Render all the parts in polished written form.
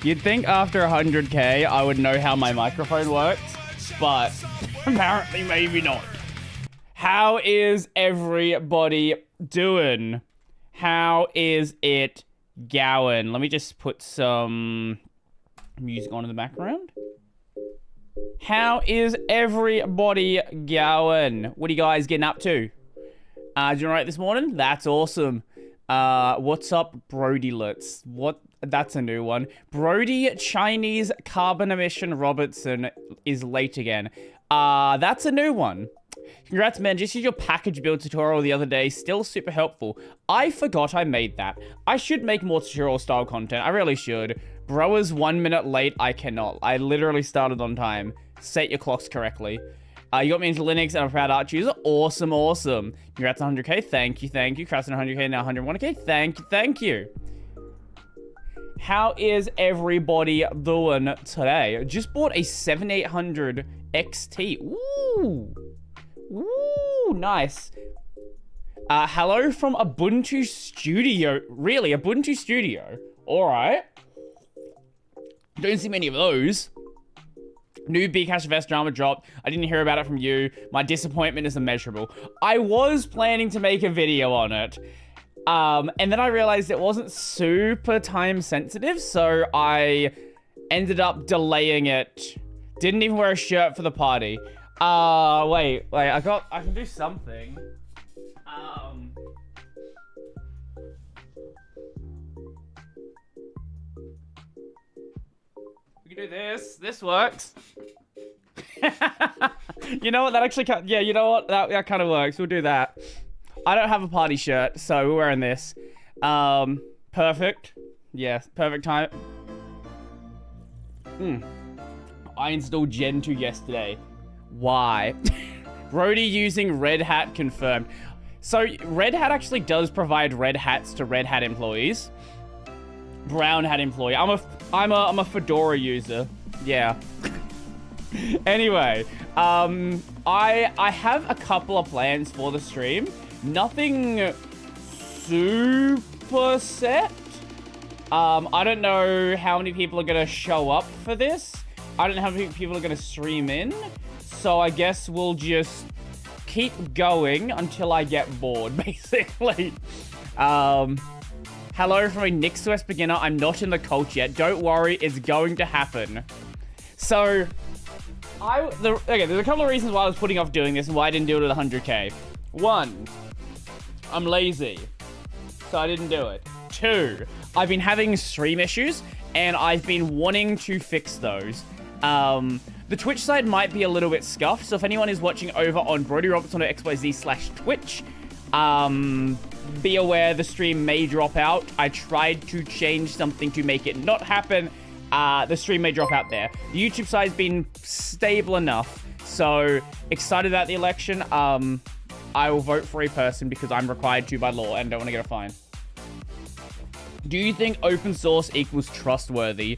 You'd think after 100k I would know how my microphone works, but apparently maybe not. How is everybody doing? How is it going? Let me just put some music on in the background. How is everybody going? What are you guys getting up to? Did you write this morning? That's awesome. What's up, Brodie? What? That's a new one. Brodie Chinese carbon emission Robertson is late again. That's a new one. Congrats, man. Just used your package build tutorial the other day. Still super helpful. I forgot I made that. I should make more tutorial style content. I really should. Bro is 1 minute late. I cannot. I literally started on time. Set your clocks correctly. You got me into Linux and I'm a proud Arch user. Awesome, awesome. Congrats on 100k. Thank you, thank you. Congrats on 100k, now 101k. Thank you, thank you. How is everybody doing today? Just bought a 7800 XT. Ooh. Ooh, nice. Hello from Ubuntu Studio. Really, Ubuntu Studio. All right. Don't see many of those. New Bcash of S drama dropped. I didn't hear about it from you. My disappointment is immeasurable. I was planning to make a video on it. And then I realized it wasn't super time sensitive, so I ended up delaying it. Didn't even wear a shirt for the party. Wait, I can do something. We can do this. This works. You know what? That actually can't. Yeah, you know what? That kind of works. We'll do that. I don't have a party shirt, so we're wearing this. Perfect. Yeah, perfect time. I installed Gen 2 yesterday. Why? Brodie using Red Hat confirmed. So Red Hat actually does provide red hats to Red Hat employees. Brown Hat employee. I'm a Fedora user. Yeah. Anyway, I have a couple of plans for the stream. Nothing super set. I don't know how many people are gonna show up for this. I don't know how many people are gonna stream in. So I guess we'll just keep going until I get bored, basically. Hello from a NixOS beginner. I'm not in the cult yet. Don't worry, it's going to happen. So, okay, there's a couple of reasons why I was putting off doing this and why I didn't do it at 100k. One, I'm lazy, so I didn't do it. Two, I've been having stream issues, and I've been wanting to fix those. The Twitch side might be a little bit scuffed, so if anyone is watching over on Brodie Robertson or XYZ/Twitch, be aware the stream may drop out. I tried to change something to make it not happen. The stream may drop out there. The YouTube side's been stable enough, so excited about the election. I will vote for a person because I'm required to by law and don't want to get a fine. Do you think open source equals trustworthy?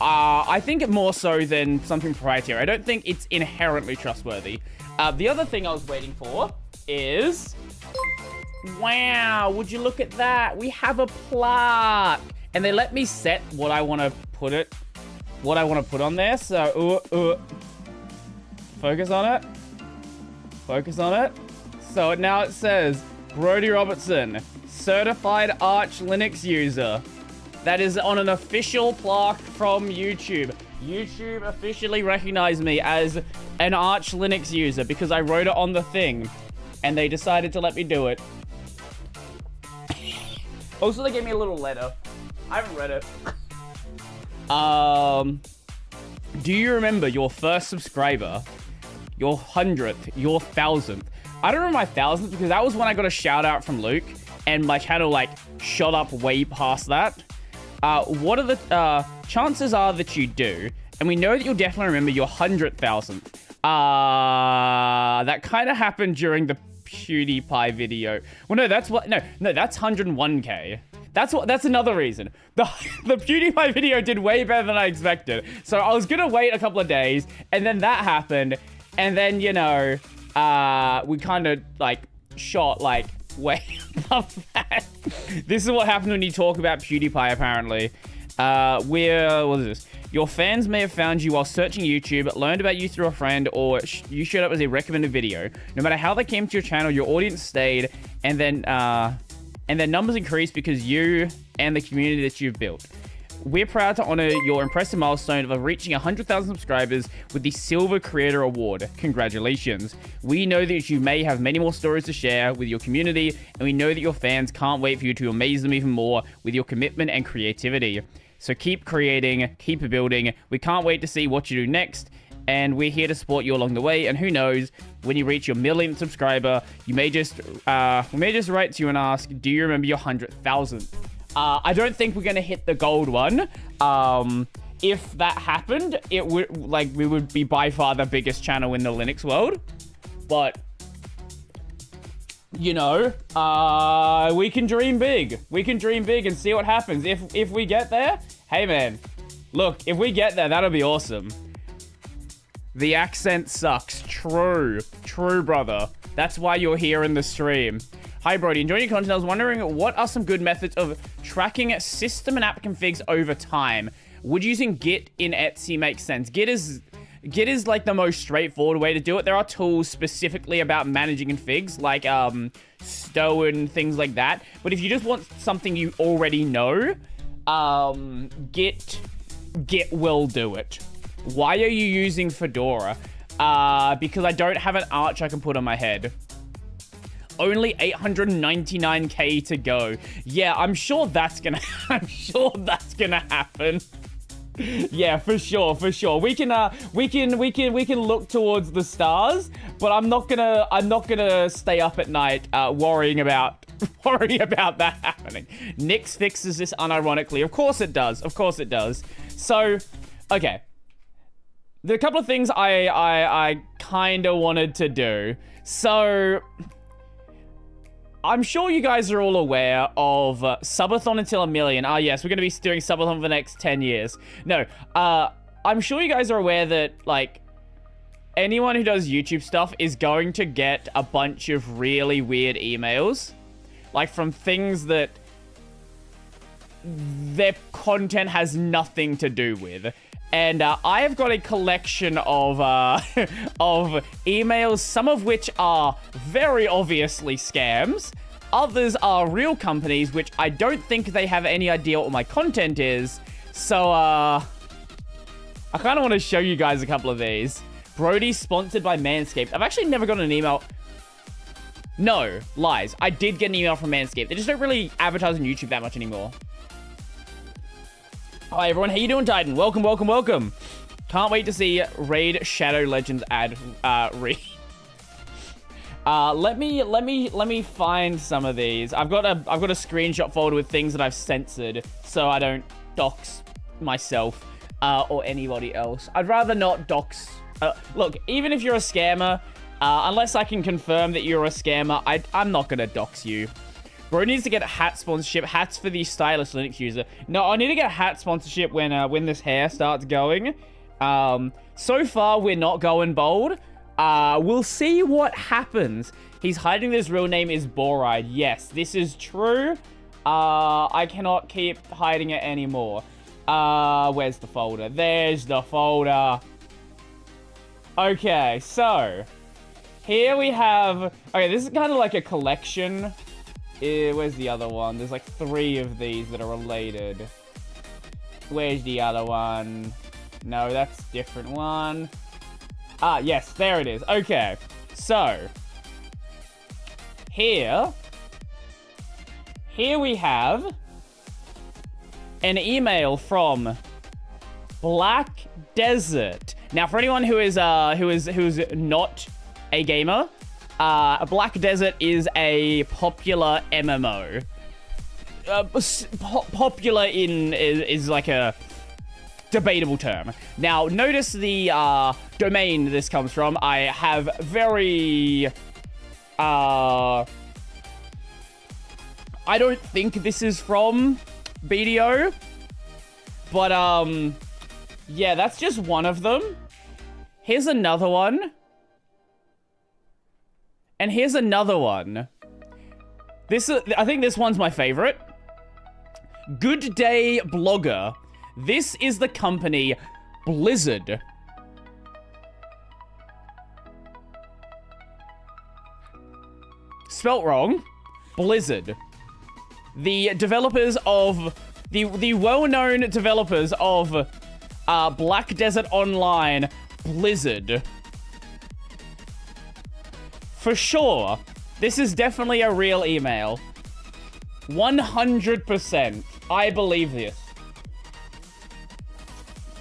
I think more so than something proprietary. I don't think it's inherently trustworthy. The other thing I was waiting for is... Wow, would you look at that? We have a plaque. And they let me set what I want to put on there. So, focus on it. Focus on it. So now it says, Brodie Robertson, certified Arch Linux user. That is on an official plaque from YouTube. YouTube officially recognized me as an Arch Linux user because I wrote it on the thing. And they decided to let me do it. Also, they gave me a little letter. I haven't read it. Do you remember your first subscriber? Your 100th? Your 1000th? I don't remember my 1000th because that was when I got a shout out from Luke. And my channel, like, shot up way past that. What are the... chances are that you do. And we know that you'll definitely remember your 100,000th. That kind of happened during the PewDiePie video. Well, no, that's what... No, that's 101k. That's another reason. The PewDiePie video did way better than I expected. So I was gonna wait a couple of days, and then that happened, and then, you know, we kind of, like, shot, like, way above that. This is what happens when you talk about PewDiePie, apparently. What is this? Your fans may have found you while searching YouTube, learned about you through a friend, or you showed up as a recommended video. No matter how they came to your channel, your audience stayed, and then numbers increased because you and the community that you've built. We're proud to honor your impressive milestone of reaching 100,000 subscribers with the Silver Creator Award. Congratulations. We know that you may have many more stories to share with your community, and we know that your fans can't wait for you to amaze them even more with your commitment and creativity. So keep creating, keep building. We can't wait to see what you do next, and we're here to support you along the way. And who knows, when you reach your millionth subscriber, we may just write to you and ask, do you remember your 100,000th? I don't think we're gonna hit the gold one. If that happened, it would, like, we would be by far the biggest channel in the Linux world. But, you know, we can dream big. We can dream big and see what happens. If we get there, hey man, look, if we get there, that'll be awesome. The accent sucks. True, brother. That's why you're here in the stream. Hi, Brodie. Enjoying your content. I was wondering, what are some good methods of tracking system and app configs over time? Would using Git in Etsy make sense? Git is like the most straightforward way to do it. There are tools specifically about managing configs, like Stow and things like that. But if you just want something you already know, Git will do it. Why are you using Fedora? Because I don't have an arch I can put on my head. Only 899k to go. Yeah, I'm sure that's gonna happen. Yeah, for sure. We can look towards the stars, but I'm not gonna stay up at night worrying about that happening. Nix fixes this unironically. Of course it does. So, okay. There are a couple of things I kind of wanted to do. So, I'm sure you guys are all aware of Subathon until a million. Yes, we're going to be doing Subathon for the next 10 years. No, I'm sure you guys are aware that, like, anyone who does YouTube stuff is going to get a bunch of really weird emails. Like, from things that their content has nothing to do with. And I have got a collection of emails, some of which are very obviously scams. Others are real companies, which I don't think they have any idea what my content is. So, I kind of want to show you guys a couple of these. Brodie sponsored by Manscaped. I've actually never gotten an email. No, lies. I did get an email from Manscaped. They just don't really advertise on YouTube that much anymore. Hi everyone, how you doing, Titan? Welcome. Can't wait to see Raid Shadow Legends ad read. Let me find some of these. I've got a screenshot folder with things that I've censored so I don't dox myself or anybody else. I'd rather not dox. Look, even if you're a scammer, unless I can confirm that you're a scammer, I'm not gonna dox you. Bro needs to get a hat sponsorship. Hats for the stylish Linux user. No, I need to get a hat sponsorship when this hair starts going. So far, we're not going bold. We'll see what happens. He's hiding that his real name is Boride. Yes, this is true. I cannot keep hiding it anymore. Where's the folder? There's the folder. Okay, so here we have... Okay, this is kind of like a collection. Where's the other one? There's like 3 of these that are related. Where's the other one? No, that's a different one. Yes, there it is. Okay, so here we have an email from Black Desert. Now, for anyone who's not a gamer, Black Desert is a popular MMO. Popular is like a debatable term. Now, notice the domain this comes from. I have very I don't think this is from BDO. But, yeah, that's just one of them. Here's another one. And here's another one. I think this one's my favorite. Good Day Blogger. This is the company Blizzard. Spelt wrong. Blizzard. The developers of... The well-known developers of Black Desert Online, Blizzard. For sure. This is definitely a real email. 100%. I believe this.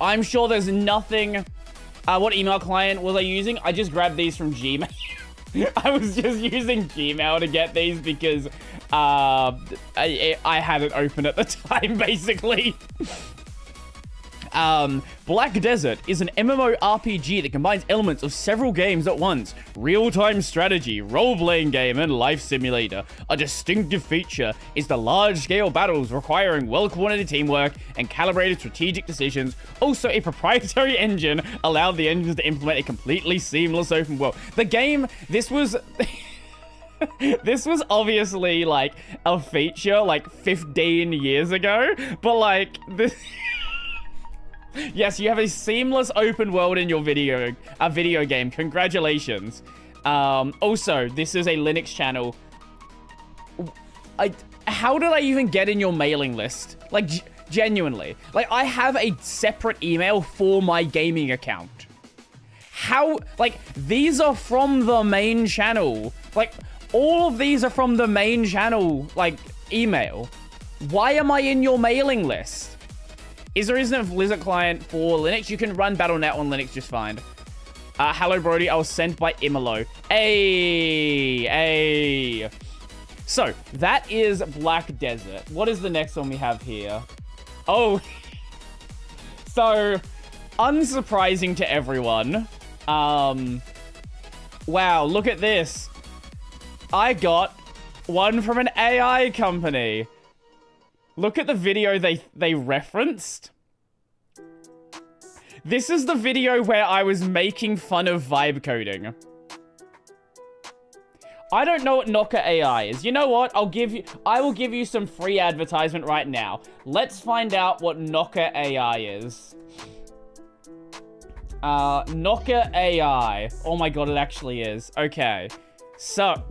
I'm sure there's nothing... what email client was I using? I just grabbed these from Gmail. I was just using Gmail to get these because I had it open at the time, basically. Black Desert is an MMORPG that combines elements of several games at once. Real-time strategy, role-playing game, and life simulator. A distinctive feature is the large-scale battles requiring well-coordinated teamwork and calibrated strategic decisions. Also, a proprietary engine allowed the engines to implement a completely seamless open world. The game, this was... This was obviously, like, a feature, like, 15 years ago, but, like, this... Yes, you have a seamless open world in your video game. Congratulations. Also, this is a Linux channel. How did I even get in your mailing list? Like, genuinely. Like, I have a separate email for my gaming account. How? Like, these are from the main channel. Like, all of these are from the main channel, like, email. Why am I in your mailing list? Is there isn't a Blizzard client for Linux? You can run Battle.net on Linux just fine. Hello, Brodie. I was sent by Imolo. Hey. So, that is Black Desert. What is the next one we have here? Oh. So, unsurprising to everyone. Wow, look at this. I got one from an AI company. Look at the video they referenced. This is the video where I was making fun of vibe coding. I don't know what Noka AI is. You know what? I will give you some free advertisement right now. Let's find out what Noka AI is. Noka AI. Oh my god, it actually is. Okay. So,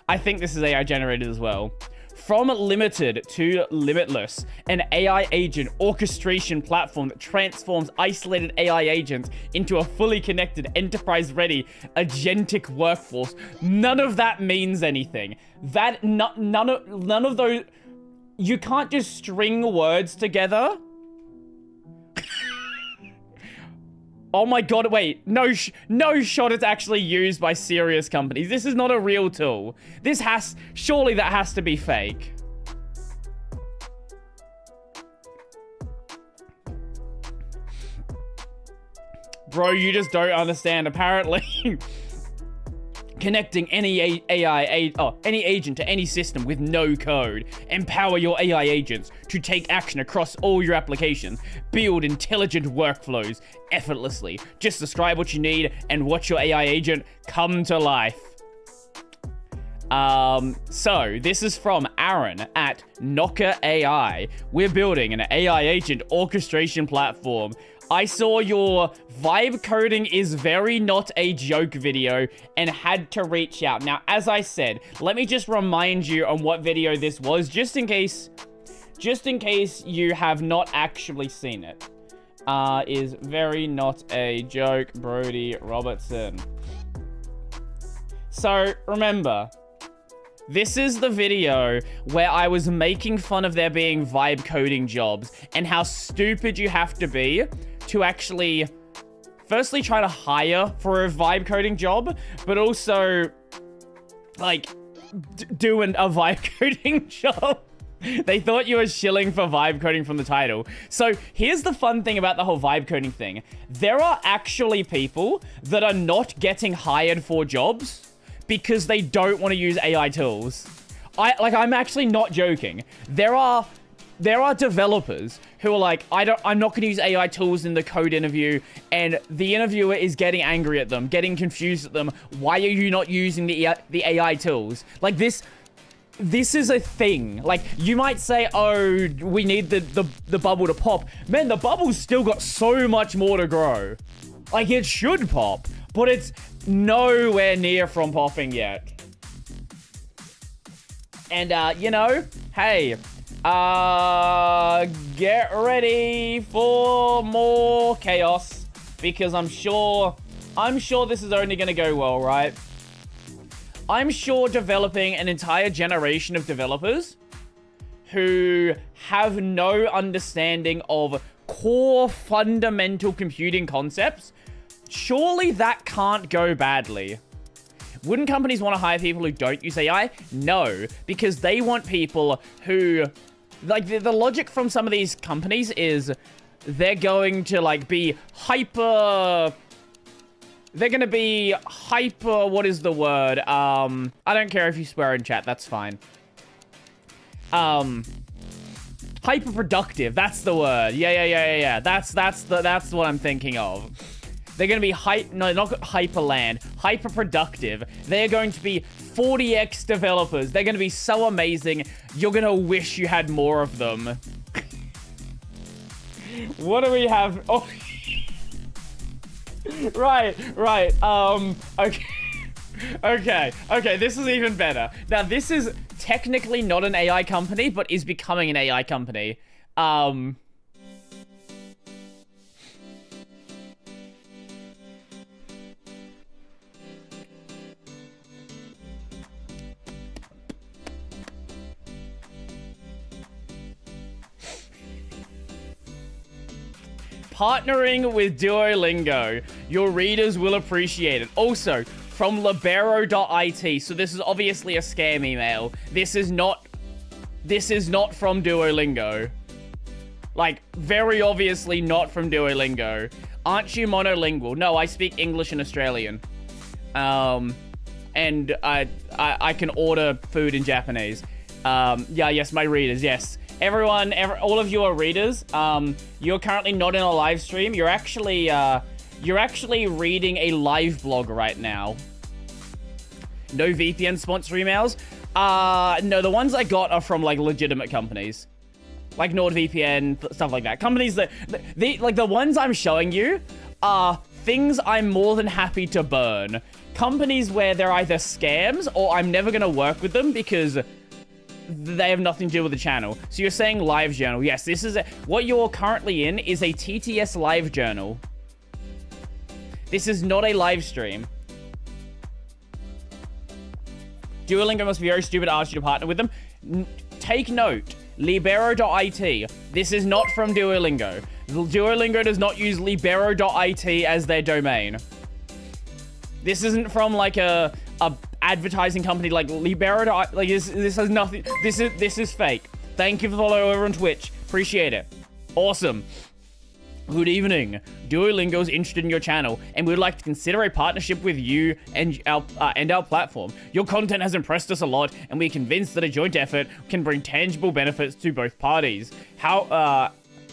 I think this is AI generated as well. From limited to limitless, an AI agent orchestration platform that transforms isolated AI agents into a fully connected, enterprise-ready, agentic workforce. None of that means anything. None of those... You can't just string words together. Oh my god, wait. No shot it's actually used by serious companies. This is not a real tool. Surely that has to be fake. Bro, you just don't understand, apparently. Connecting any any agent to any system with no code. Empower your AI agents to take action across all your applications. Build intelligent workflows effortlessly. Just describe what you need and watch your AI agent come to life. So this is from Aaron at Noka AI. We're building an AI agent orchestration platform. I saw your vibe coding is very not a joke video and had to reach out. Now, as I said, let me just remind you on what video this was, just in case you have not actually seen it. Is very not a joke, Brodie Robertson. So, remember, this is the video where I was making fun of there being vibe coding jobs and how stupid you have to be to actually, firstly, try to hire for a vibe coding job, but also, like, doing a vibe coding job. They thought you were shilling for vibe coding from the title. So here's the fun thing about the whole vibe coding thing. There are actually people that are not getting hired for jobs because they don't want to use AI tools. I'm actually not joking. There are developers who are like, I'm not going to use AI tools in the code interview, and the interviewer is getting angry at them, getting confused at them. Why are you not using the AI tools? Like, this is a thing. Like, you might say, oh, we need the bubble to pop. Man, the bubble's still got so much more to grow. Like, it should pop, but it's nowhere near from popping yet. And, you know, hey, get ready for more chaos, because I'm sure this is only gonna go well, right? I'm sure developing an entire generation of developers who have no understanding of core fundamental computing concepts, surely that can't go badly. Wouldn't companies want to hire people who don't use AI? No, because they want people who, like, the logic from some of these companies is they're going to, like, be hyper, what is the word? I don't care if you swear in chat, that's fine. Hyper productive, that's the word. Yeah. That's what I'm thinking of. They're going to be not hyperland, hyper productive. They're going to be 40x developers. They're going to be so amazing. You're going to wish you had more of them. What do we have? Oh, right. Okay. This is even better. Now, this is technically not an AI company, but is becoming an AI company. Partnering with Duolingo. Your readers will appreciate it. Also, from libero.it. So this is obviously a scam email. This is not from Duolingo. Like, very obviously not from Duolingo. Aren't you monolingual? No, I speak English and Australian. And I can order food in Japanese. Yes, my readers, yes. All of you are readers. You're currently not in a live stream. You're actually reading a live blog right now. No VPN sponsor emails. No, the ones I got are from, like, legitimate companies, like NordVPN, stuff like that. Companies that, the ones I'm showing you are things I'm more than happy to burn. Companies where they're either scams or I'm never gonna work with them because they have nothing to do with the channel. So you're saying live journal. Yes, this is what you're currently in is a TTS live journal. This is not a live stream. Duolingo must be very stupid to ask you to partner with them. Take note, libero.it. This is not from Duolingo. Duolingo does not use libero.it as their domain. This isn't from, like, a advertising company like Libero. Like, this has nothing. This is fake. Thank you for following over on Twitch. Appreciate it. Awesome. Good evening. Duolingo is interested in your channel, and we'd like to consider a partnership with you and our platform. Your content has impressed us a lot, and we're convinced that a joint effort can bring tangible benefits to both parties.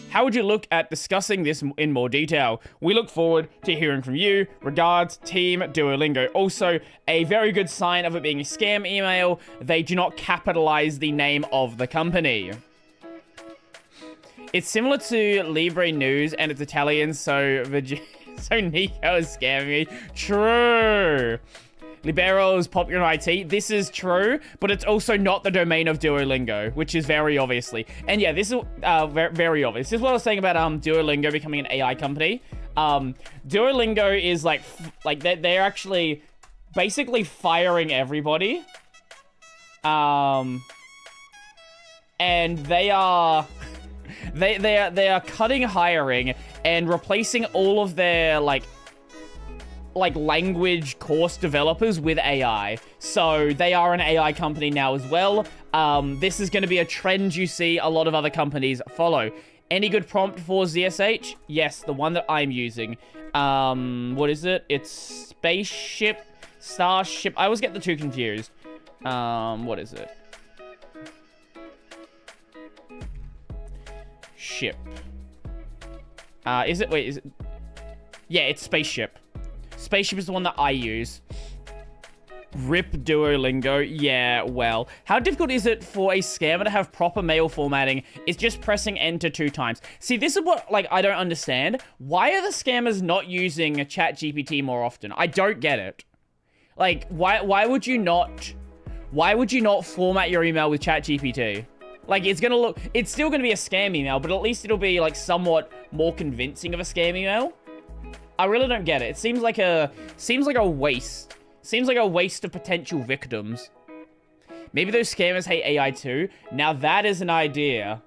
How would you look at discussing this in more detail? We look forward to hearing from you. Regards, Team Duolingo. Also, a very good sign of it being a scam email, they do not capitalize the name of the company. It's similar to Libre News, and it's Italian, so Nico is scamming me. True. Libero is popular in IT. This is true, but it's also not the domain of Duolingo, which is very obviously. And yeah, this is very obvious. This is what I was saying about Duolingo becoming an AI company. Duolingo is like they're actually basically firing everybody. And they are they are cutting hiring and replacing all of their like language course developers with AI. So they are an AI company now as well. This is going to be a trend you see a lot of other companies follow. Any good prompt for ZSH? Yes, the one that I'm using. What is it? It's spaceship, starship. I always get the two confused. What is it? Ship. Is it? Wait, is it? Yeah, it's spaceship. Spaceship is the one that I use. RIP Duolingo. Yeah, well. How difficult is it for a scammer to have proper mail formatting? It's just pressing enter 2 times. See, this is what, like, I don't understand. Why are the scammers not using ChatGPT more often? I don't get it. Like, why would you not format your email with ChatGPT? Like, it's still gonna be a scam email, but at least it'll be, like, somewhat more convincing of a scam email. I really don't get it. It seems like a waste. Seems like a waste of potential victims. Maybe those scammers hate AI too. Now that is an idea.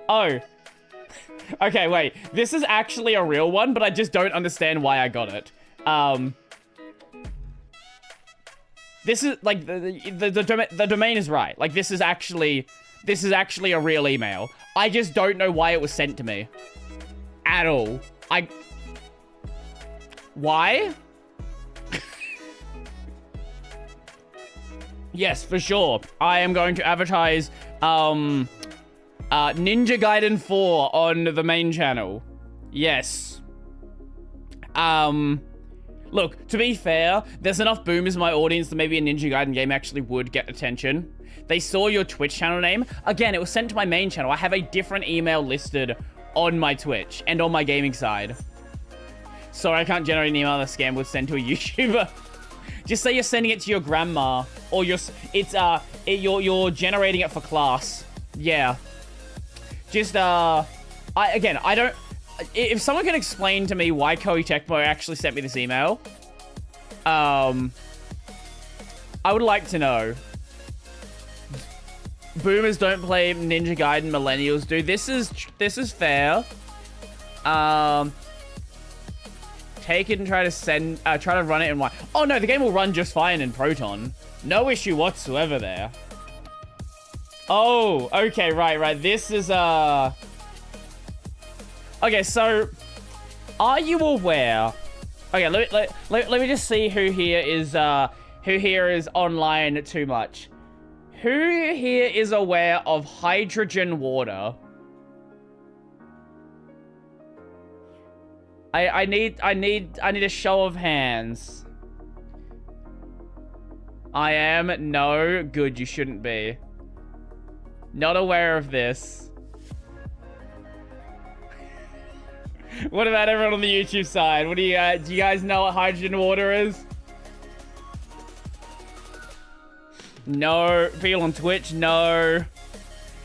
Oh. Okay, wait. This is actually a real one, but I just don't understand why I got it. This is, like, the domain is right. Like, this is actually a real email. I just don't know why it was sent to me. At all. Why? Yes, for sure. I am going to advertise, Ninja Gaiden 4 on the main channel. Yes. Look, to be fair, there's enough boomers in my audience that maybe a Ninja Gaiden game actually would get attention. They saw your Twitch channel name. Again, it was sent to my main channel. I have a different email listed on my Twitch and on my gaming side. Sorry, I can't generate an email that scam would send to a YouTuber. Just say you're sending it to your grandma, or you're generating it for class. Yeah. Just I don't. If someone can explain to me why Koei Tecmo actually sent me this email, I would like to know. Boomers don't play Ninja Gaiden, millennials do. This is fair. Take it and try to run it in one. Oh no, the game will run just fine in Proton. No issue whatsoever there. Oh, okay, right. This is okay, so are you aware? Okay, let me just see who here is online too much. Who here is aware of hydrogen water? I need a show of hands. I am? No. Good, you shouldn't be. Not aware of this. What about everyone on the YouTube side? What do you guys know what hydrogen water is? No. People on Twitch? No.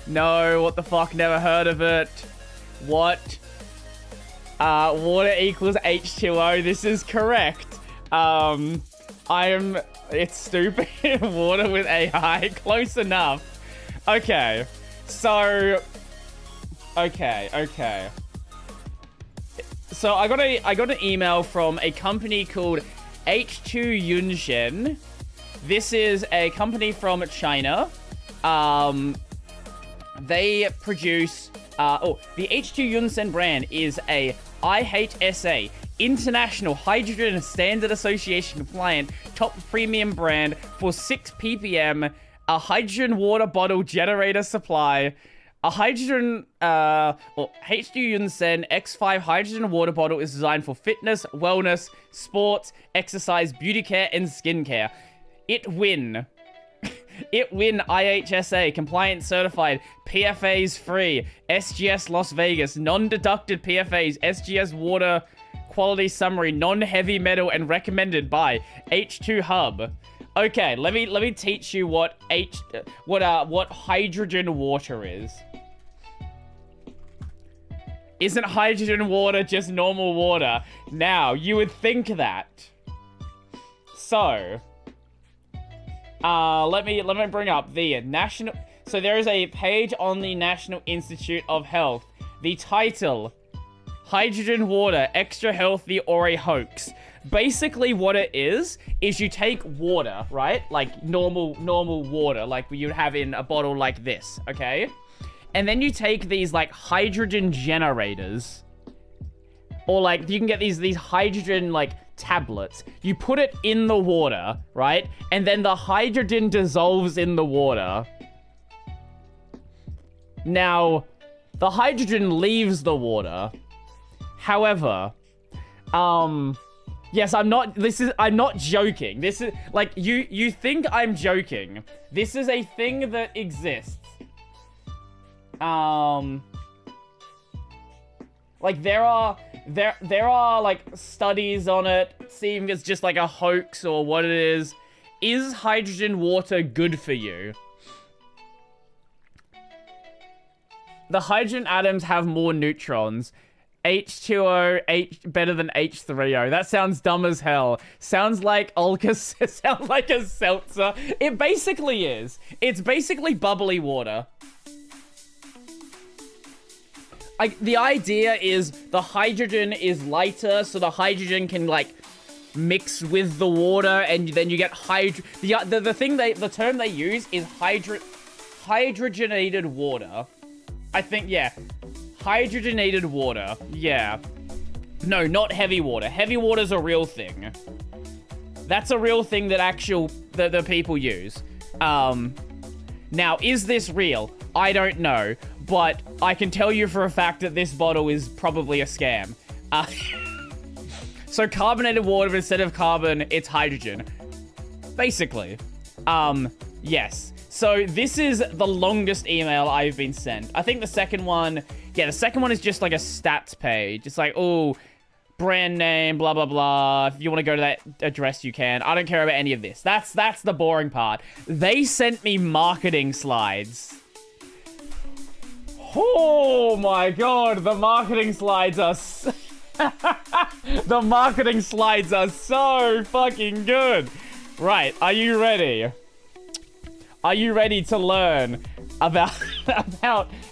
No, what the fuck? Never heard of it. What? Water equals H2O. This is correct. It's stupid. Water with AI. Close enough. Okay. So, okay. So I got an email from a company called H2 Yunshen. This is a company from China. They produce the H2 Yunsen brand is a IHSA, International Hydrogen Standard Association compliant top premium brand for 6 ppm, a hydrogen water bottle generator supply, a hydrogen, H2 Yunsen X5 hydrogen water bottle is designed for fitness, wellness, sports, exercise, beauty care, and skincare. It win IHSA, compliant certified, PFAs free, SGS Las Vegas, non-deducted PFAs, SGS water quality summary, non-heavy metal, and recommended by H2 Hub. Okay, let me teach you what hydrogen water is. Isn't hydrogen water just normal water? Now, you would think that. So, let me bring up the national. So there is a page on the National Institute of Health. The title: Hydrogen water, extra healthy or a hoax? Basically, what it is you take water, right? Like normal water, like you'd have in a bottle like this, okay? And then you take these like hydrogen generators, or like you can get these hydrogen like tablets. You put it in the water, right? And then the hydrogen dissolves in the water. Now, the hydrogen leaves the water. However, yes, I'm not joking. This is, like, you think I'm joking. This is a thing that exists. Like, there are, like, studies on it, seeing it's just, like, a hoax or what it is. Is hydrogen water good for you? The hydrogen atoms have more neutrons. H2O, better than H3O. That sounds dumb as hell. Sounds like sounds like a seltzer. It basically is. It's basically bubbly water. Like, the idea is the hydrogen is lighter, so the hydrogen can, like, mix with the water, and then you get the term they use is hydrogenated water. I think, yeah. Hydrogenated water. Yeah. No, not heavy water. Heavy water's a real thing. That's a real thing that the people use. Now, is this real? I don't know. But I can tell you for a fact that this bottle is probably a scam. So carbonated water, instead of carbon, it's hydrogen. Basically. Yes. So this is the longest email I've been sent. I think the second one... Yeah, the second one is just like a stats page. It's like, oh, brand name, blah, blah, blah. If you want to go to that address, you can. I don't care about any of this. That's the boring part. They sent me marketing slides. Oh my god, the marketing slides are... The marketing slides are so fucking good. Right, are you ready? Are you ready to learn about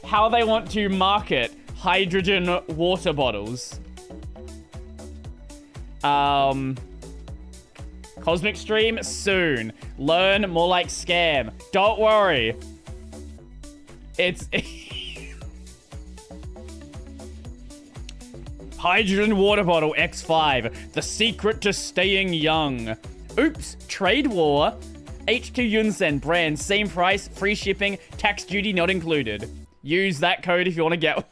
how they want to market hydrogen water bottles? Cosmic Stream soon. Learn more like scam. Don't worry. It's... Hydrogen water bottle X5. The secret to staying young. Oops. Trade war. H2 Yunsen brand. Same price. Free shipping. Tax duty not included. Use that code if you want to get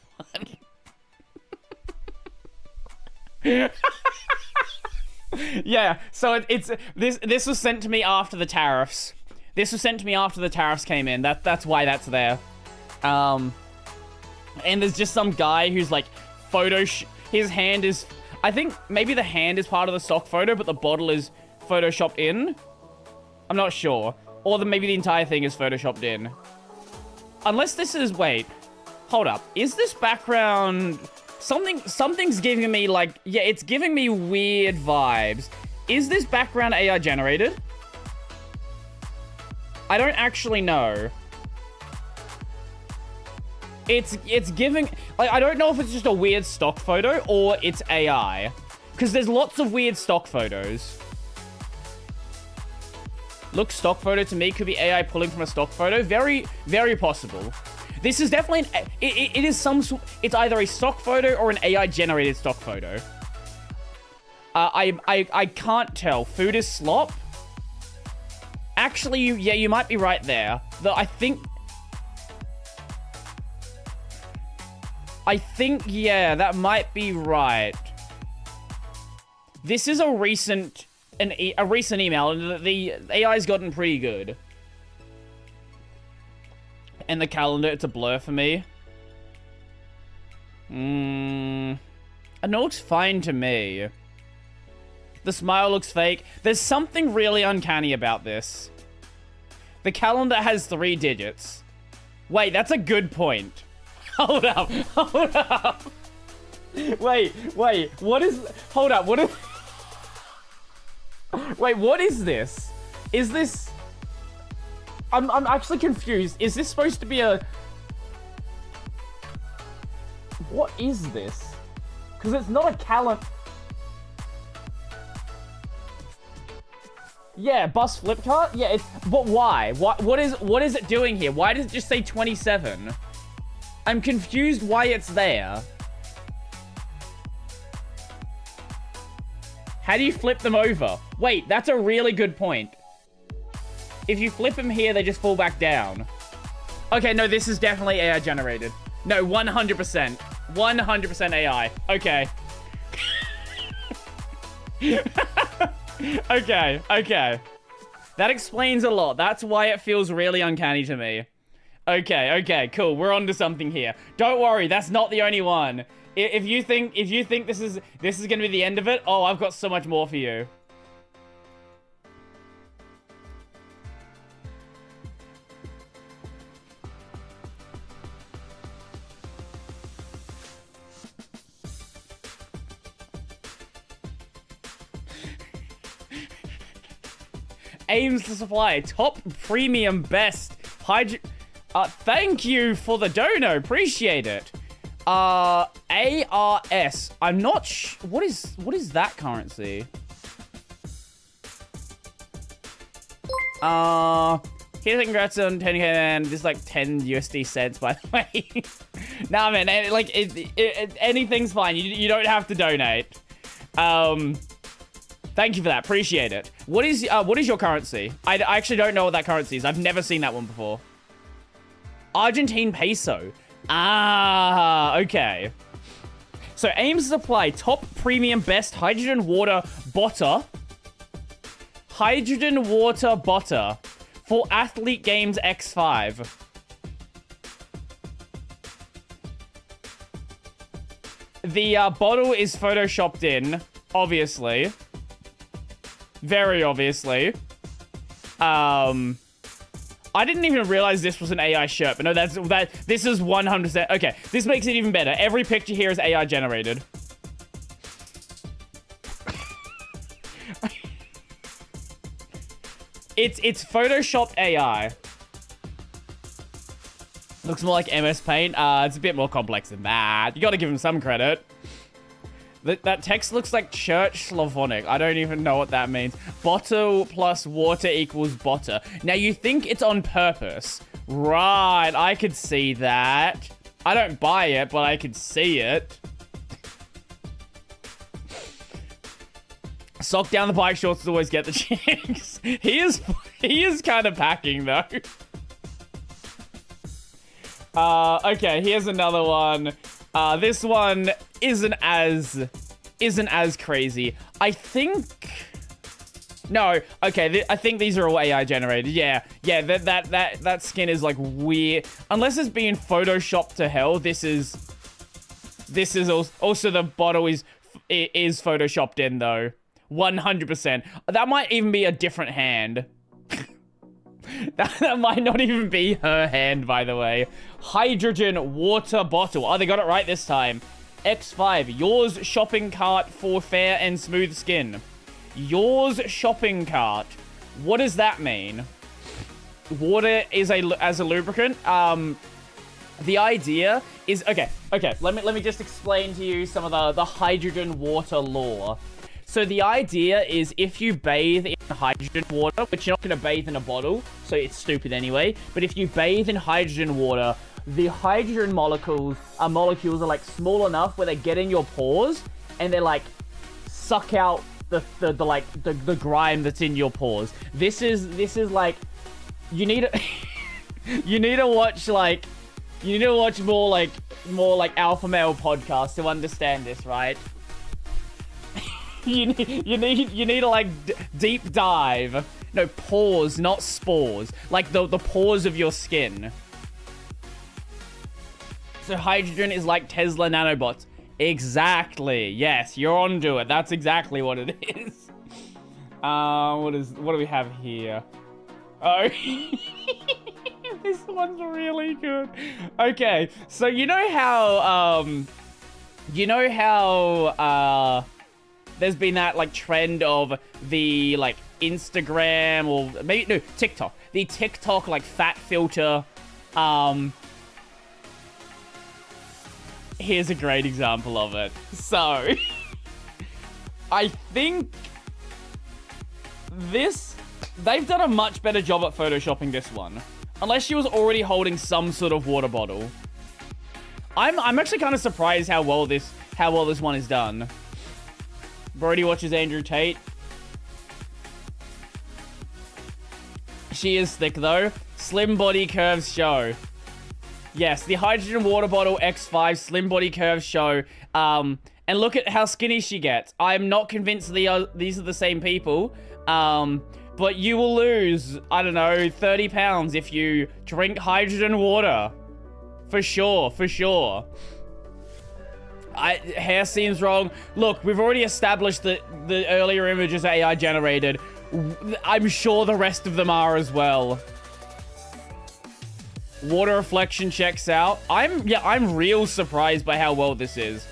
one. Yeah. So this was sent to me after the tariffs. This was sent to me after the tariffs came in. That's why that's there. And there's just some guy who's like his hand is... I think maybe the hand is part of the stock photo, but the bottle is photoshopped in. I'm not sure. Or maybe the entire thing is photoshopped in. Unless this is... Wait. Hold up. Is this background... Something's giving me, like... Yeah, it's giving me weird vibes. Is this background AI generated? I don't actually know. It's giving... Like, I don't know if it's just a weird stock photo or it's AI. Because there's lots of weird stock photos. Looks stock photo to me. Could be AI pulling from a stock photo. Very, very possible. This is definitely... It is some... It's either a stock photo or an AI-generated stock photo. I can't tell. Food is slop? Actually, yeah, you might be right there. Though I think, yeah, that might be right. This is a recent email, and the AI's gotten pretty good. And the calendar, it's a blur for me. It looks fine to me. The smile looks fake. There's something really uncanny about this. The calendar has 3 digits. Wait, that's a good point. Hold up. Hold up. Wait. What is... Hold up. What is... Wait, what is this? Is this... I'm actually confused. Is this supposed to be a... What is this? Because it's not a calendar... Yeah, bus flip cart? Yeah, it's... But why? What is it doing here? Why does it just say 27? I'm confused why it's there. How do you flip them over? Wait, that's a really good point. If you flip them here, they just fall back down. Okay, no, this is definitely AI generated. No, 100%. 100% AI. Okay. Okay. That explains a lot. That's why it feels really uncanny to me. Okay, cool. We're on to something here. Don't worry, that's not the only one. If you think this is gonna be the end of it, oh, I've got so much more for you. Aims to supply top premium best thank you for the dono, appreciate it. ARS, I'm not what is that currency? Here's a congrats on 10k, and this is like 10 USD cents, by the way. Nah, man, like anything's fine. You don't have to donate. Thank you for that. Appreciate it. What is your currency? I actually don't know what that currency is. I've never seen that one before. Argentine peso. Ah, okay. So aims to supply top premium best hydrogen water botter. Hydrogen water botter for Athlete Games X5. The bottle is photoshopped in, obviously. Very obviously. I didn't even realize this was an AI shirt, but no, this is 100%. Okay, this makes it even better. Every picture here is AI generated. It's photoshopped AI. Looks more like MS Paint. It's a bit more complex than that. You gotta give him some credit. That text looks like Church Slavonic. I don't even know what that means. Bottle plus water equals botter. Now, you think it's on purpose. Right, I could see that. I don't buy it, but I could see it. Sock down the bike shorts to always get the chicks. He is kind of packing, though. Okay, here's another one. This one isn't as crazy. I think... No, okay, I think these are all AI generated. Yeah, that skin is like weird. Unless it's being photoshopped to hell, this is also the bottle is photoshopped in though. 100%. That might even be a different hand. That might not even be her hand, by the way. Hydrogen water bottle. Oh, they got it right this time. X5, yours shopping cart for fair and smooth skin. Yours shopping cart. What does that mean? Water is as a lubricant. The idea is okay. Let me just explain to you some of the hydrogen water lore. So the idea is if you bathe in hydrogen water, which you're not going to bathe in a bottle, so it's stupid anyway, but if you bathe in hydrogen water, the hydrogen molecules are like small enough where they get in your pores and they like suck out the grime that's in your pores. This is like you need to watch more like alpha male podcasts to understand this, right? You need to like deep dive. No, pores, not spores. Like the pores of your skin. So hydrogen is like Tesla nanobots. Exactly. Yes, you're onto it. That's exactly what it is. What do we have here? Oh, this one's really good. Okay, so you know how there's been that like trend of the like Instagram or maybe no TikTok. The TikTok like fat filter. Here's a great example of it. So I think they've done a much better job at photoshopping this one. Unless she was already holding some sort of water bottle. I'm actually kind of surprised how well this one is done. Brodie watches Andrew Tate. She is thick though. Slim body curves show. Yes, the hydrogen water bottle X5 slim body curve show. And look at how skinny she gets. I'm not convinced these are the same people. But you will lose, I don't know, 30 pounds if you drink hydrogen water. For sure, for sure. Hair seems wrong. Look, we've already established that the earlier images are AI generated. I'm sure the rest of them are as well. Water reflection checks out. I'm real surprised by how well this is.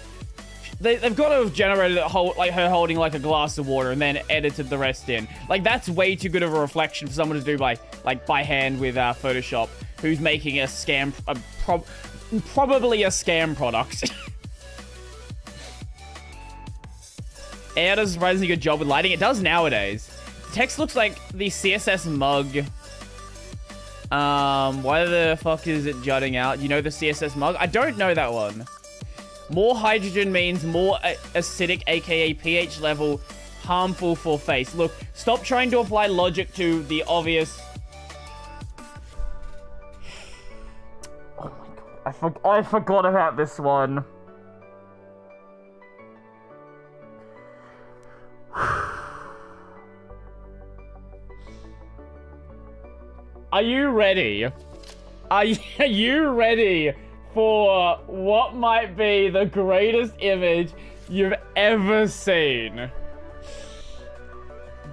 They've got to have generated her holding like a glass of water and then edited the rest in. Like, that's way too good of a reflection for someone to do by hand with Photoshop, who's making a scam, probably a scam product. AI does a surprisingly good job with lighting. It does nowadays. The text looks like the CSS mug. Why the fuck is it jutting out? You know the CSS mug? I don't know that one. More hydrogen means more acidic, aka pH level, harmful for face. Look, stop trying to apply logic to the obvious. Oh my god, I forgot about this one. Are you ready? Are you ready for what might be the greatest image you've ever seen?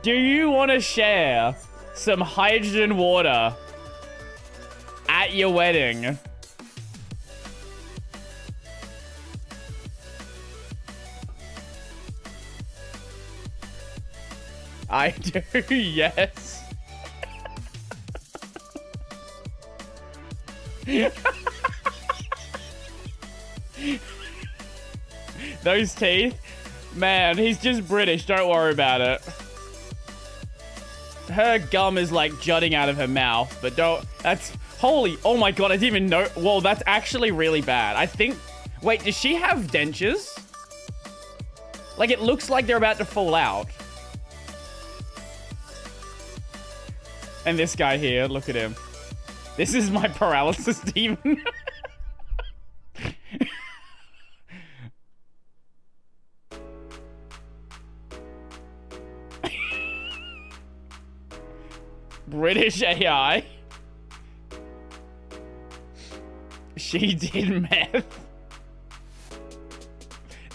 Do you want to share some hydrogen water at your wedding? I do, yes. Those teeth? Man, he's just British. Don't worry about it. Her gum is like jutting out of her mouth, but don't... That's... Holy... Oh my god, I didn't even know... Whoa, that's actually really bad. I think... Wait, does she have dentures? Like, it looks like they're about to fall out. And this guy here, look at him. This is my paralysis demon. British AI. She did meth.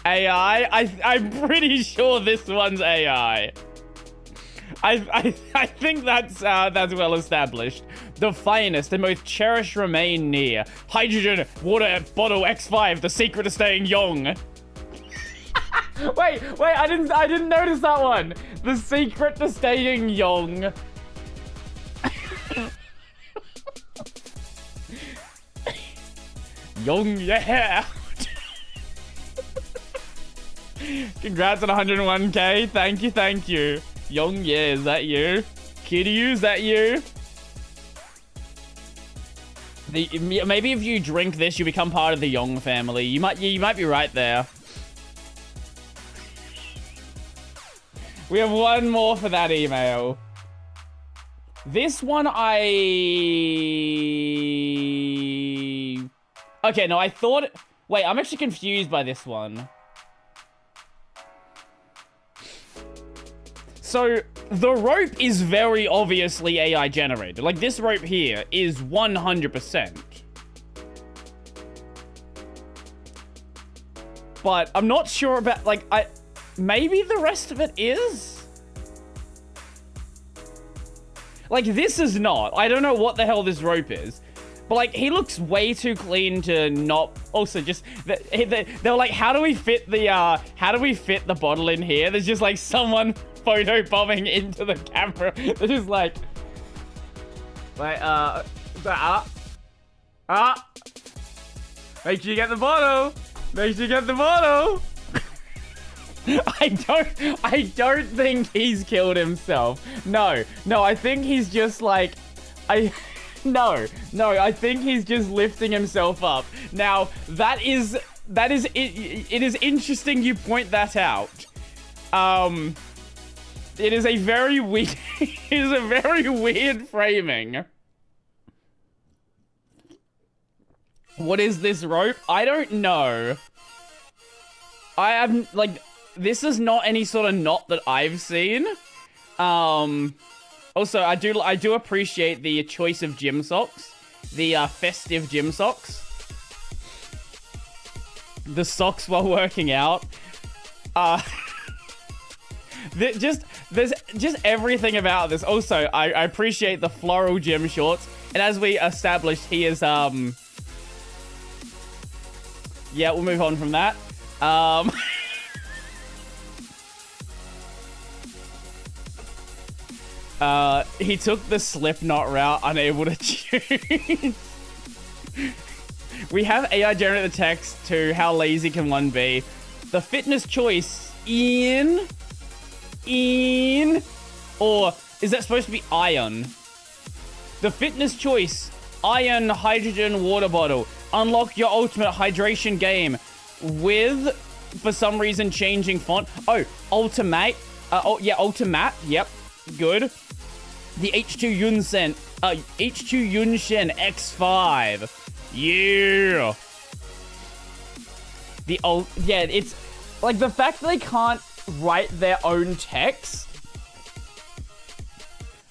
AI? I'm pretty sure this one's AI. I think that's well established. The finest and most cherished remain near. Hydrogen water bottle X5, the secret to staying young. wait, I didn't notice that one. The secret to staying young. Young, yeah. Congrats on 101k. Thank you. Young, yeah, is that you? Kiryu, is that you? Maybe if you drink this, you become part of the Young family. You might be right there. We have one more for that email. This one Okay, no, I thought... Wait, I'm actually confused by this one. So, the rope is very obviously AI generated. Like, this rope here is 100%. But I'm not sure about, like, maybe the rest of it is? Like, this is not. I don't know what the hell this rope is. But, like, he looks way too clean to not... Also, just... They were like, how do we fit the bottle in here? There's just, like, someone photo bombing into the camera. They're just like... Wait, make sure you get the bottle! Make sure you get the bottle! I don't think he's killed himself. No, I think he's just, like... No, I think he's just lifting himself up. Now, it is interesting you point that out. It is a very weird, framing. What is this rope? I don't know. I have, like, this is not any sort of knot that I've seen. Also, I do appreciate the choice of gym socks. The festive gym socks. The socks while working out. There's just everything about this. Also, I appreciate the floral gym shorts. And as we established, he is, yeah, we'll move on from that. He took the Slipknot route, unable to choose. We have AI generate the text to how lazy can one be. The fitness choice or is that supposed to be iron? The fitness choice, iron, hydrogen, water bottle. Unlock your ultimate hydration game with, for some reason, changing font. Oh, Ultimate. Ultimate. Yep. Good. The H2 Yunshen X5. Yeah. It's like the fact that they can't write their own text.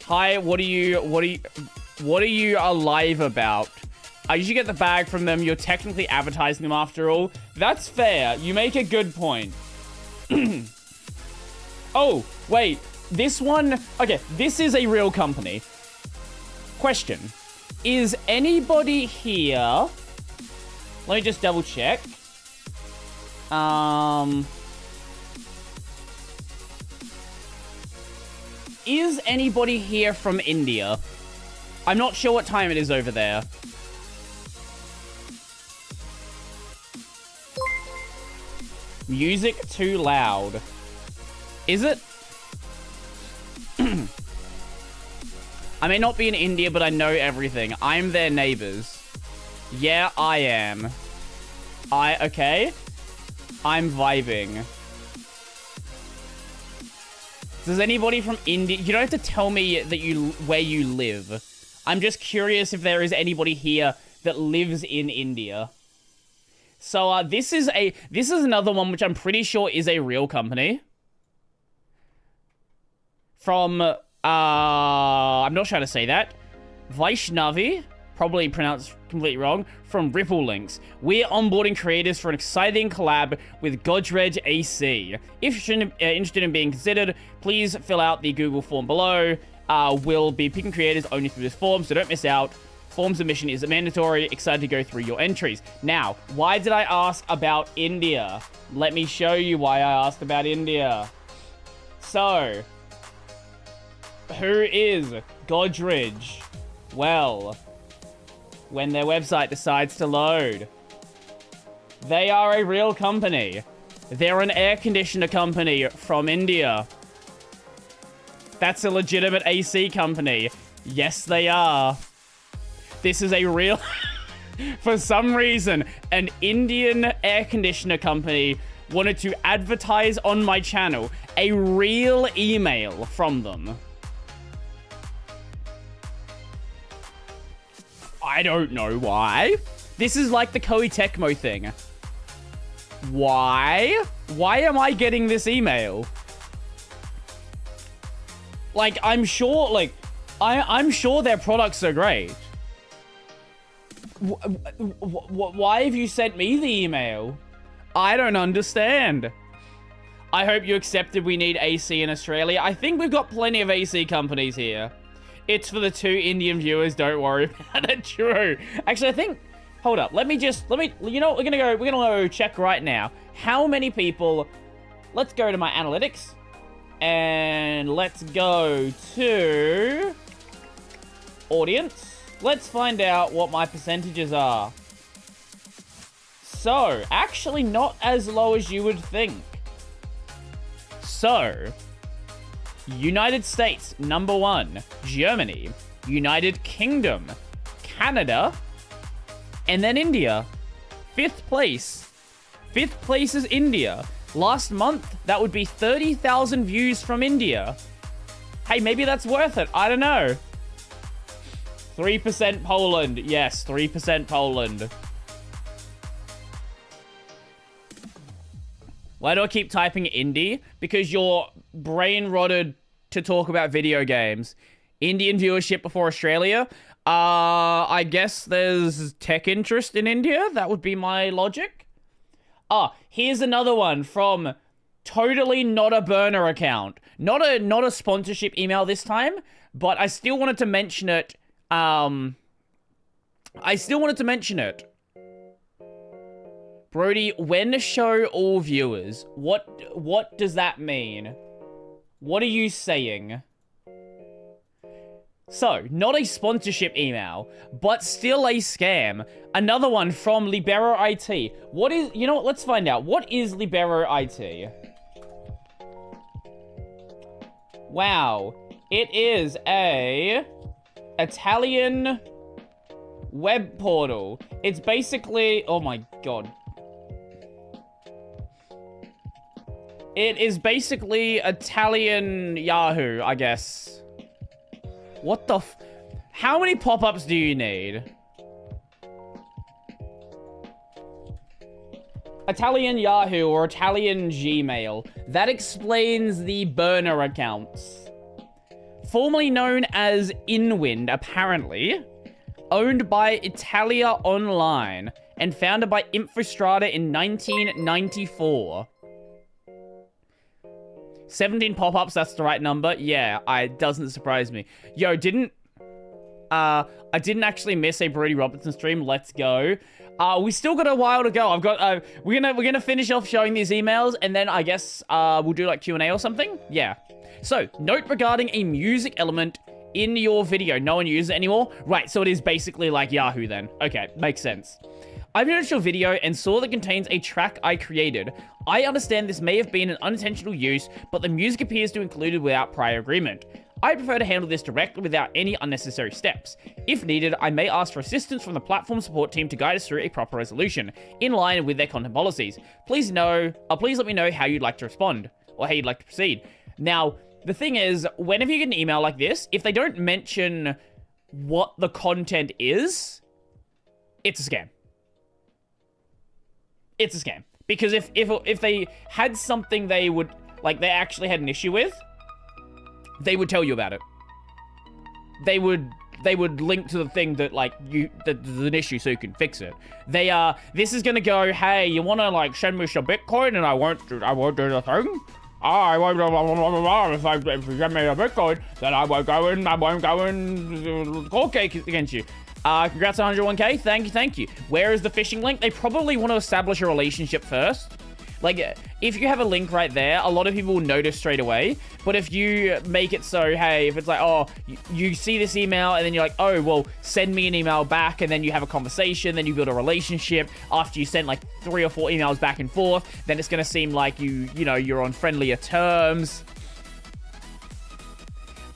Hi, what are you alive about? I usually get the bag from them. You're technically advertising them after all. That's fair. You make a good point. Oh, wait. This one... Okay, this is a real company. Question. Is anybody here... Let me just double check. Is anybody here from India? I'm not sure what time it is over there. Music too loud. Is it? I may not be in India, but I know everything. I'm their neighbors. Yeah, I am. Okay. I'm vibing. Does anybody from India... You don't have to tell me that where you live. I'm just curious if there is anybody here that lives in India. So, this is another one which I'm pretty sure is a real company. From, I'm not trying to say that. Vaishnavi, probably pronounced completely wrong, from Ripple Links. We're onboarding creators for an exciting collab with Godrej AC. If you're interested in being considered, please fill out the Google form below. We'll be picking creators only through this form, so don't miss out. Form submission is mandatory. Excited to go through your entries. Now, why did I ask about India? Let me show you why I asked about India. So, who is Godrej? Well, when their website decides to load. They are a real company. They're an air conditioner company from India. That's a legitimate AC company. Yes, they are. This is a real... For some reason, an Indian air conditioner company wanted to advertise on my channel a real email from them. I don't know why. This is like the Koei Tecmo thing. Why? Why am I getting this email? Like, I'm sure, I'm sure their products are great. Why have you sent me the email? I don't understand. I hope you accepted we need AC in Australia. I think we've got plenty of AC companies here. It's for the 2 Indian viewers, don't worry about it. True. Actually, I think... Hold up. Let me... You know what? We're gonna go check right now. How many people... Let's go to my analytics. And let's go to... Audience. Let's find out what my percentages are. So, actually not as low as you would think. So... United States, number 1. Germany. United Kingdom. Canada. And then India. 5th place. 5th place is India. Last month, that would be 30,000 views from India. Hey, maybe that's worth it. I don't know. 3% Poland. Yes, 3% Poland. Why do I keep typing indie? Because you're brain rotted to talk about video games. Indian viewership before Australia? I guess there's tech interest in India. That would be my logic. Here's another one from totally not a burner account. Not a sponsorship email this time, but I still wanted to mention it. Brodie, when show all viewers, what does that mean? What are you saying? So, not a sponsorship email, but still a scam. Another one from Libero IT. What is, you know what, let's find out. What is Libero IT? Wow. It is a Italian web portal. It's basically, oh my god. It is basically Italian Yahoo, I guess. What the how many pop-ups do you need? Italian Yahoo or Italian Gmail. That explains the burner accounts. Formerly known as Inwind, apparently. Owned by Italia Online and founded by Infostrada in 1994. 17 pop-ups, that's the right number. Yeah, it doesn't surprise me. Yo, I didn't actually miss a Brodie Robertson stream. Let's go. We still got a while to go. I've got, we're gonna finish off showing these emails, and then I guess, we'll do like Q&A or something. Yeah. So, note regarding a music element in your video. No one uses it anymore? Right, so it is basically like Yahoo then. Okay, makes sense. I've noticed your video and saw that contains a track I created. I understand this may have been an unintentional use, but the music appears to be included without prior agreement. I prefer to handle this directly without any unnecessary steps. If needed, I may ask for assistance from the platform support team to guide us through a proper resolution, in line with their content policies. Please let me know how you'd like to respond, or how you'd like to proceed. Now, the thing is, whenever you get an email like this, if they don't mention what the content is, it's a scam. It's a scam. Because if they had something they would, like, they actually had an issue with, they would tell you about it. They would link to the thing that, like, that there's an issue so you can fix it. This is gonna go, hey, you wanna, like, send me some Bitcoin and I won't do the thing? I won't, if you send me a Bitcoin, then I won't go in court case against you. Congrats on 101k. Thank you. Where is the phishing link? They probably want to establish a relationship first. Like, if you have a link right there, a lot of people will notice straight away. But if you make it so, hey, if it's like, oh, you see this email, and then you're like, oh, well, send me an email back, and then you have a conversation, then you build a relationship. After you send, like, 3 or 4 emails back and forth, then it's going to seem like you're on friendlier terms.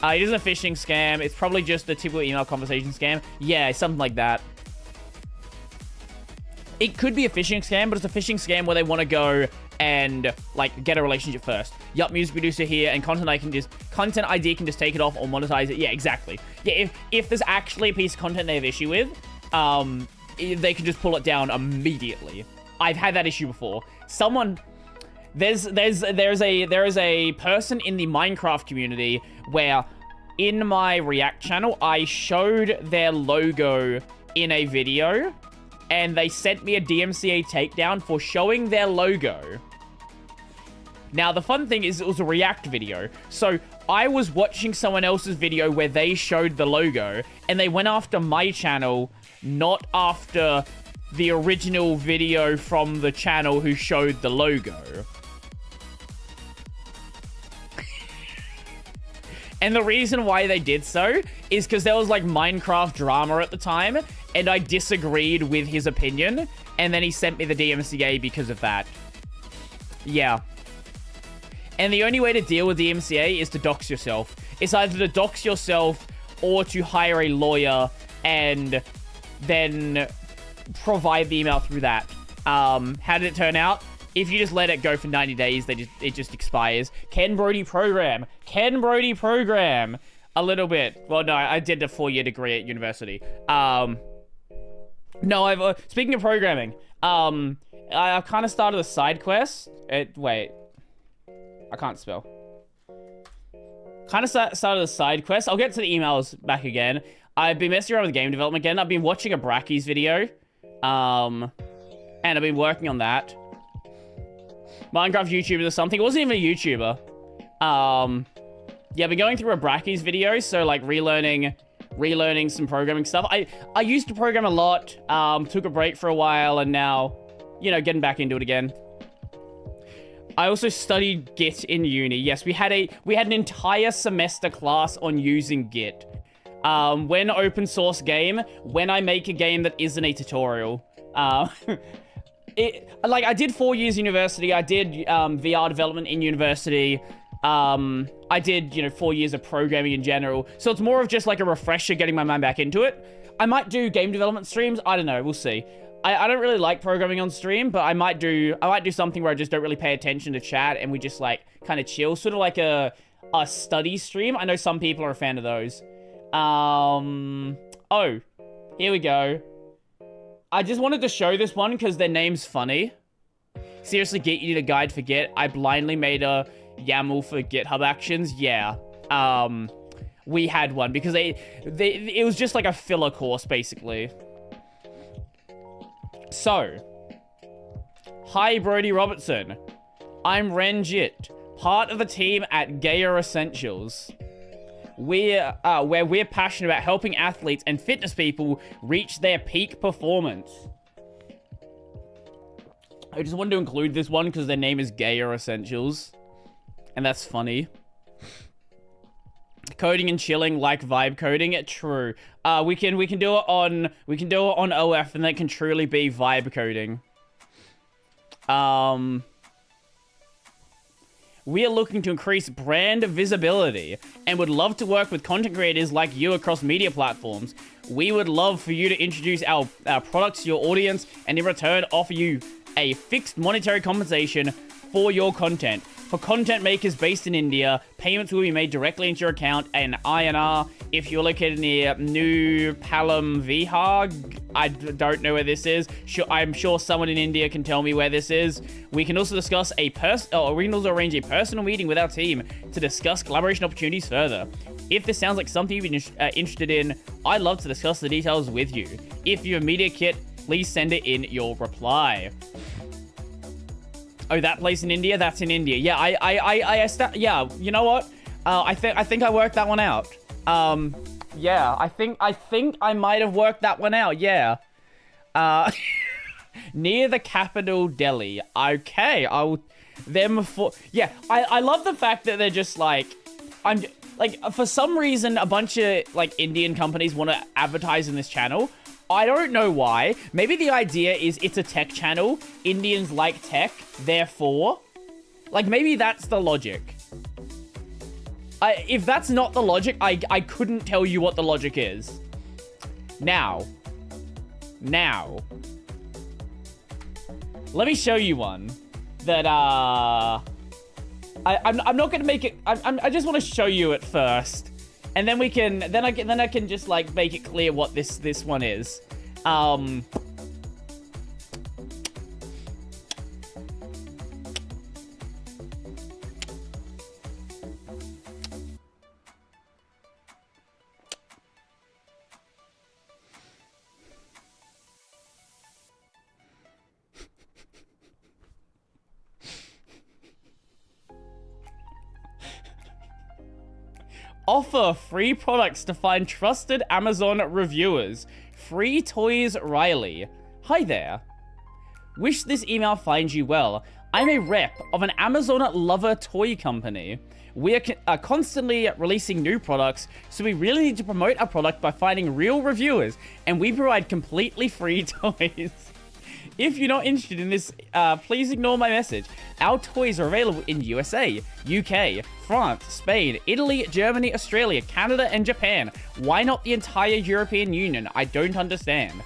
It isn't a phishing scam. It's probably just a typical email conversation scam. Yeah, something like that. It could be a phishing scam, but it's a phishing scam where they want to go and, like, get a relationship first. Yup, music producer here, and content ID can just take it off or monetize it. Yeah, exactly. Yeah, if there's actually a piece of content they have issue with, they can just pull it down immediately. I've had that issue before. There is a person in the Minecraft community where in my React channel, I showed their logo in a video and they sent me a DMCA takedown for showing their logo. Now, the fun thing is it was a React video. So I was watching someone else's video where they showed the logo and they went after my channel, not after the original video from the channel who showed the logo. And the reason why they did so is because there was, like, Minecraft drama at the time, and I disagreed with his opinion, and then he sent me the DMCA because of that. Yeah. And the only way to deal with DMCA is to dox yourself. It's either to dox yourself or to hire a lawyer and then provide the email through that. How did it turn out? If you just let it go for 90 days, it just expires. Can Brodie program? Can Brodie program? A little bit. Well, no, I did a 4-year degree at university. No, speaking of programming, I've kind of started a side quest. Wait. I can't spell. Kind of started a side quest. I'll get to the emails back again. I've been messing around with game development again. I've been watching a Brackies video. And I've been working on that. Minecraft YouTuber or something. It wasn't even a YouTuber. Yeah, I've been going through a Brackies video, so like relearning some programming stuff. I used to program a lot, took a break for a while, and now, you know, getting back into it again. I also studied Git in uni. Yes, we had an entire semester class on using Git. When open source game, when I make a game that isn't a tutorial. Like, I did 4 years university. I did VR development in university. I did, you know, 4 years of programming in general. So it's more of just like a refresher, getting my mind back into it. I might do game development streams. I don't know. We'll see. I don't really like programming on stream, but I might do something where I just don't really pay attention to chat and we just like kind of chill. Sort of like a study stream. I know some people are a fan of those. Oh, here we go. I just wanted to show this one because their name's funny. Seriously, Git, you need a guide for Git. I blindly made a YAML for GitHub Actions. Yeah. We had one because it was just like a filler course, basically. So, hi, Brodie Robertson. I'm Renjit, part of the team at Gaia Essentials. Where we're passionate about helping athletes and fitness people reach their peak performance. I just wanted to include this one because their name is Gaia Essentials. And that's funny. Coding and chilling like vibe coding. True. We can do it on OF and that can truly be vibe coding. We are looking to increase brand visibility and would love to work with content creators like you across media platforms. We would love for you to introduce our products to your audience and in return offer you a fixed monetary compensation for your content. For content makers based in India, payments will be made directly into your account in INR. If you're located near New Palam Vihar, I don't know where this is. I'm sure someone in India can tell me where this is. We can also discuss we can also arrange a personal meeting with our team to discuss collaboration opportunities further. If this sounds like something you've been interested in, I'd love to discuss the details with you. If you have a media kit, please send it in your reply. Oh, that place in India? That's in India. Yeah, yeah, you know what? I think I worked that one out. Yeah, I think I might have worked that one out. Yeah. Near the capital, Delhi. Okay, yeah, I love the fact that they're just like, for some reason, a bunch of like Indian companies want to advertise in this channel. I don't know why. Maybe the idea is it's a tech channel. Indians like tech, therefore. Like, maybe that's the logic. If that's not the logic, I couldn't tell you what the logic is. Now. Let me show you one that, I'm not gonna make it, I just want to show you it first. And then I can just like make it clear what this one is. Offer free products to find trusted Amazon reviewers. Free Toys Riley. Hi there. Wish this email finds you well. I'm a rep of an Amazon lover toy company. We are constantly releasing new products, so we really need to promote our product by finding real reviewers, and we provide completely free toys. If you're not interested in this, please ignore my message. Our toys are available in USA, UK, France, Spain, Italy, Germany, Australia, Canada, and Japan. Why not the entire European Union? I don't understand.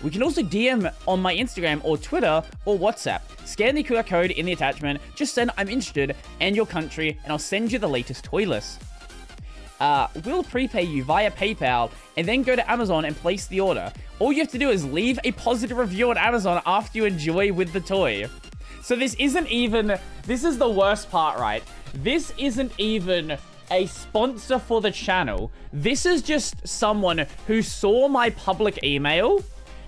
We can also DM on my Instagram or Twitter or WhatsApp. Scan the QR code in the attachment, just send I'm interested and your country, and I'll send you the latest toy list. we'll prepay you via PayPal and then go to Amazon and place the order. All you have to do is leave a positive review on Amazon after you enjoy with the toy. So this isn't even, this is the worst part, right? This isn't even a sponsor for the channel. This is just someone who saw my public email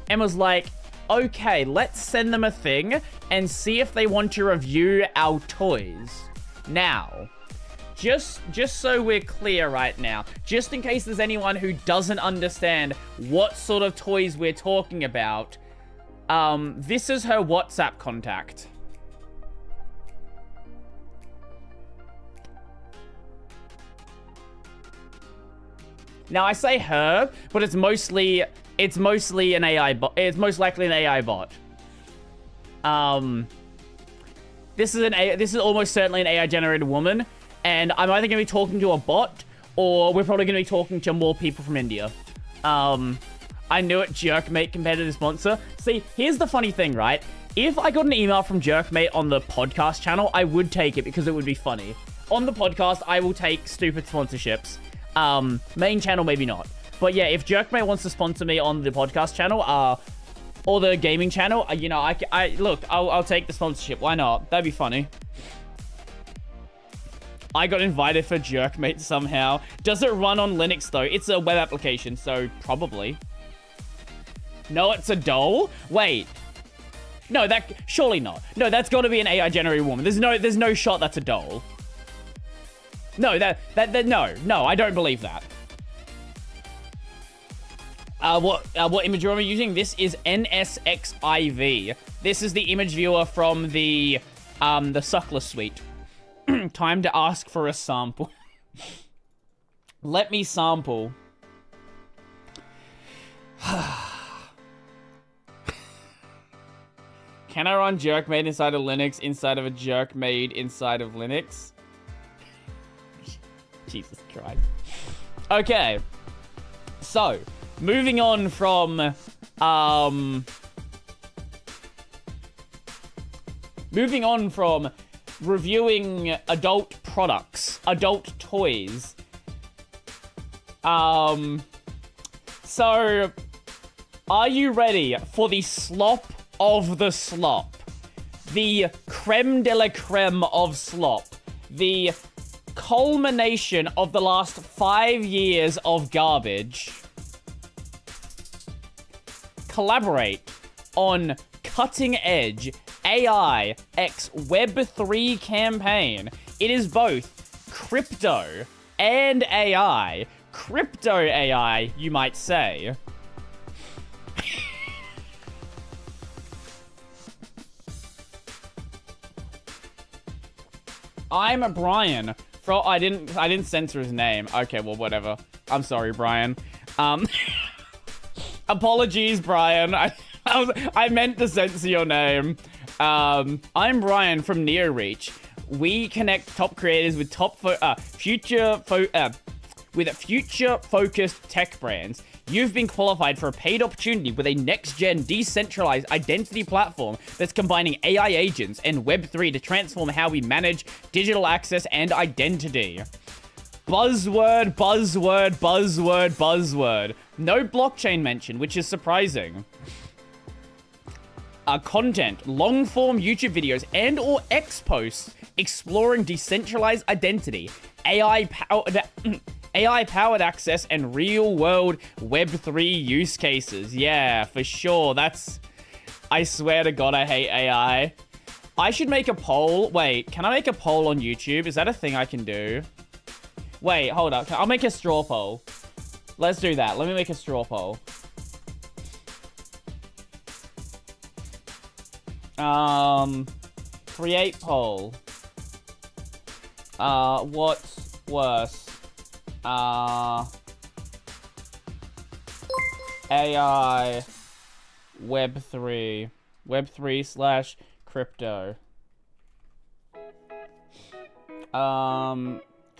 and was like, okay, let's send them a thing and see if they want to review our toys. Now, just so we're clear right now, just in case there's anyone who doesn't understand what sort of toys we're talking about, this is her WhatsApp contact. Now, I say her, but it's mostly an AI bot. It's most likely an AI bot. This is almost certainly an AI generated woman, and I'm either going to be talking to a bot, or we're probably going to be talking to more people from India. I knew it, Jerkmate competitive sponsor. See, here's the funny thing, right? If I got an email from Jerkmate on the podcast channel, I would take it because it would be funny. On the podcast, I will take stupid sponsorships. Main channel, maybe not. But yeah, if Jerkmate wants to sponsor me on the podcast channel, or the gaming channel, you know, I'll take the sponsorship. Why not? That'd be funny. I got invited for Jerkmate somehow. Does it run on Linux though? It's a web application, so probably. No, it's a doll? Wait. No, surely not. No, that's got to be an AI generated woman. There's no shot that's a doll. No, no, I don't believe that. What image am I using? This is NSXIV. This is the image viewer from the Suckler suite. Time to ask for a sample. Let me sample. Can I run Jerkmate inside of Linux inside of a Jerkmate inside of Linux? Jesus Christ. Okay. So, moving on from reviewing adult products, adult toys. So, are you ready for the slop of the slop? The creme de la creme of slop. The culmination of the last 5 years of garbage. Collaborate on cutting-edge AI x Web3 campaign. It is both crypto and AI. Crypto AI, you might say. I'm Brian. I didn't censor his name. Okay, well, whatever. I'm sorry, Brian. Apologies, Brian. I meant to censor your name. I'm Brian from NeoReach. We connect top creators with future-focused tech brands. You've been qualified for a paid opportunity with a next-gen decentralized identity platform that's combining AI agents and Web3 to transform how we manage digital access and identity. Buzzword, buzzword, buzzword, buzzword. No blockchain mention, which is surprising. Content, long-form YouTube videos and or X posts exploring decentralized identity, AI-powered access, and real-world Web3 use cases. Yeah, for sure. I swear to God, I hate AI. I should make a poll. Wait, can I make a poll on YouTube? Is that a thing I can do? Wait, hold up. I'll make a straw poll. Let's do that. Let me make a straw poll. Create poll. What's worse? AI Web3. Web3 / crypto.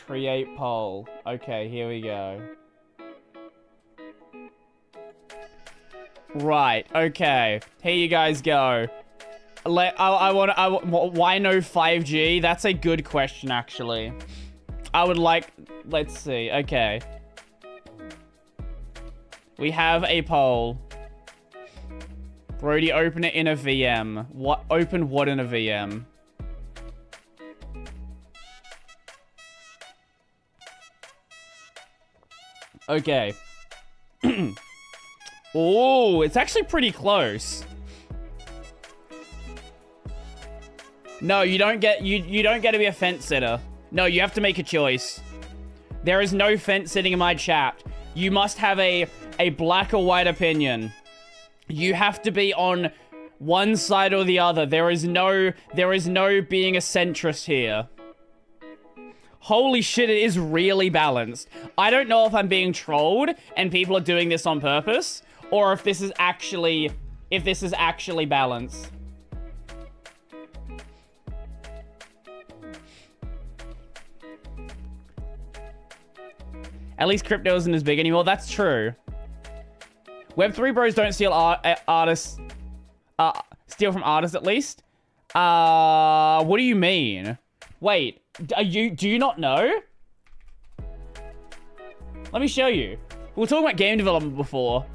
Create poll. Okay, here we go. Right, okay. Here you guys go. Why no 5G? That's a good question, actually. I would like let's see. Okay. We have a poll. Brodie, open it in a VM. What? Open what in a VM? Okay. Oh, it's actually pretty close. No, you don't get you don't get to be a fence sitter. No, you have to make a choice. There is no fence sitting in my chat. You must have a black or white opinion. You have to be on one side or the other. There is no being a centrist here. Holy shit, it is really balanced. I don't know if I'm being trolled and people are doing this on purpose, or if this is actually balanced. At least crypto isn't as big anymore. That's true. Web3 bros don't steal artists. Steal from artists, at least. What do you mean? Wait, do you not know? Let me show you. We were talking about game development before.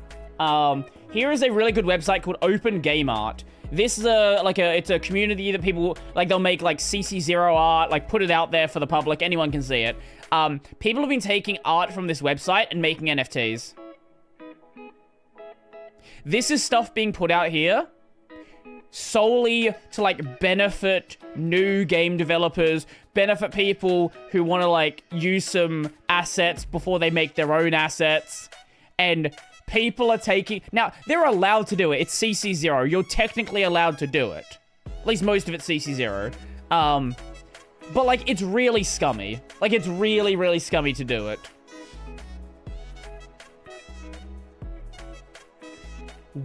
Here is a really good website called Open Game Art. This is it's a community that people, like, they'll make, like, CC0 art, like, put it out there for the public. Anyone can see it. People have been taking art from this website and making NFTs. This is stuff being put out here solely to, like, benefit new game developers, benefit people who want to, like, use some assets before they make their own assets. And people are taking... Now, they're allowed to do it. It's CC0. You're technically allowed to do it. At least most of it's CC0. But, like, it's really scummy. Like, it's really, really scummy to do it.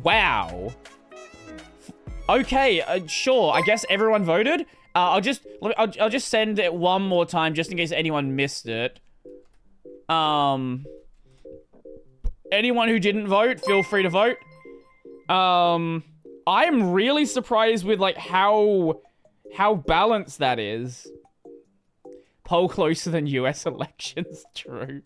Wow. Okay, sure. I guess everyone voted. I'll just send it one more time just in case anyone missed it. Anyone who didn't vote, feel free to vote. I'm really surprised with, like, how balanced that is. Poll closer than US elections. True.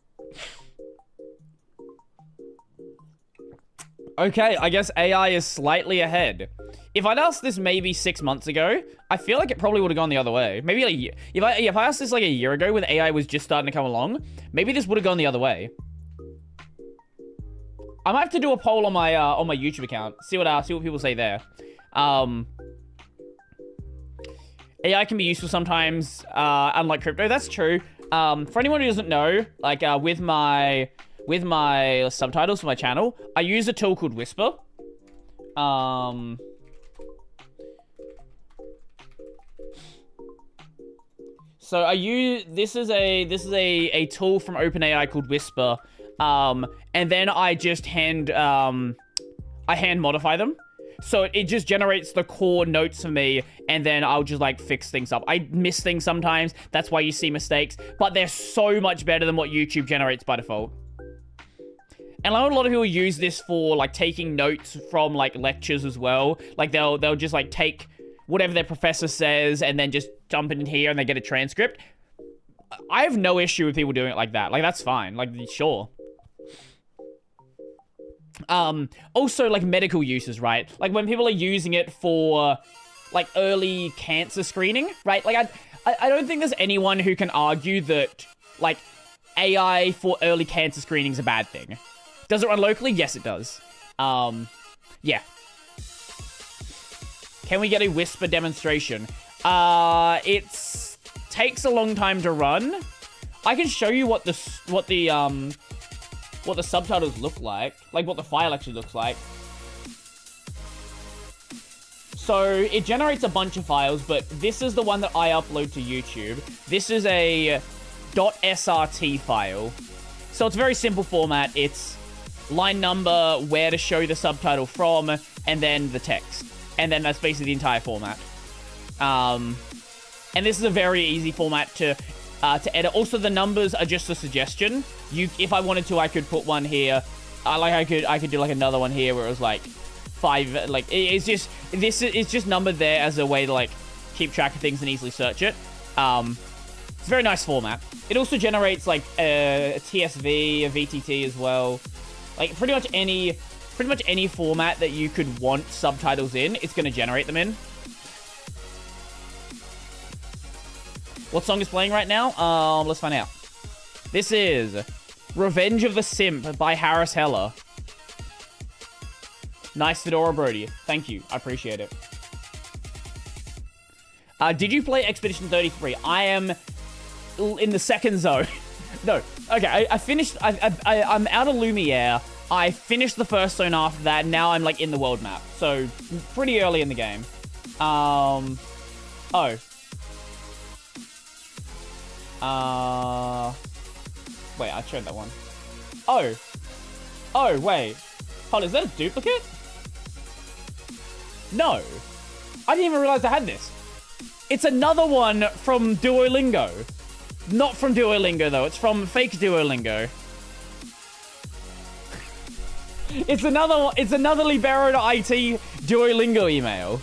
Okay, I guess AI is slightly ahead. If I'd asked this maybe 6 months ago, I feel like it probably would have gone the other way. Maybe like a year. If I asked this like a year ago when AI was just starting to come along, maybe this would have gone the other way. I might have to do a poll on my YouTube account. See what people say there. AI can be useful sometimes, unlike crypto. That's true. For anyone who doesn't know, like with my subtitles for my channel, I use a tool called Whisper. So this is a tool from OpenAI called Whisper. And then I just hand modify them. So it just generates the core notes for me, and then I'll just, like, fix things up. I miss things sometimes. That's why you see mistakes. But they're so much better than what YouTube generates by default. And I know a lot of people use this for, like, taking notes from, like, lectures as well. Like, they'll just, like, take whatever their professor says and then just dump it in here and they get a transcript. I have no issue with people doing it like that. Like, that's fine. Like, sure. Also, like, medical uses, right? Like, when people are using it for, like, early cancer screening, right? Like, I don't think there's anyone who can argue that, like, AI for early cancer screening is a bad thing. Does it run locally? Yes, it does. Yeah. Can we get a Whisper demonstration? It takes a long time to run. I can show you what the subtitles look like what the file actually looks like. So it generates a bunch of files, but this is the one that I upload to YouTube. This is a .srt file. So it's a very simple format. It's line number, where to show the subtitle from, and then the text. And then that's basically the entire format. And this is a very easy format to edit. Also, the numbers are just a suggestion. If I wanted to, I could put one here. I could do like another one here where it was like 5. Like, it's just numbered there as a way to, like, keep track of things and easily search it. So It's a very nice format. It also generates like a TSV, a VTT as well. Like pretty much any format that you could want subtitles in, it's gonna generate them in. What song is playing right now? Let's find out. This is Revenge of the Simp by Harris Heller. Nice Fedora Brodie. Thank you. I appreciate it. Did you play Expedition 33? I am in the second zone. No. Okay, I finished... I'm out of Lumiere. I finished the first zone after that. Now I'm, like, in the world map. So, pretty early in the game. Oh. Wait, I tried that one. Oh. Oh, wait. Hold on, is that a duplicate? No. I didn't even realize I had this. It's another one from Duolingo. Not from Duolingo, though. It's from fake Duolingo. It's another Libero.it Duolingo email.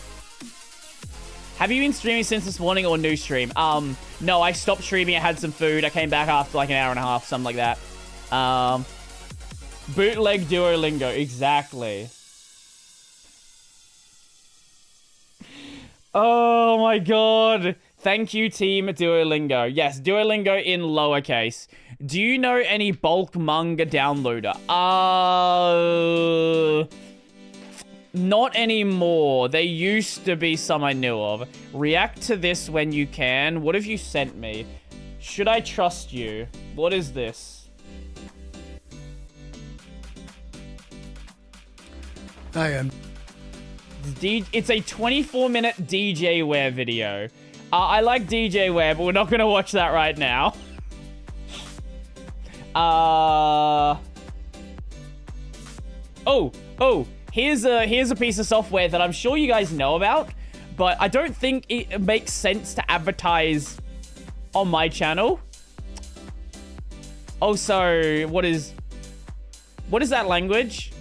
Have you been streaming since this morning or new stream? No, I stopped streaming. I had some food. I came back after like an hour and a half, something like that. Bootleg Duolingo, exactly. Oh my god. Thank you, team Duolingo. Yes, Duolingo in lowercase. Do you know any bulk manga downloader? Not anymore. There used to be some I knew of. React to this when you can. What have you sent me? Should I trust you? What is this? I am. It's a 24-minute DJware video. I like DJware, but we're not going to watch that right now. Oh, here's a piece of software that I'm sure you guys know about, but I don't think it makes sense to advertise on my channel. Oh, so what is that language?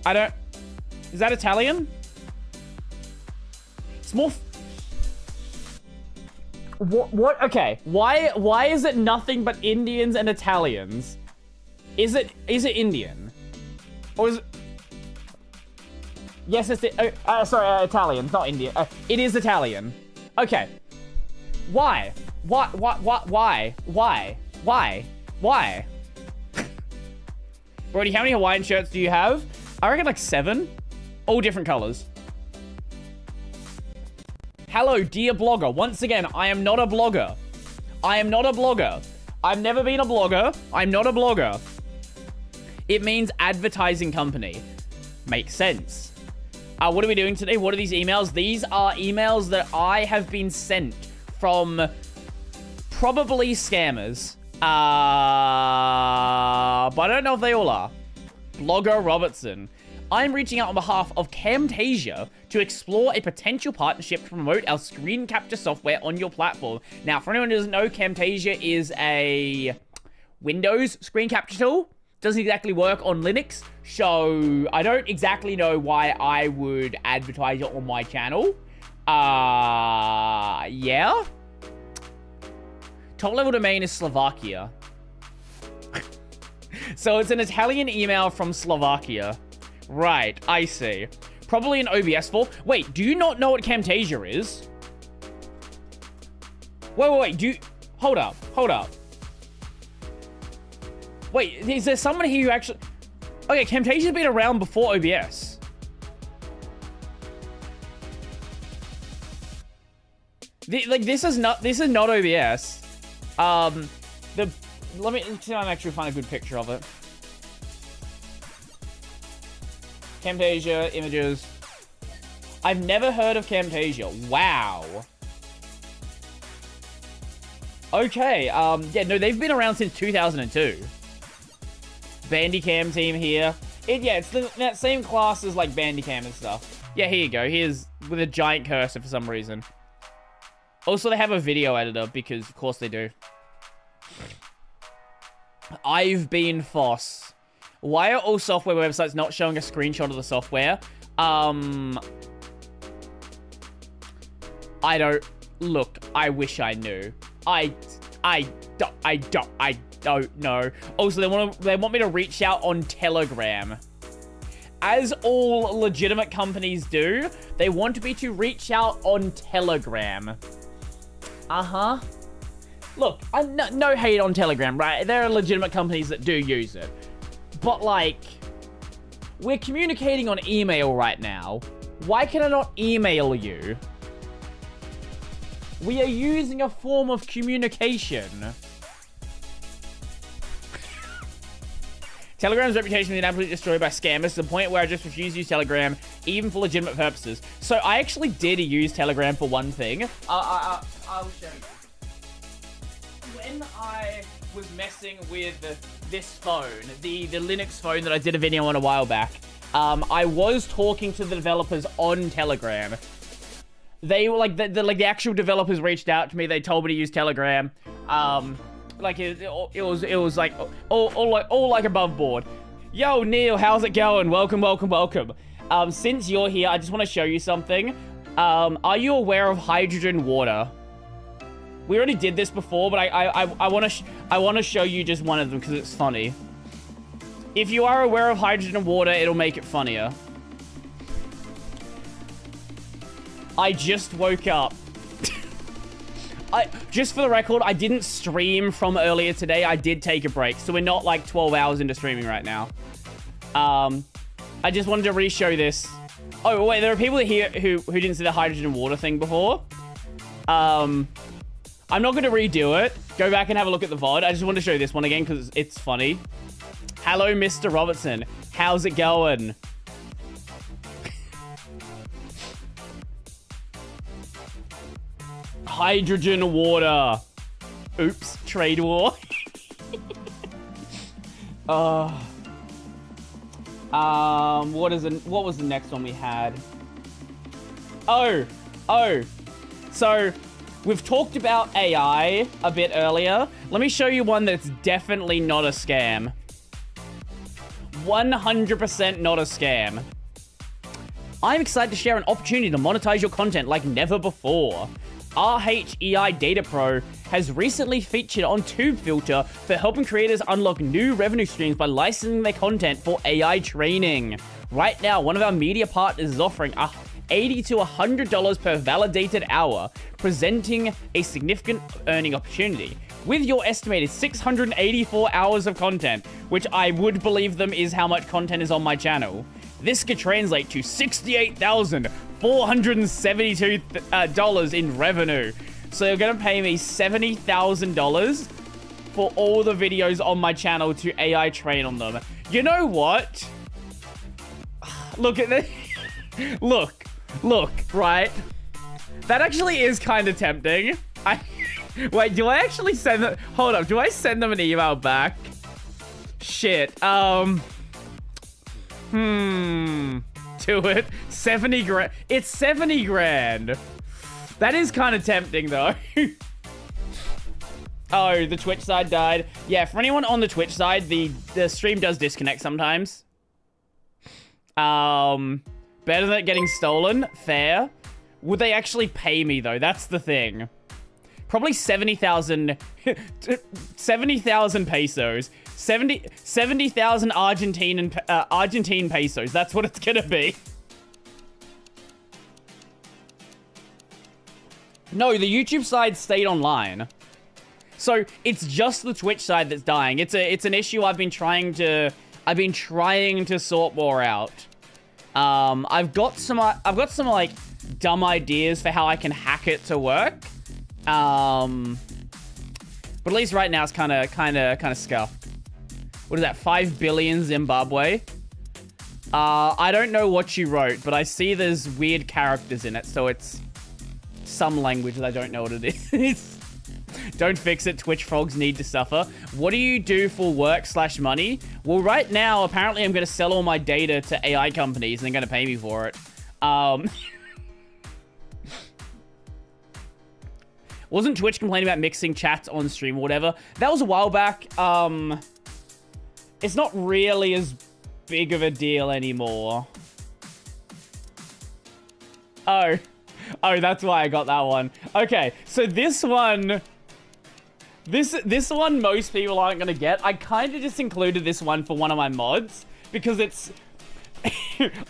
Is that Italian? It's more... What? Okay. Why is it nothing but Indians and Italians? Is it Indian? Or is it... Yes, it's... sorry, Italian, not Indian. It is Italian. Okay. Why? Why? Brodie, how many Hawaiian shirts do you have? I reckon like 7. All different colors. Hello, dear blogger. Once again, I am not a blogger. I am not a blogger. I've never been a blogger. I'm not a blogger. It means advertising company. Makes sense. What are we doing today? What are these emails? These are emails that I have been sent from probably scammers. But I don't know if they all are. Blogger Robertson. I'm reaching out on behalf of Camtasia to explore a potential partnership to promote our screen capture software on your platform. Now, for anyone who doesn't know, Camtasia is a Windows screen capture tool. Doesn't exactly work on Linux, so I don't exactly know why I would advertise it on my channel. Yeah. Top level domain is Slovakia. So it's an Italian email from Slovakia. Right, I see. Probably an OBS fault. Wait, do you not know what Camtasia is? Wait, do you... Hold up. Wait, is there someone here who actually... Okay, Camtasia's been around before OBS. This is not OBS. Let me see if I can actually find a good picture of it. Camtasia, images. I've never heard of Camtasia. Wow. Okay, yeah, no, they've been around since 2002. Bandicam team here. It's that same class as, like, Bandicam and stuff. Yeah, here you go. Here's with a giant cursor for some reason. Also, they have a video editor, because, of course, they do. I've been FOSS. Why are all software websites not showing a screenshot of the software? I don't... Look, I wish I knew. I don't know. Also, they want me to reach out on Telegram. As all legitimate companies do, they want me to reach out on Telegram. Uh-huh. Look, no hate on Telegram, right? There are legitimate companies that do use it. But, like, we're communicating on email right now. Why can I not email you? We are using a form of communication. Telegram's reputation has been absolutely destroyed by scammers to the point where I just refuse to use Telegram, even for legitimate purposes. So I actually did use Telegram for one thing. I'll show you. When I was messing with this phone, the Linux phone that I did a video on a while back, I was talking to the developers on Telegram. They were like, the actual developers reached out to me. They told me to use Telegram. Like it was like all like above board. Yo, Neil, how's it going? Welcome. Since you're here, I just want to show you something. Are you aware of hydrogen water? We already did this before, but I want to show you just one of them because it's funny. If you are aware of hydrogen water, it'll make it funnier. I just woke up. Just for the record, I didn't stream from earlier today. I did take a break, so we're not like 12 hours into streaming right now. I just wanted to re-show this. Oh, wait, there are people here who didn't see the hydrogen water thing before. I'm not going to redo it. Go back and have a look at the VOD. I just want to show you this one again because it's funny. Hello, Mr. Robertson. How's it going? Hydrogen water. Oops, trade war. What was the next one we had? Oh. So, we've talked about AI a bit earlier. Let me show you one that's definitely not a scam. 100% not a scam. I'm excited to share an opportunity to monetize your content like never before. RHEI Data Pro has recently featured on TubeFilter for helping creators unlock new revenue streams by licensing their content for AI training. Right now, one of our media partners is offering $80 to $100 per validated hour, presenting a significant earning opportunity. With your estimated 684 hours of content, which I would believe them is how much content is on my channel, this could translate to $68,472 in revenue. So you're going to pay me $70,000 for all the videos on my channel to AI train on them. You know what? Look at this. Look, right? That actually is kind of tempting. Wait, do I actually send them? Hold up, do I send them an email back? Shit, Do it. 70 grand. It's 70 grand. That is kind of tempting, though. Oh, the Twitch side died. Yeah, for anyone on the Twitch side, the stream does disconnect sometimes. Better than it getting stolen. Fair. Would they actually pay me, though? That's the thing. Probably 70,000 pesos. 70,000 Argentine pesos. That's what it's gonna be. No, the YouTube side stayed online. So it's just the Twitch side that's dying. It's an issue I've been trying to sort more out. I've got some like dumb ideas for how I can hack it to work. But at least right now it's kind of scuffed. What is that? 5 billion Zimbabwe? I don't know what you wrote, but I see there's weird characters in it, so it's some language that I don't know what it is. Don't fix it. Twitch frogs need to suffer. What do you do for work/money? Well, right now, apparently I'm going to sell all my data to AI companies and they're going to pay me for it. Wasn't Twitch complaining about mixing chats on stream or whatever? That was a while back. It's not really as big of a deal anymore. Oh. Oh, that's why I got that one. Okay, so this one... This one most people aren't going to get. I kind of just included this one for one of my mods because it's...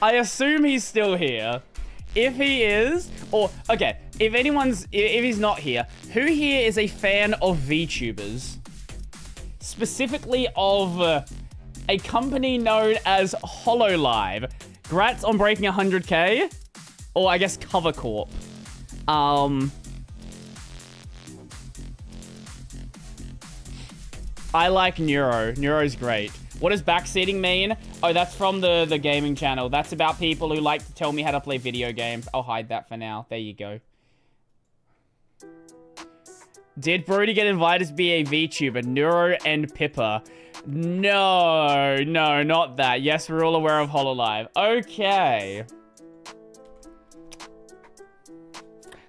I assume he's still here. If he is, or... Okay, if he's not here, who here is a fan of VTubers? Specifically of a company known as HoloLive. Grats on breaking 100k. Or I guess Cover Corp. I like Neuro. Neuro's great. What does backseating mean? Oh, that's from the gaming channel. That's about people who like to tell me how to play video games. I'll hide that for now. There you go. Did Brodie get invited to be a VTuber? Neuro and Pippa. No, not that. Yes, we're all aware of HoloLive. Okay.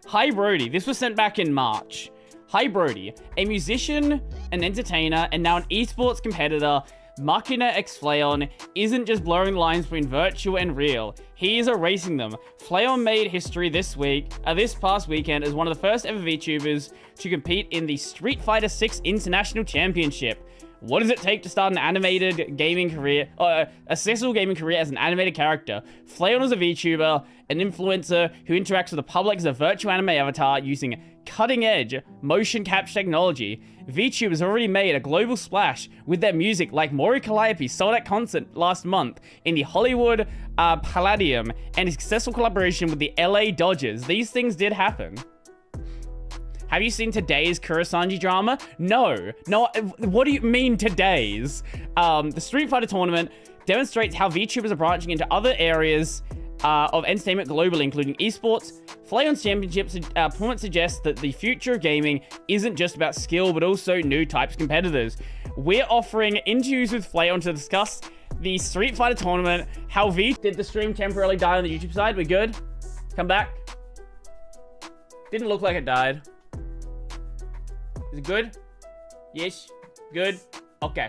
Hi, Brodie. This was sent back in March. Hi, Brodie. A musician, an entertainer, and now an esports competitor, Machina X Flayon isn't just blurring lines between virtual and real. He is erasing them. Flayon made history this past weekend as one of the first ever VTubers to compete in the Street Fighter 6 International Championship. What does it take to start an animated gaming career, a successful gaming career as an animated character? Flayon is a VTuber, an influencer who interacts with the public as a virtual anime avatar using cutting-edge motion capture technology. VTubers already made a global splash with their music, like Mori Calliope sold out concert last month in the Hollywood Palladium, and a successful collaboration with the LA Dodgers. These things did happen. Have you seen today's Kurosanji drama? No. What do you mean today's? The Street Fighter tournament demonstrates how VTubers are branching into other areas of entertainment globally, including esports. Flayon's championships performance suggests that the future of gaming isn't just about skill, but also new types of competitors. We're offering interviews with Flayon to discuss the Street Fighter tournament, how did the stream temporarily die on the YouTube side? We're good? Come back. Didn't look like it died. Is it good? Yes. Good. Okay.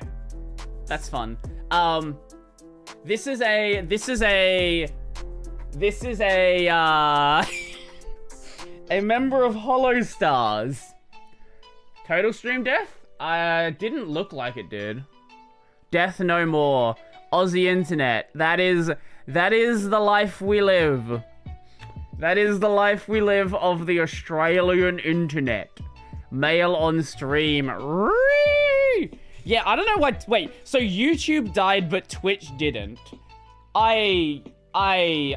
That's fun. This is a a member of HoloStars. Total stream death? Didn't look like it did. Death no more. Aussie internet. That is the life we live. That is the life we live of the Australian internet. Mail on stream. Yeah, I don't know what. Wait, so YouTube died, but Twitch didn't. Man, I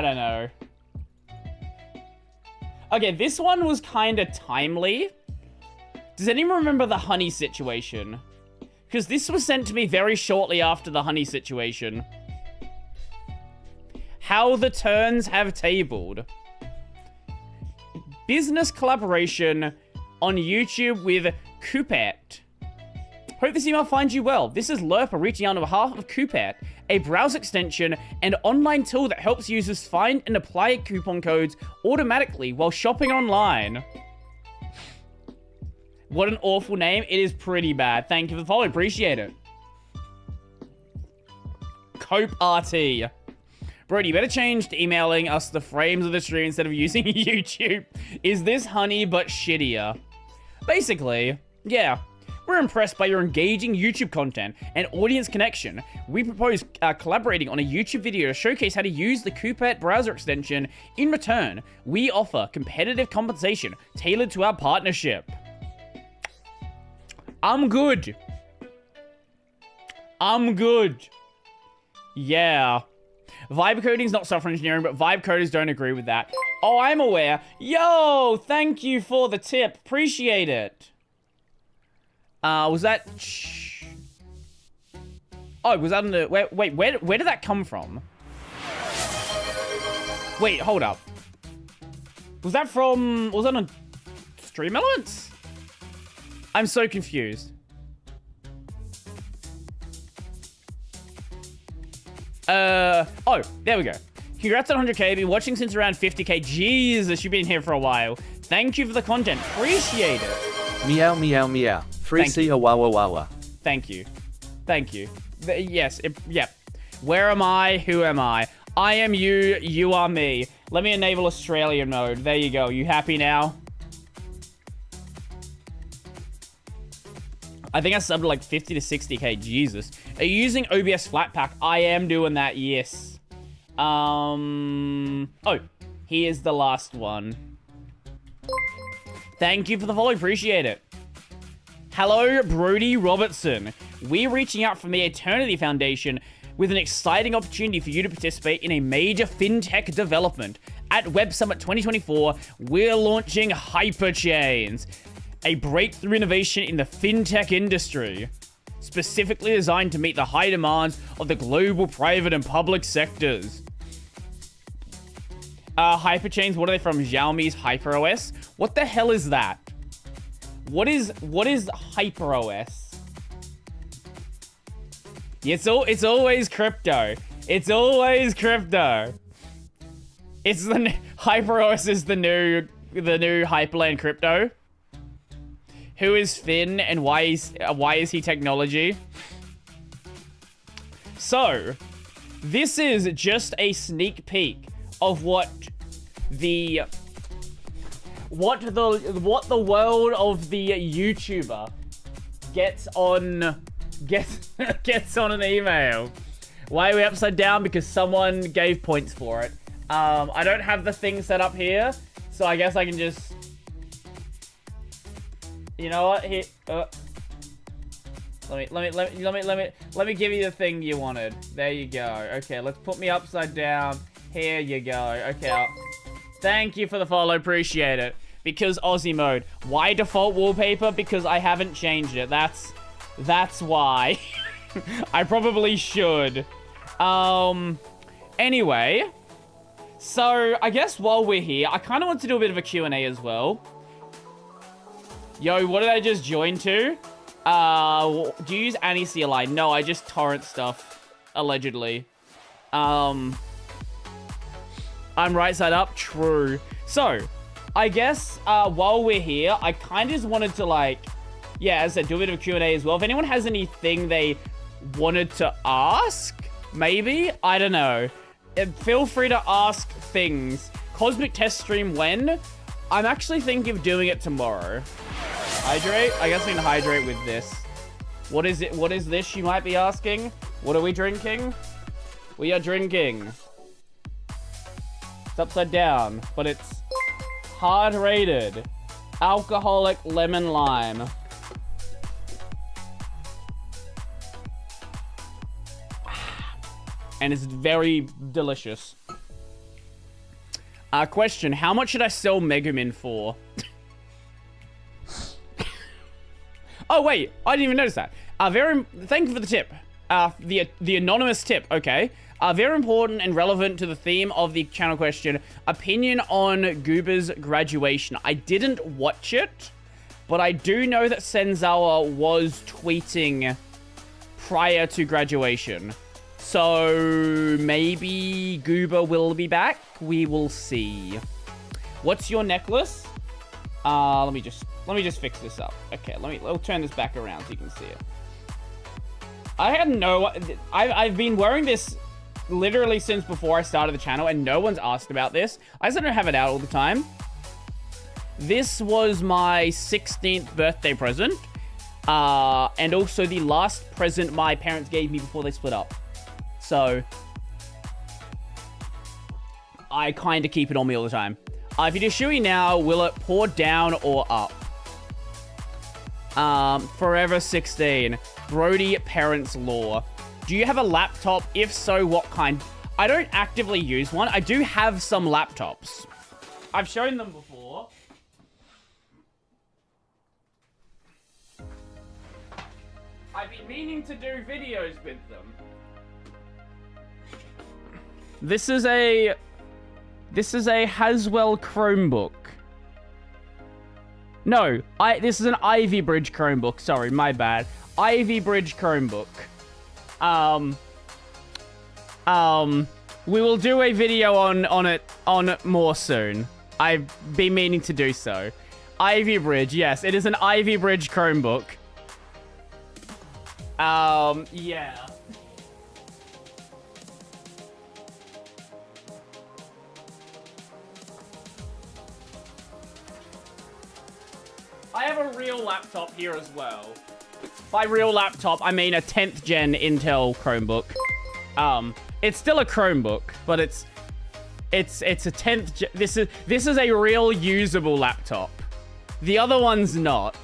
don't know. Okay, this one was kind of timely. Does anyone remember the honey situation? Because this was sent to me very shortly after the honey situation. How the turns have tabled. Business collaboration on YouTube with Coupet. Hope this email finds you well. This is Lerpa reaching out on behalf of Coupet, a browser extension and online tool that helps users find and apply coupon codes automatically while shopping online. What an awful name. It is pretty bad. Thank you for the follow. Appreciate it. Cope RT. Brodie, you better change to emailing us the frames of the stream instead of using YouTube. Is this honey but shittier? Basically, yeah. We're impressed by your engaging YouTube content and audience connection. We propose collaborating on a YouTube video to showcase how to use the Coupet browser extension. In return, we offer competitive compensation tailored to our partnership. I'm good. Yeah. Vibe coding is not software engineering, but vibe coders don't agree with that. Oh, I'm aware. Yo, thank you for the tip. Appreciate it. Was that... Oh, was that on the... Wait, where did that come from? Wait, hold up. Was that from... Was that on Stream Elements? I'm so confused. Oh, there we go. Congrats on 100k. Been watching since around 50k. Jesus, you've been here for a while. Thank you for the content. Appreciate it. Meow, meow, meow. 3C a wawa wawa. Thank you. Thank you. Yes, yeah. Where am I? Who am I? I am you. You are me. Let me enable Australian mode. There you go. You happy now? I think I subbed to like 50 to 60k. Jesus. Are you using OBS Flatpak? I am doing that, yes. Oh, here's the last one. Thank you for the follow. Appreciate it. Hello, Brodie Robertson. We're reaching out from the Eternity Foundation with an exciting opportunity for you to participate in a major fintech development. At Web Summit 2024, we're launching Hyperchains, a breakthrough innovation in the fintech industry, specifically designed to meet the high demands of the global private and public sectors. Hyperchains, what are they from? Xiaomi's HyperOS? What the hell is that? What is HyperOS? It's always crypto. It's always crypto. It's the HyperOS is the new Hyperland crypto. Who is Finn and why is he technology? So, this is just a sneak peek of what the world of the YouTuber gets on an email. Why are we upside down? Because someone gave points for it. I don't have the thing set up here, so I guess I can just. You know what? Here. Let me give you the thing you wanted. There you go. Okay, let's put me upside down. Here you go. Okay. Thank you for the follow. Appreciate it. Because Aussie mode. Why default wallpaper? Because I haven't changed it. That's why. I probably should. Anyway. So, I guess while we're here, I kind of want to do a bit of a Q&A as well. Yo, what did I just join to? Do you use AniCLI? No, I just torrent stuff. Allegedly. I'm right side up. True. So, I guess, while we're here, I kind of just wanted to, like, yeah, as I said, do a bit of a Q&A as well. If anyone has anything they wanted to ask, maybe? I don't know. Feel free to ask things. Cosmic test stream when? I'm actually thinking of doing it tomorrow. Hydrate? I guess we can hydrate with this. What is it? What is this, you might be asking? What are we drinking? We are drinking. It's upside down, but it's hard rated. Alcoholic lemon lime. And it's very delicious. Question, how much should I sell Megumin for? Oh, wait, I didn't even notice that. Thank you for the tip. The anonymous tip, okay. Very important and relevant to the theme of the channel question. Opinion on Goober's graduation. I didn't watch it, but I do know that Senzawa was tweeting prior to graduation. So maybe Goober will be back. We will see. What's your necklace? Let me just fix this up. Okay, we'll turn this back around so you can see it. I've been wearing this literally since before I started the channel, and no one's asked about this. I just don't have it out all the time. This was my 16th birthday present, and also the last present my parents gave me before they split up. So I kind of keep it on me all the time. If you do Shui now, will it pour down or up? Forever 16. Brodie Parents Law. Do you have a laptop? If so, what kind? I don't actively use one. I do have some laptops. I've shown them before. I've been meaning to do videos with them. This is a Haswell Chromebook. No, this is an Ivy Bridge Chromebook. Sorry, my bad. Ivy Bridge Chromebook. We will do a video on it more soon. I've been meaning to do so. Ivy Bridge, yes, it is an Ivy Bridge Chromebook. Yeah. I have a real laptop here as well. By real laptop, I mean a 10th gen Intel Chromebook. It's still a Chromebook, but it's a 10th gen. This is a real usable laptop. The other one's not.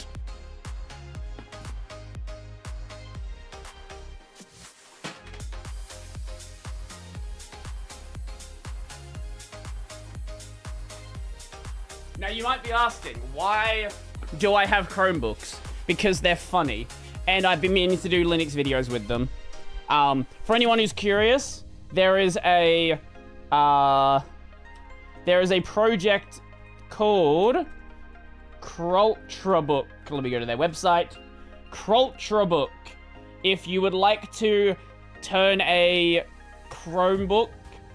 Now you might be asking, why do I have Chromebooks? Because they're funny, and I've been meaning to do Linux videos with them. For anyone who's curious, there is a project called Krultrabook. Let me go to their website. Krultrabook. If you would like to turn a Chromebook,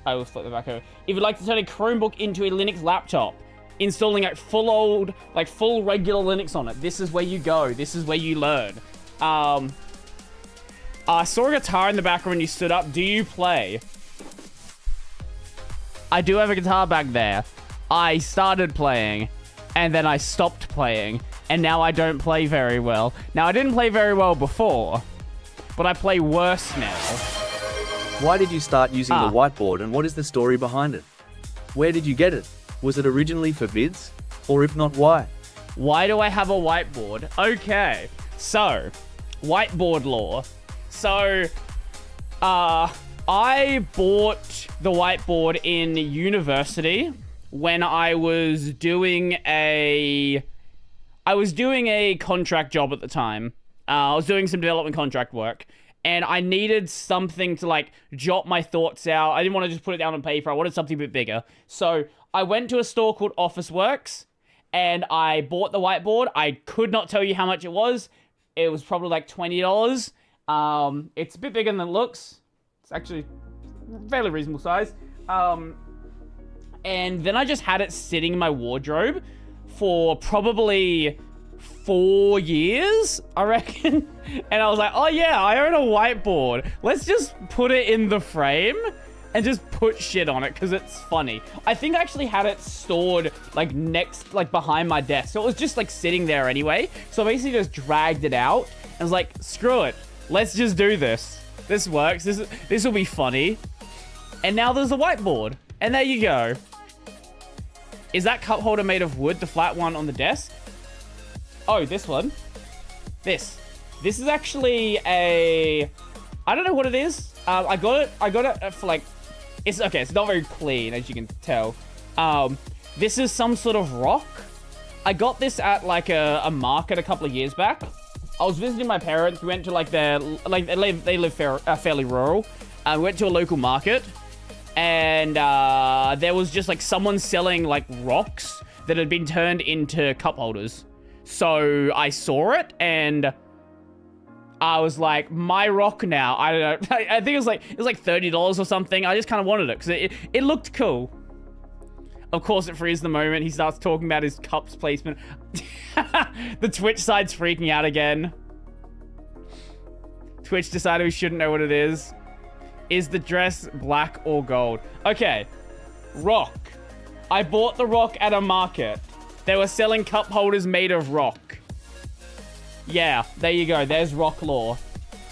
I will flip it back over. If you'd like to turn a Chromebook into a Linux laptop, installing like full regular Linux on it, this is where you go. This is where you learn. I saw a guitar in the background when you stood up. Do you play? I do have a guitar back there. I started playing, and then I stopped playing, and now I don't play very well. Now, I didn't play very well before, but I play worse now. Why did you start using the whiteboard, and what is the story behind it? Where did you get it? Was it originally for vids? Or if not, why? Why do I have a whiteboard? Okay, so, whiteboard lore. So, I bought the whiteboard in university when I was doing a contract job at the time. I was doing some development contract work, and I needed something to, like, jot my thoughts out. I didn't want to just put it down on paper. I wanted something a bit bigger. So, I went to a store called Officeworks, and I bought the whiteboard. I could not tell you how much it was. It was probably like $20. It's a bit bigger than it looks. It's actually fairly reasonable size. And then I just had it sitting in my wardrobe for probably 4 years, I reckon. And I was like, oh yeah, I own a whiteboard. Let's just put it in the frame and just put shit on it because it's funny. I think I actually had it stored like behind my desk. So it was just like sitting there anyway. So I basically just dragged it out and was like, screw it. Let's just do this. This works. This will be funny. And now there's a whiteboard. And there you go. Is that cup holder made of wood? The flat one on the desk? Oh, this one. This is actually a... I don't know what it is. I got it for like... It's okay. It's not very clean, as you can tell. This is some sort of rock. I got this at like a market a couple of years back. I was visiting my parents. We went to like their... Like, they live fairly rural. We went to a local market. And there was just like someone selling like rocks that had been turned into cup holders. So I saw it and I was like, my rock now. I don't know. I think it was like $30 or something. I just kind of wanted it because it looked cool. Of course, it freezes the moment he starts talking about his cups placement. The Twitch side's freaking out again. Twitch decided we shouldn't know what it is. Is the dress black or gold? Okay. Rock. I bought the rock at a market. They were selling cup holders made of rock. Yeah, there you go. There's rock lore.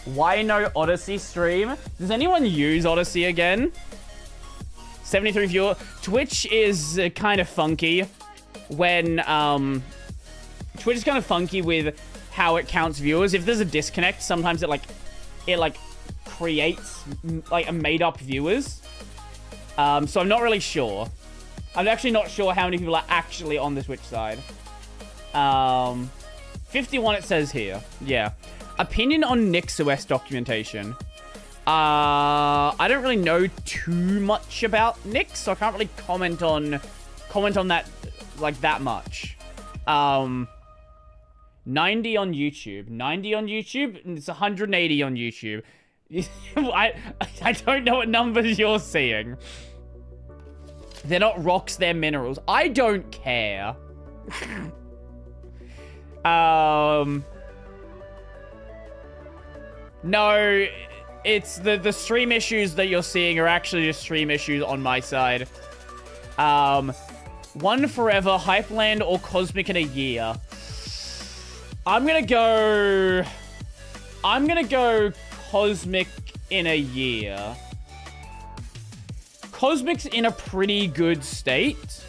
Why no Odyssey stream? Does anyone use Odyssey again? 73 viewer. Twitch is kind of funky when, Twitch is kind of funky with how it counts viewers. If there's a disconnect, sometimes it creates like a made-up viewers. So I'm not really sure. I'm actually not sure how many people are actually on the Twitch side. 51 it says here. Yeah. Opinion on NixOS documentation. I don't really know too much about Nix, so I can't really comment on that like that much. 90 on YouTube. 90 on YouTube, and it's 180 on YouTube. I don't know what numbers you're seeing. They're not rocks, they're minerals. I don't care. No, it's the stream issues that you're seeing are actually just stream issues on my side. One Forever, Hypeland, or Cosmic in a Year. I'm gonna go Cosmic in a year. Cosmic's in a pretty good state.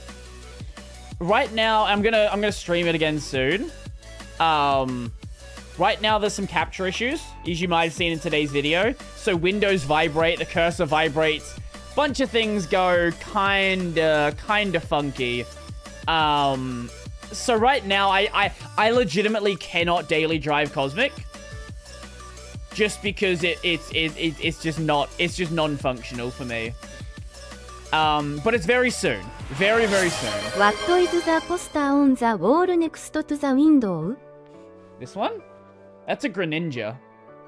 Right now, I'm gonna stream it again soon. Right now there's some capture issues, as you might have seen in today's video. So Windows vibrate, the cursor vibrates, bunch of things go kinda funky. So right now I legitimately cannot daily drive Cosmic. Just because it's just non-functional for me. But it's very soon. Very, very soon. What is the poster on the wall next to the window? This one? That's a Greninja.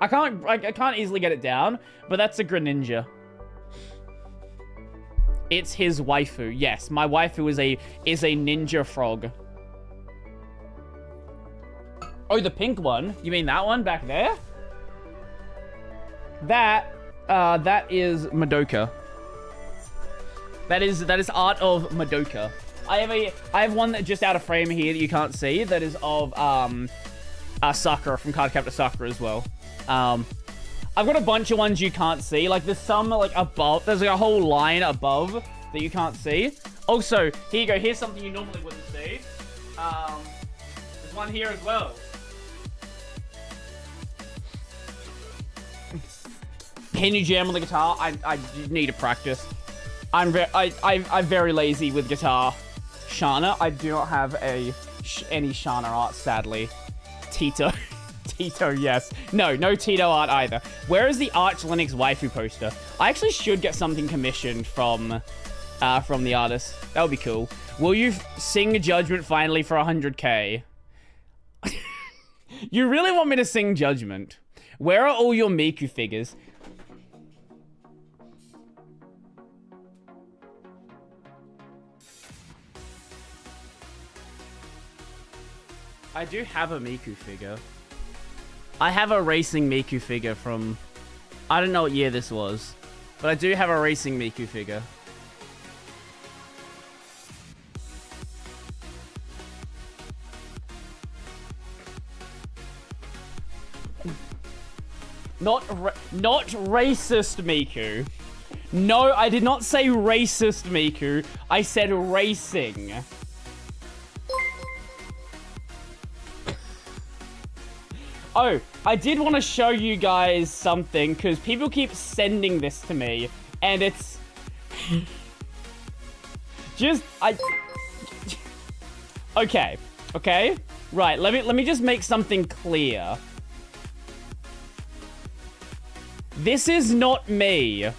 I can't easily get it down, but that's a Greninja. It's his waifu. Yes, my waifu is a ninja frog. Oh, the pink one? You mean that one back there? That is Madoka. That is art of Madoka. I have one that just out of frame here that you can't see. That is of Sakura from Cardcaptor Sakura as well. I've got a bunch of ones you can't see. Like there's some like above. There's like a whole line above that you can't see. Also, here you go. Here's something you normally wouldn't see. There's one here as well. Can you jam on the guitar? I need to practice. I'm very lazy with guitar. Shana, I do not have any Shana art, sadly. Tito. Tito, yes. No Tito art either. Where is the Arch Linux waifu poster? I actually should get something commissioned from the artist. That would be cool. Will you sing Judgment finally for 100k? You really want me to sing Judgment? Where are all your Miku figures? I do have a Miku figure. I have a racing Miku figure from... I don't know what year this was. But I do have a racing Miku figure. Not racist Miku. No, I did not say racist Miku. I said racing. Oh, I did want to show you guys something, because people keep sending this to me, and it's... Okay. Right, let me just make something clear. This is not me.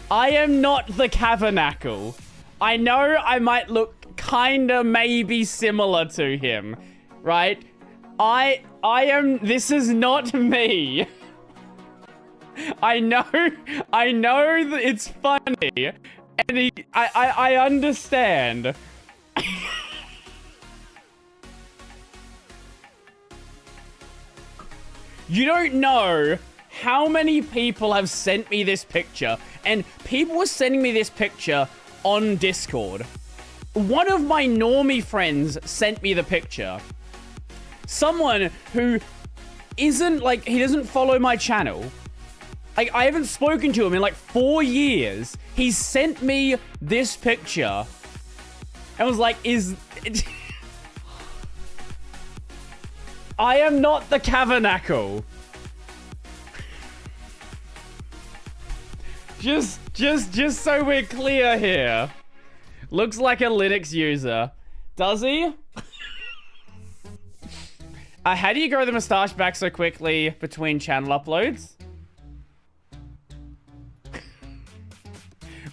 I am not the Tabernacle. I know I might look kinda maybe similar to him, right? I am, this is not me. I know that it's funny, and I understand. You don't know how many people have sent me this picture, and people were sending me this picture on Discord. One of my normie friends sent me the picture. Someone who isn't, like, he doesn't follow my channel. Like, I haven't spoken to him in, like, 4 years. He sent me this picture. And was like, I am not the Tabernacle. Just so we're clear here. Looks like a Linux user. Does he? How do you grow the mustache back so quickly between channel uploads?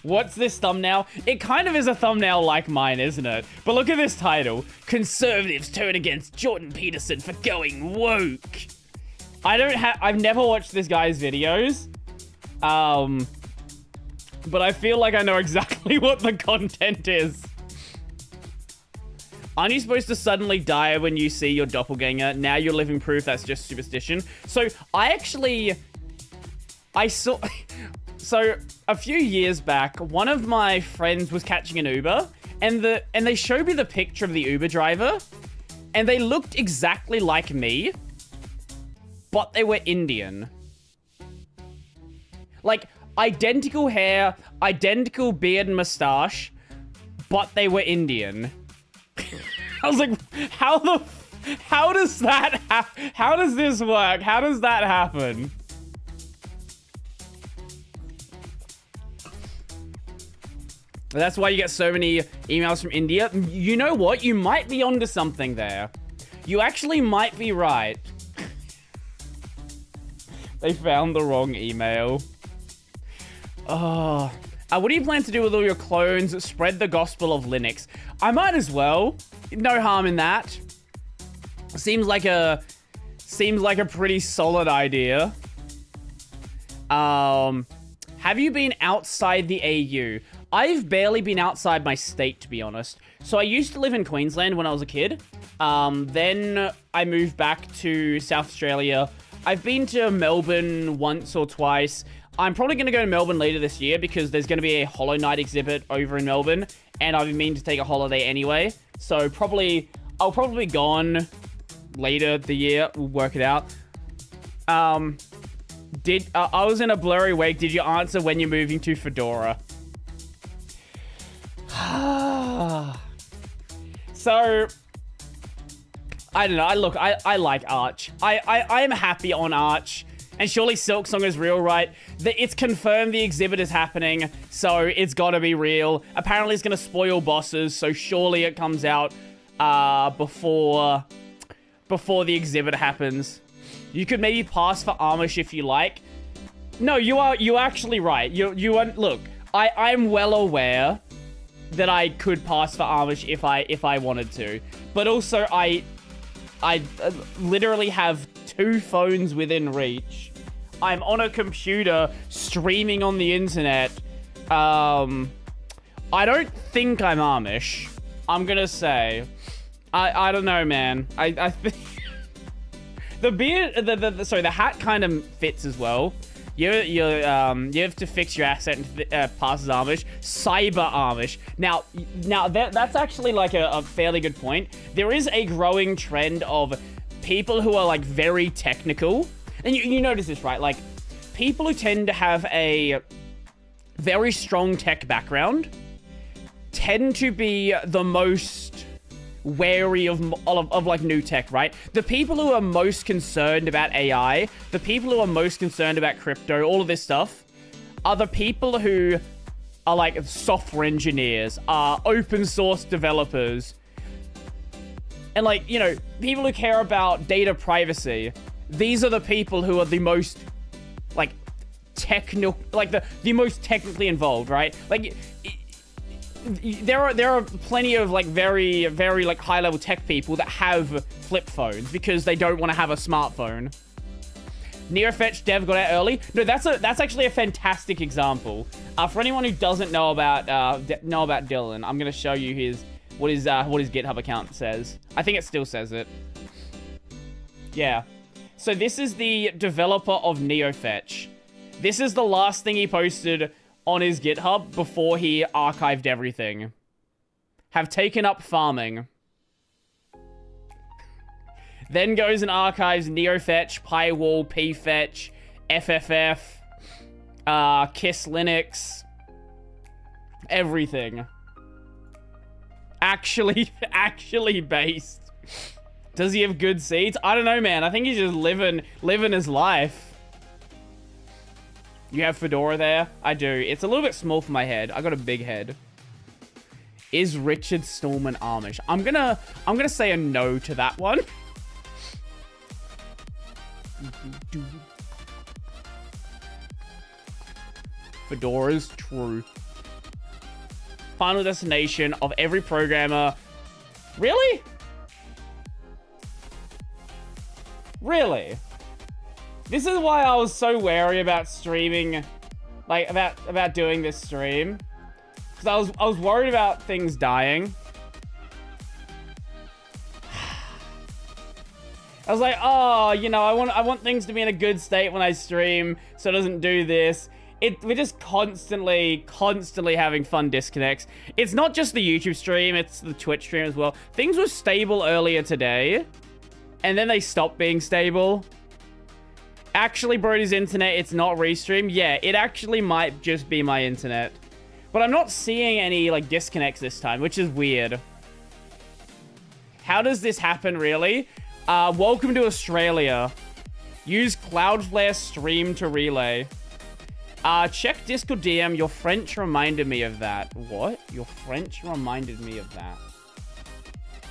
What's this thumbnail? It kind of is a thumbnail like mine, isn't it? But look at this title. Conservatives turn against Jordan Peterson for going woke. I've never watched this guy's videos. But I feel like I know exactly what the content is. Aren't you supposed to suddenly die when you see your doppelganger? Now you're living proof that's just superstition. So I saw... So a few years back, one of my friends was catching an Uber, and they showed me the picture of the Uber driver, And they looked exactly like me, but they were Indian. Like, identical hair, identical beard and mustache, but they were Indian. I was like, how does this work? How does that happen? That's why you get so many emails from India. You know what? You might be onto something there. You actually might be right. They found the wrong email. Oh. What do you plan to do with all your clones? Spread the gospel of Linux. I might as well. No harm in that. Seems like a pretty solid idea. Have you been outside the AU? I've barely been outside my state, to be honest. So I used to live in Queensland when I was a kid. Then I moved back to South Australia. I've been to Melbourne once or twice. I'm probably going to go to Melbourne later this year because there's going to be a Hollow Knight exhibit over in Melbourne. And I've been meaning to take a holiday anyway. So I'll probably be gone later the year. We'll work it out. I was in a blurry wake. Did you answer when you're moving to Fedora? So, I don't know. I like Arch. I am happy on Arch. And surely Silksong is real, right? It's confirmed the exhibit is happening, so it's gotta be real. Apparently it's gonna spoil bosses, so surely it comes out before the exhibit happens. You could maybe pass for Amish if you like. No, you're actually right. Look, I'm well aware that I could pass for Amish if I wanted to. But also I literally have 2 phones within reach. I'm on a computer streaming on the internet. I don't think I'm Amish. I'm gonna say. I don't know, man. I think the beard, the hat kind of fits as well. You have to fix your accent and pass as Amish. Cyber Amish. Now that's actually like a fairly good point. There is a growing trend of people who are like very technical. And you notice this, right? Like, people who tend to have a very strong tech background tend to be the most wary of like new tech, right? The people who are most concerned about AI, the people who are most concerned about crypto, all of this stuff, are the people who are like software engineers, are open source developers, and like, you know, people who care about data privacy. These are the people who are the most like the most technically involved, right? Like, there are plenty of like very like high level tech people that have flip phones because they don't want to have a smartphone. NeoFetch dev got out early. No, that's actually a fantastic example. For anyone who doesn't know about Dylan, I'm gonna show you what his GitHub account says. I think it still says it. Yeah. So this is the developer of NeoFetch. This is the last thing he posted on his GitHub before he archived everything. Have taken up farming. Then goes and archives NeoFetch, PyWall, pfetch, FFF, Kiss Linux, everything. Actually based. Does he have good seeds? I don't know, man. I think he's just living his life. You have Fedora there? I do. It's a little bit small for my head. I got a big head. Is Richard Stallman Amish? I'm gonna say a no to that one. Fedora's true. Final destination of every programmer. Really? Really? This is why I was so wary about streaming, like about doing this stream, because I was worried about things dying. I was like, oh, you know, I want things to be in a good state when I stream, so it doesn't do this. we're just constantly having fun disconnects. It's not just the YouTube stream, it's the Twitch stream as well. Things were stable earlier today, and then they stopped being stable. Actually, Brodie's internet, it's not restream. Yeah, it actually might just be my internet. But I'm not seeing any, like, disconnects this time, which is weird. How does this happen, really? Welcome to Australia. Use Cloudflare Stream to relay. Check Discord DM. Your French reminded me of that. What? Your French reminded me of that.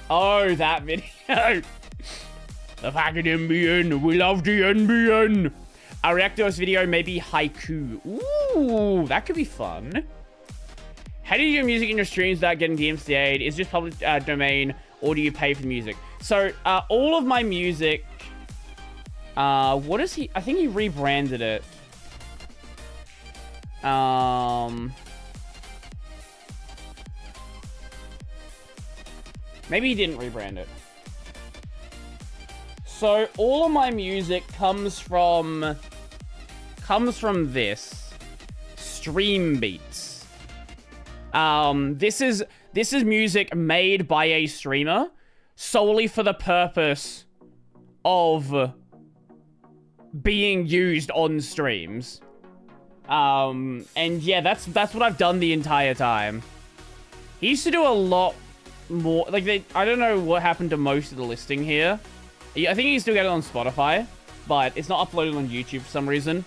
Oh, that video. The fucking NBN. We love the NBN. Our Reactor's video may be haiku. Ooh, that could be fun. How do you do music in your streams without getting DMCA'd? Is this public domain, or do you pay for the music? So, all of my music... what is he... I think he rebranded it. Maybe he didn't rebrand it. So all of my music comes from this StreamBeats. This is music made by a streamer solely for the purpose of being used on streams. And yeah, that's what I've done the entire time. He used to do a lot more, like, I don't know what happened to most of the listing here. I think you can still get it on Spotify, but it's not uploaded on YouTube for some reason.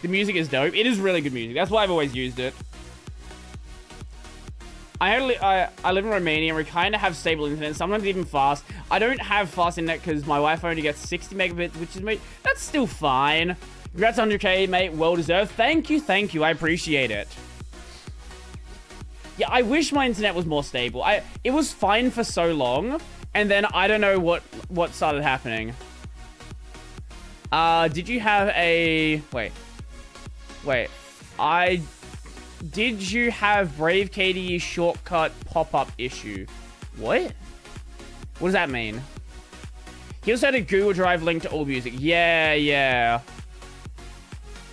The music is dope. It is really good music. That's why I've always used it. I live in Romania, and we kind of have stable internet, sometimes even fast. I don't have fast internet because my Wi-Fi only gets 60 megabits, which is, that's still fine. Congrats on 100K, mate. Well deserved. Thank you. I appreciate it. Yeah, I wish my internet was more stable. It was fine for so long, and then I don't know what started happening. Did you have a... Wait. Did you have Brave KDE shortcut pop-up issue? What? What does that mean? He also had a Google Drive link to all music. Yeah.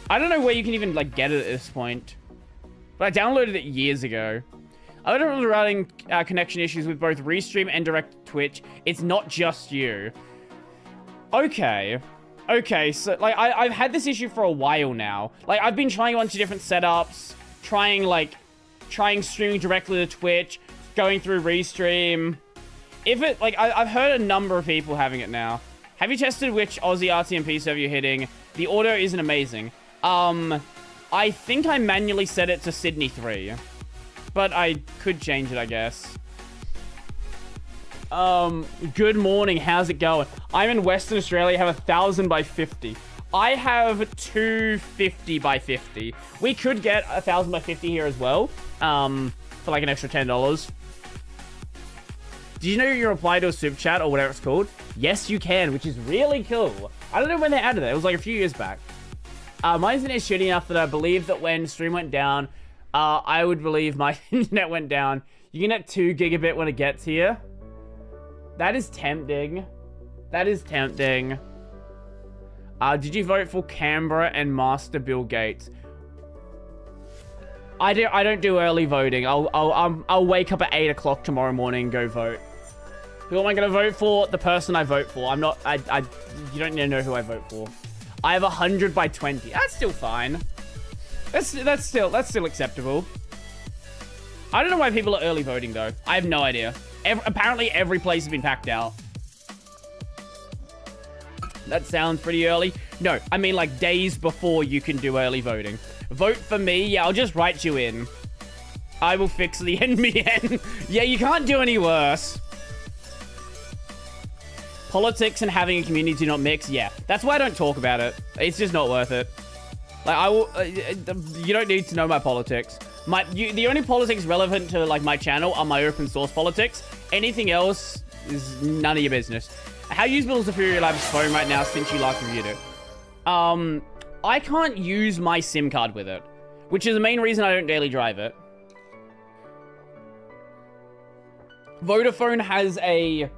I don't know where you can even, like, get it at this point. But I downloaded it years ago. I was running connection issues with both Restream and Direct Twitch. It's not just you. Okay, so, like, I've had this issue for a while now. Like, I've been trying a bunch of different setups. Trying streaming directly to Twitch. Going through Restream. I've heard a number of people having it now. Have you tested which Aussie RTMP server you're hitting? The audio isn't amazing. I think I manually set it to Sydney 3. But I could change it, I guess. Good morning. How's it going? I'm in Western Australia. I have 1,000 by 50. I have 250 by 50. We could get 1,000 by 50 here as well. For like an extra $10. Did you know you can reply to a super chat or whatever it's called? Yes, you can, which is really cool. I don't know when they added it. It was like a few years back. My internet is shitty enough that I believe that when stream went down, I would believe my internet went down. You can get 2 gigabit when it gets here. That is tempting. Did you vote for Canberra and Master Bill Gates? I don't do early voting. I'll wake up at 8 o'clock tomorrow morning and go vote. Who am I gonna vote for? The person I vote for. You don't need to know who I vote for. I have 100 by 20. That's still fine. That's still acceptable. I don't know why people are early voting though. I have no idea. Apparently every place has been packed out. That sounds pretty early. No, I mean like days before you can do early voting. Vote for me. Yeah, I'll just write you in. I will fix the NBN. Yeah, you can't do any worse. Politics and having a community do not mix. Yeah, that's why I don't talk about it. It's just not worth it. Like, you don't need to know my politics. The only politics relevant to, like, my channel are my open source politics. Anything else is none of your business. How usable is the Fury Labs phone right now since you last reviewed it? I can't use my SIM card with it, which is the main reason I don't daily drive it. Vodafone has a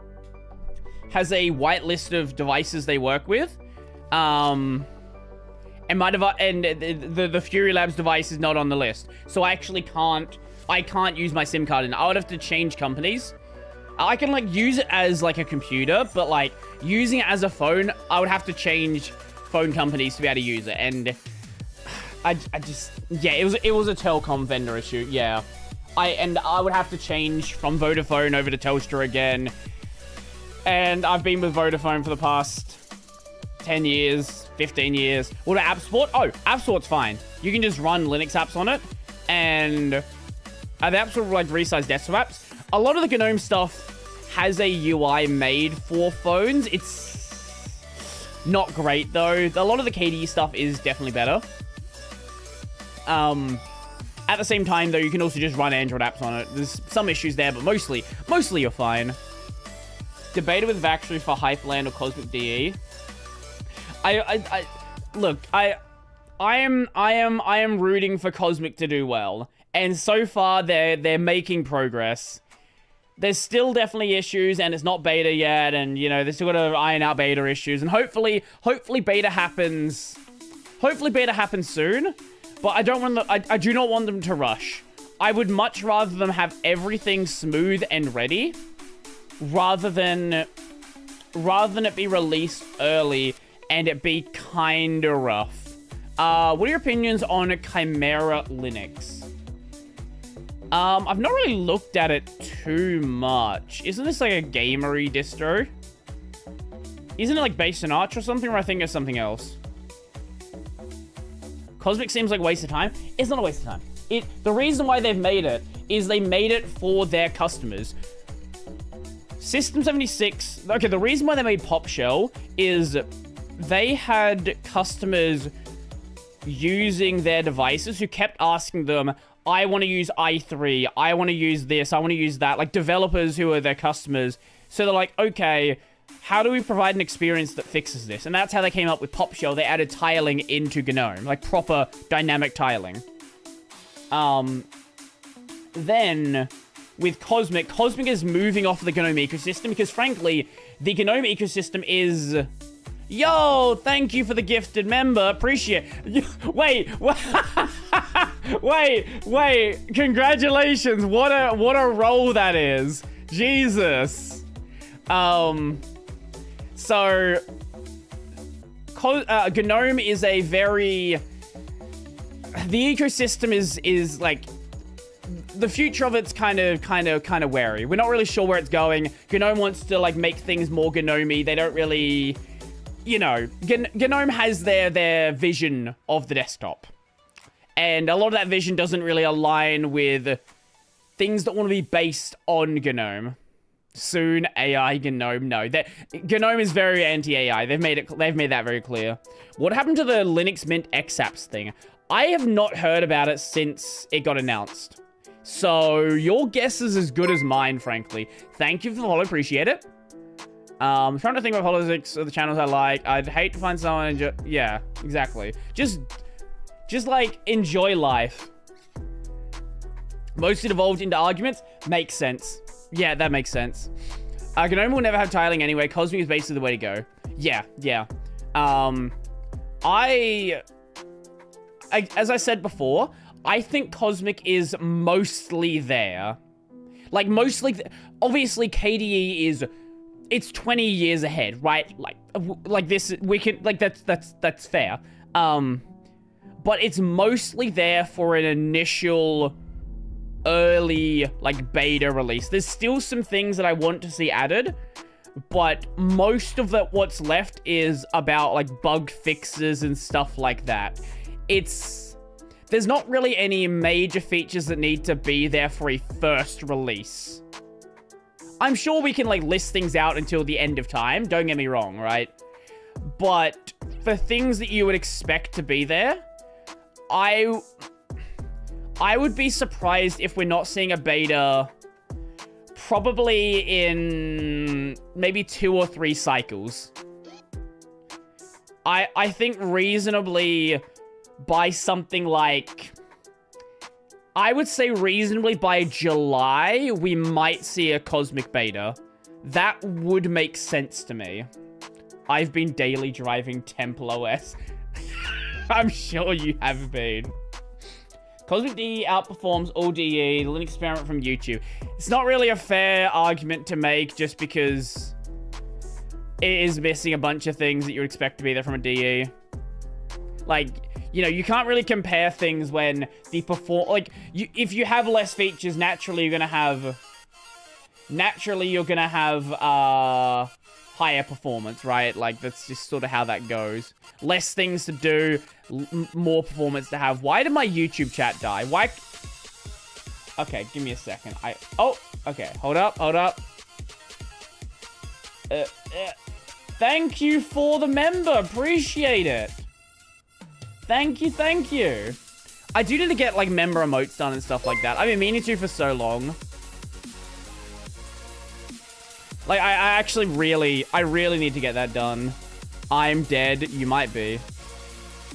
whitelist of devices they work with. and the Fury Labs device is not on the list. So I actually can't use my SIM card in. I would have to change companies. I can like use it as like a computer, but like using it as a phone, I would have to change phone companies to be able to use it. And I just, yeah, it was a Telcom vendor issue. Yeah. I would have to change from Vodafone over to Telstra again. And I've been with Vodafone for the past 10 years, 15 years. What about AppSport? Oh, AppSport's fine. You can just run Linux apps on it. And the apps are like resized desktop apps. A lot of the GNOME stuff has a UI made for phones. It's not great though. A lot of the KDE stuff is definitely better. At the same time though, you can also just run Android apps on it. There's some issues there, but mostly you're fine. Debated with Vaxry for Hyperland or Cosmic DE. Look, I am rooting for Cosmic to do well, and so far they're making progress. There's still definitely issues, and it's not beta yet, and you know they still got to iron out beta issues, and hopefully beta happens. Hopefully beta happens soon, but I don't want I do not want them to rush. I would much rather them have everything smooth and ready, rather than it be released early and it be kinda rough. What are your opinions on Chimera Linux? I've not really looked at it too much. Isn't this like a gamery distro? Isn't it like based in Arch or something, or I think it's something else? Cosmic seems like a waste of time. It's not a waste of time. The reason why they've made it is they made it for their customers. System 76, okay, the reason why they made Pop Shell is they had customers using their devices who kept asking them, I want to use i3, I want to use this, I want to use that, like developers who are their customers. So they're like, okay, how do we provide an experience that fixes this? And that's how they came up with Pop Shell. They added tiling into GNOME, like proper dynamic tiling. Then with Cosmic is moving off the GNOME ecosystem because frankly, the GNOME ecosystem is... Yo, thank you for the gifted member. Appreciate it. Wait. Wait. Congratulations. What a role that is. Jesus. So GNOME is a very... The ecosystem is like... The future of it's kind of wary. We're not really sure where it's going. GNOME wants to like make things more GNOME-y. They don't really... You know, GNOME has their vision of the desktop. And a lot of that vision doesn't really align with things that want to be based on GNOME. Soon, AI GNOME, no. GNOME is very anti-AI. They've made that very clear. What happened to the Linux Mint XApps thing? I have not heard about it since it got announced. So, your guess is as good as mine, frankly. Thank you for the follow, appreciate it. I'm trying to think about politics of the channels I like. I'd hate to find someone yeah, exactly. Just like enjoy life. Mostly devolved into arguments makes sense. Yeah, that makes sense. GNOME will never have tiling anyway. Cosmic is basically the way to go. Yeah. As I said before, I think Cosmic is mostly there. Like mostly, obviously KDE is. It's 20 years ahead, right? Like this, we can, like, that's fair. But it's mostly there for an initial early, like, beta release. There's still some things that I want to see added, but most of what's left is about, like, bug fixes and stuff like that. There's not really any major features that need to be there for a first release. I'm sure we can, like, list things out until the end of time. Don't get me wrong, right? But for things that you would expect to be there, I would be surprised if we're not seeing a beta probably in maybe 2 or 3 cycles. I think reasonably by something like... I would say reasonably by July, we might see a Cosmic beta. That would make sense to me. I've been daily driving Temple OS. I'm sure you have been. Cosmic DE outperforms all DE, the Linux experiment from YouTube. It's not really a fair argument to make just because it is missing a bunch of things that you would expect to be there from a DE. Like, you know, you can't really compare things when the if you have less features, naturally you're gonna have higher performance, right? Like, that's just sort of how that goes. Less things to do, more performance to have. Why did my YouTube chat die? Why? Okay, give me a second. Oh, okay. Hold up. Thank you for the member. Appreciate it. Thank you. I do need to get, like, member emotes done and stuff like that. I've been meaning to for so long. Like, I really need to get that done. I'm dead. You might be.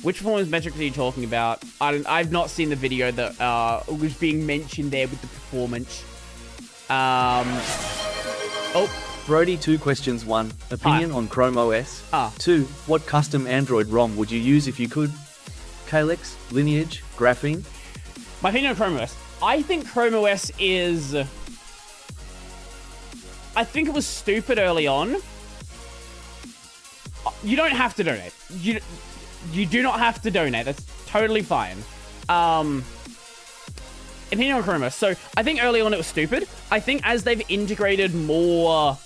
Which performance metrics are you talking about? I've not seen the video that was being mentioned there with the performance. Oh. Brodie, 2 questions. 1. Opinion on Chrome OS. 2. What custom Android ROM would you use if you could? Calyx, Lineage, Graphene? My opinion on Chrome OS. I think Chrome OS is... I think it was stupid early on. You don't have to donate. You do not have to donate. That's totally fine. Opinion on Chrome OS. So I think early on it was stupid. I think as they've integrated more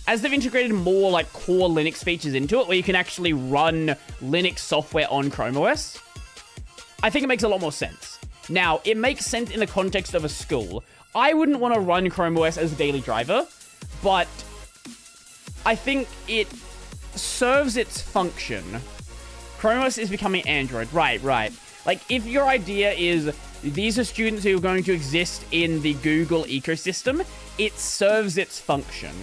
like core Linux features into it, where you can actually run Linux software on Chrome OS, I think it makes a lot more sense. Now, it makes sense in the context of a school. I wouldn't want to run Chrome OS as a daily driver, but I think it serves its function. Chrome OS is becoming Android. Right. Like, if your idea is these are students who are going to exist in the Google ecosystem, it serves its function.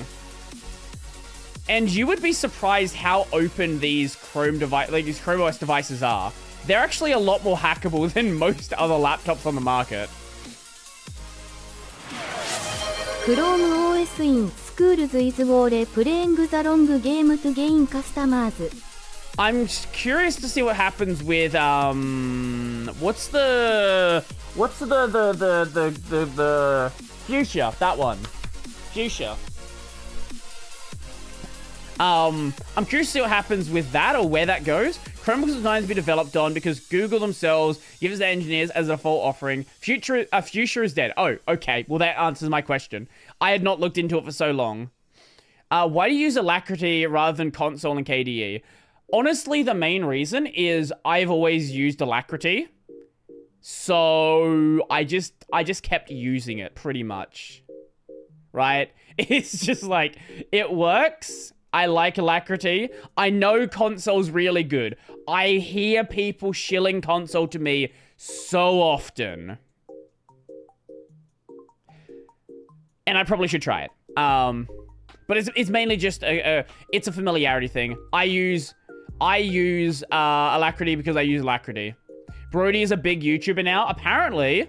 And you would be surprised how open these Chrome OS devices are. They're actually a lot more hackable than most other laptops on the market. Chrome OS in schools is where playing the long game to gain customers. I'm curious to see what happens with what's the Fuchsia, that one. Fuchsia. I'm curious to see what happens with that or where that goes. Chromebooks is designed to be developed on because Google themselves gives their engineers as a default offering. Fuchsia is dead. Oh, okay. Well, that answers my question. I had not looked into it for so long. Why do you use Alacrity rather than Console and KDE? Honestly, the main reason is I've always used Alacrity. So I just kept using it pretty much. Right? It's just like, it works. I like Alacrity. I know Console's really good. I hear people shilling Console to me so often. And I probably should try it. But it's mainly just it's a familiarity thing. I use Alacrity because I use Alacrity. Brodie is a big YouTuber now, apparently.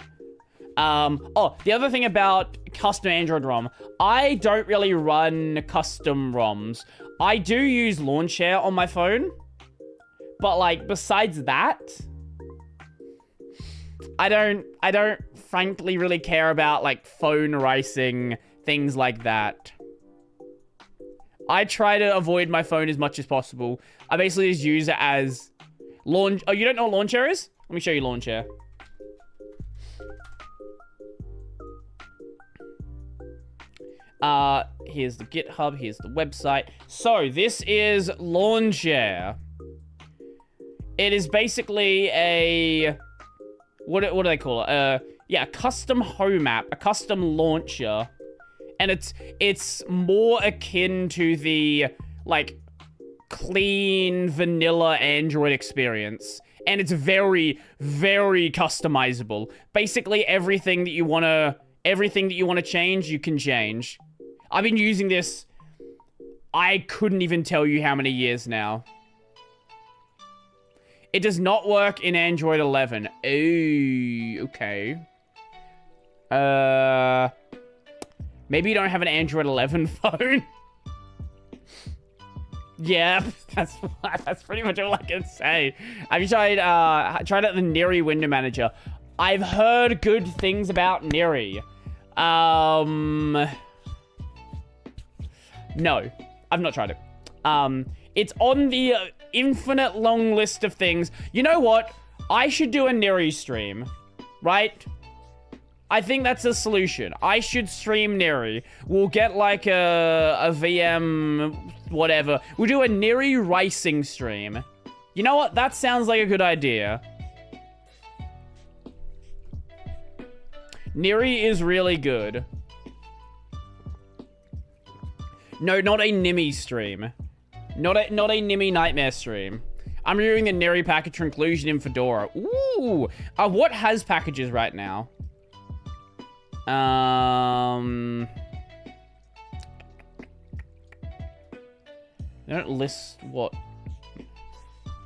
The other thing about custom Android ROM, I don't really run custom ROMs. I do use Launcher on my phone, but like besides that, I don't frankly really care about like phone racing, things like that. I try to avoid my phone as much as possible. I basically just use it as launch. Oh, you don't know what Launcher is? Let me show you Launcher. Here's the GitHub, here's the website. So, this is Launcher. It is basically a... What do they call it? A custom home app, a custom launcher. And it's more akin to the, like, clean, vanilla Android experience. And it's very, very customizable. Basically, everything that you want to change, you can change. I've been using this, I couldn't even tell you how many years now. It does not work in Android 11. Ooh, okay. Maybe you don't have an Android 11 phone. Yeah, that's pretty much all I can say. Have you tried out the Neri window manager? I've heard good things about Neri. No, I've not tried it. It's on the infinite long list of things. You know what? I should do a Neri stream, right? I think that's a solution. I should stream Neri. We'll get like a VM, whatever. We'll do a Neri racing stream. You know what? That sounds like a good idea. Neri is really good. No, not a Nimi stream. Not a Nimi Nightmare stream. I'm reviewing the Neri package for inclusion in Fedora. Ooh. What has packages right now? They don't list what.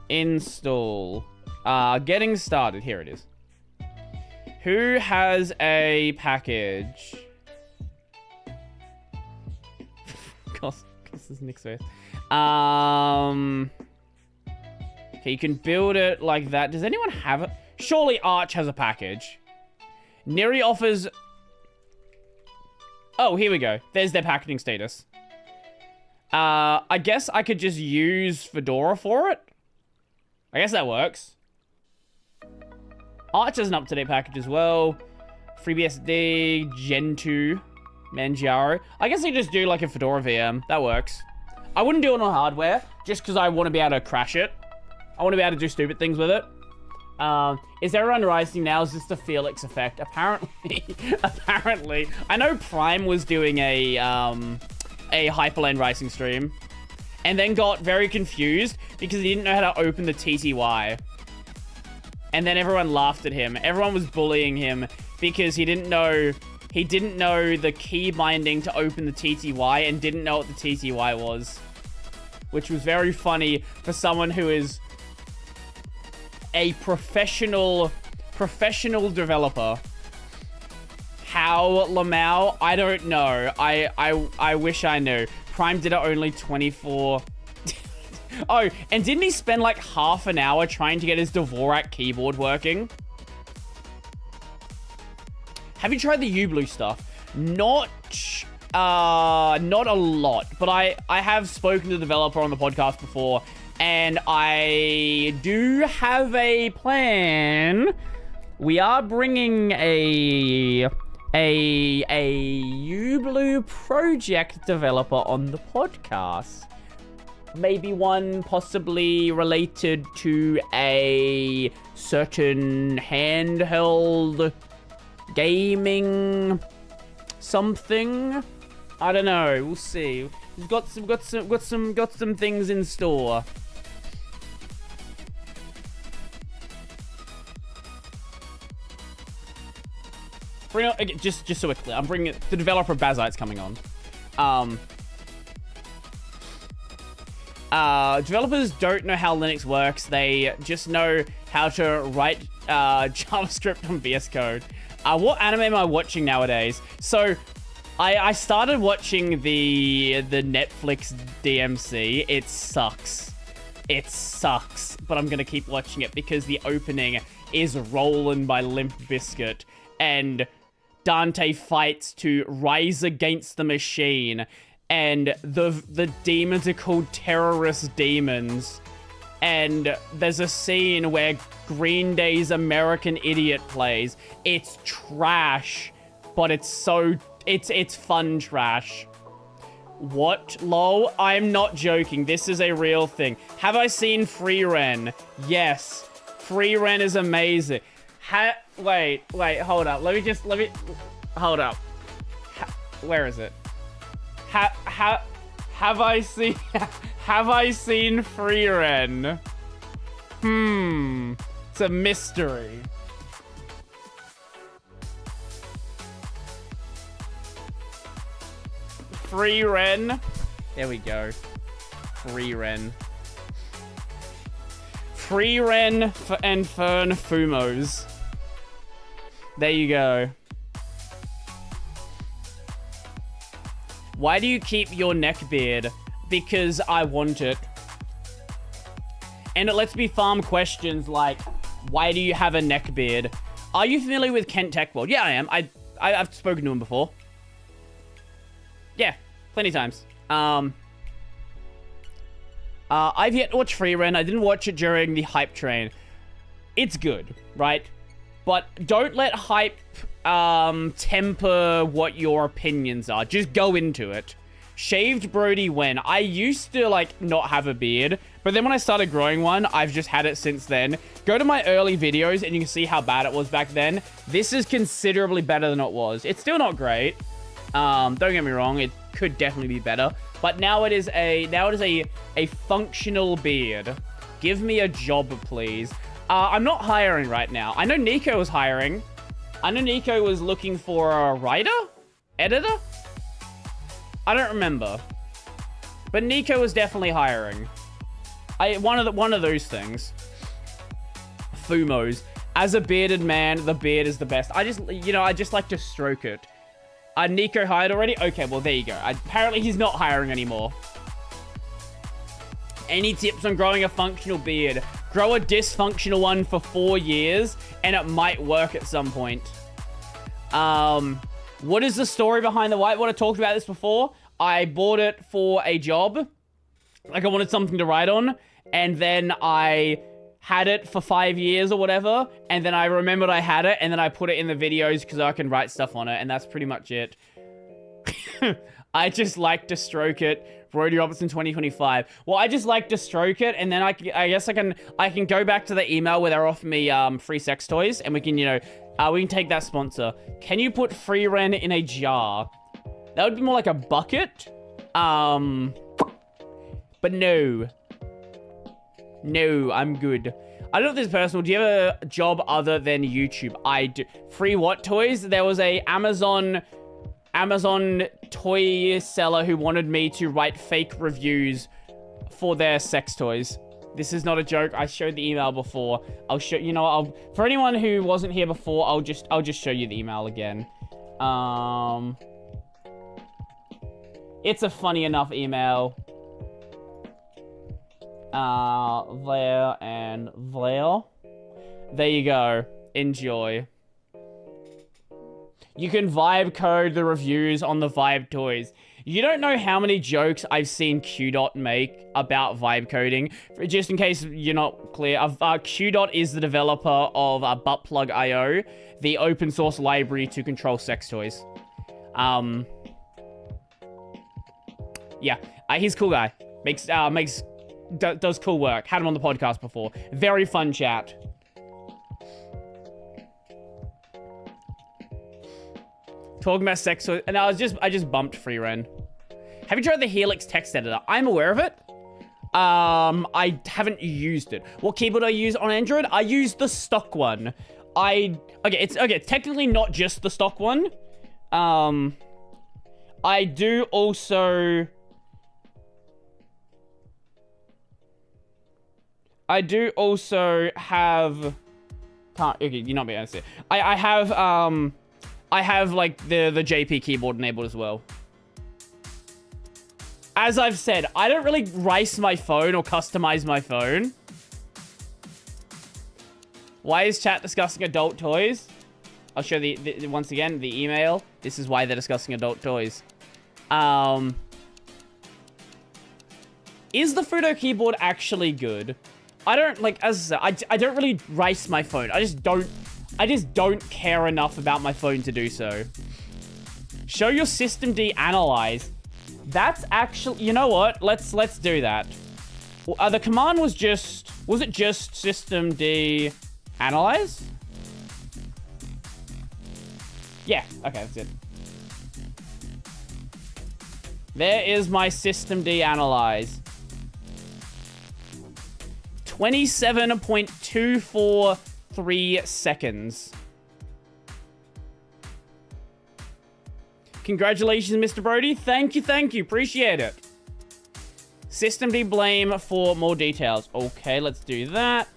Install. Getting started. Here it is. Who has a package? Cost is Nick's face. Okay, you can build it like that. Does anyone have it? Surely Arch has a package. Neri offers... Oh, here we go. There's their packaging status. I guess I could just use Fedora for it. I guess that works. Arch has an up-to-date package as well. FreeBSD, Gen 2, Manjaro. I guess I just do like a Fedora VM. That works. I wouldn't do it on hardware, just because I want to be able to crash it. I want to be able to do stupid things with it. Is everyone rising now? Is this the Felix effect? Apparently, apparently. I know Prime was doing a Hyperland racing stream, and then got very confused because he didn't know how to open the TTY. And then everyone laughed at him. Everyone was bullying him because he didn't know the key binding to open the TTY and didn't know what the TTY was. Which was very funny for someone who is a professional developer. How Lamau? I don't know. I wish I knew. Prime did it only 24. Oh, and didn't he spend like half an hour trying to get his Dvorak keyboard working? Have you tried the U-Blue stuff? Not a lot, but I have spoken to the developer on the podcast before, and I do have a plan. We are bringing a U-Blue project developer on the podcast. Maybe one possibly related to a certain handheld gaming something. I don't know. We'll see. We've got some things in store. Just so we're clear, I'm bringing it. The developer of Bazite's coming on. Developers don't know how Linux works. They just know how to write JavaScript on VS Code. What anime am I watching nowadays? So, I started watching the Netflix DMC. It sucks. It sucks. But I'm gonna keep watching it because the opening is Rollin' by Limp Bizkit. And Dante fights to rise against the machine. And the demons are called terrorist demons. And there's a scene where Green Day's American Idiot plays. It's trash, but it's fun trash. What? Lol? I'm not joking. This is a real thing. Have I seen Free Ren? Yes. Free Ren is amazing. Wait, hold up. Hold up. Where is it? Have I seen Free Ren? It's a mystery. Free Ren. There we go. Free Ren. Free Ren and Fern Fumos. There you go. Why do you keep your neck beard? Because I want it. And it lets me farm questions like, why do you have a neck beard? Are you familiar with Kent Tech World? Yeah, I am. I've spoken to him before. Yeah, plenty of times. I've yet to watch Free Ren. I didn't watch it during the hype train. It's good, right? But don't let hype temper what your opinions are. Just go into it. Shaved Brodie when? I used to, like, not have a beard. But then when I started growing one, I've just had it since then. Go to my early videos and you can see how bad it was back then. This is considerably better than it was. It's still not great. Don't get me wrong. It could definitely be better. But now it is a functional beard. Give me a job, please. I'm not hiring right now. I know Nico was hiring. I know Nico was looking for a writer? Editor? I don't remember. But Nico was definitely hiring. One of those things. Fumos. As a bearded man, the beard is the best. I just like to stroke it. Nico hired already? Okay, well, there you go. Apparently, he's not hiring anymore. Any tips on growing a functional beard? Grow a dysfunctional one for 4 years, and it might work at some point. What is the story behind the whiteboard? I talked about this before. I bought it for a job. Like, I wanted something to write on, and then I had it for 5 years or whatever, and then I remembered I had it, and then I put it in the videos because I can write stuff on it, and that's pretty much it. I just like to stroke it. Brodie Robertson 2025. Well, I just like to stroke it, and then I guess I can go back to the email where they're offering me free sex toys, and we can, we can take that sponsor. Can you put Free Ren in a jar? That would be more like a bucket. But no. No, I'm good. I don't know if this is personal. Do you have a job other than YouTube? I do. Free what toys? There was a Amazon toy seller who wanted me to write fake reviews for their sex toys. This is not a joke. I showed the email before. I'll show for anyone who wasn't here before, I'll just show you the email again. It's a funny enough email. There and there. There you go. Enjoy. You can vibe code the reviews on the Vibe toys. You don't know how many jokes I've seen QDot make about vibe coding. Just in case you're not clear, QDot is the developer of Buttplug.io, the open source library to control sex toys. Yeah, he's a cool guy. Does cool work. Had him on the podcast before. Very fun chat. Talking about sex toys, and I just bumped Free Ren. Have you tried the Helix text editor? I'm aware of it. I haven't used it. What keyboard I use on Android? I use the stock one. It's technically not just the stock one. I do also have. Okay, you're not being able to see it. I have like the JP keyboard enabled as well. As I've said, I don't really rice my phone or customize my phone. Why is chat discussing adult toys? I'll show once again the email. This is why they're discussing adult toys. Is the Fudo keyboard actually good? I don't, like, as I said, I don't really rice my phone. I just don't care enough about my phone to do so. Show your systemd analyze. That's actually, you know what? Let's do that. The command was it just systemd analyze? Yeah, okay, that's it. There is my systemd analyze. 27.243 seconds. Congratulations, Mr. Brodie. Thank you. Appreciate it. Systemd blame for more details. Okay, let's do that.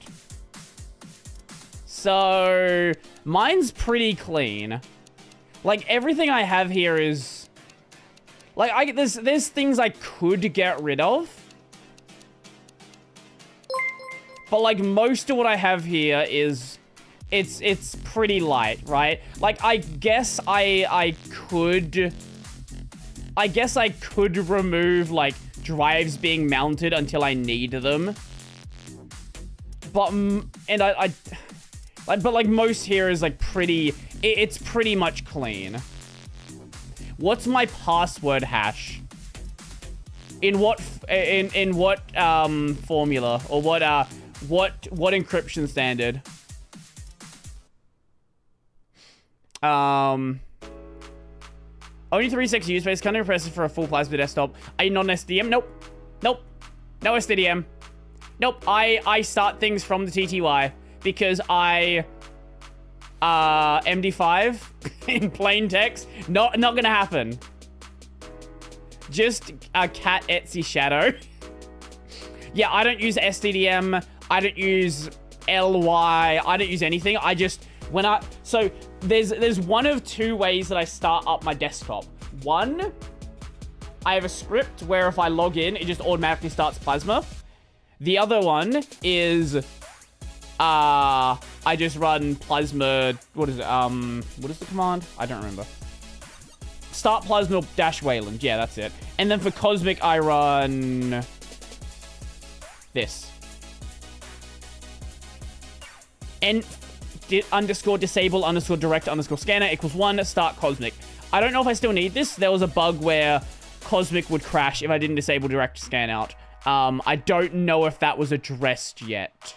So, mine's pretty clean. Like, everything I have here is... Like, there's things I could get rid of. But like most of what I have here is, it's pretty light, right? Like I guess I could remove like drives being mounted until I need them. But but like most here is like pretty, it's pretty much clean. What's my password hash? In what formula, or what encryption standard? Only 3 user space. Can't impress for a full plasma desktop. Are you not an SDM? Nope. Nope. No SDDM. Nope. I start things from the TTY because MD5 in plain text. Not gonna happen. Just a cat Etsy shadow. Yeah, I don't use SDDM. I don't use LY. I don't use anything. I just, so there's one of two ways that I start up my desktop. One, I have a script where if I log in, it just automatically starts Plasma. The other one is, I just run Plasma, what is the command? I don't remember. Start Plasma dash Wayland. Yeah, that's it. And then for Cosmic, I run this. And underscore disable underscore direct underscore scanner equals 1, start Cosmic. I don't know if I still need this. There was a bug where Cosmic would crash if I didn't disable direct scan out. I don't know if that was addressed yet.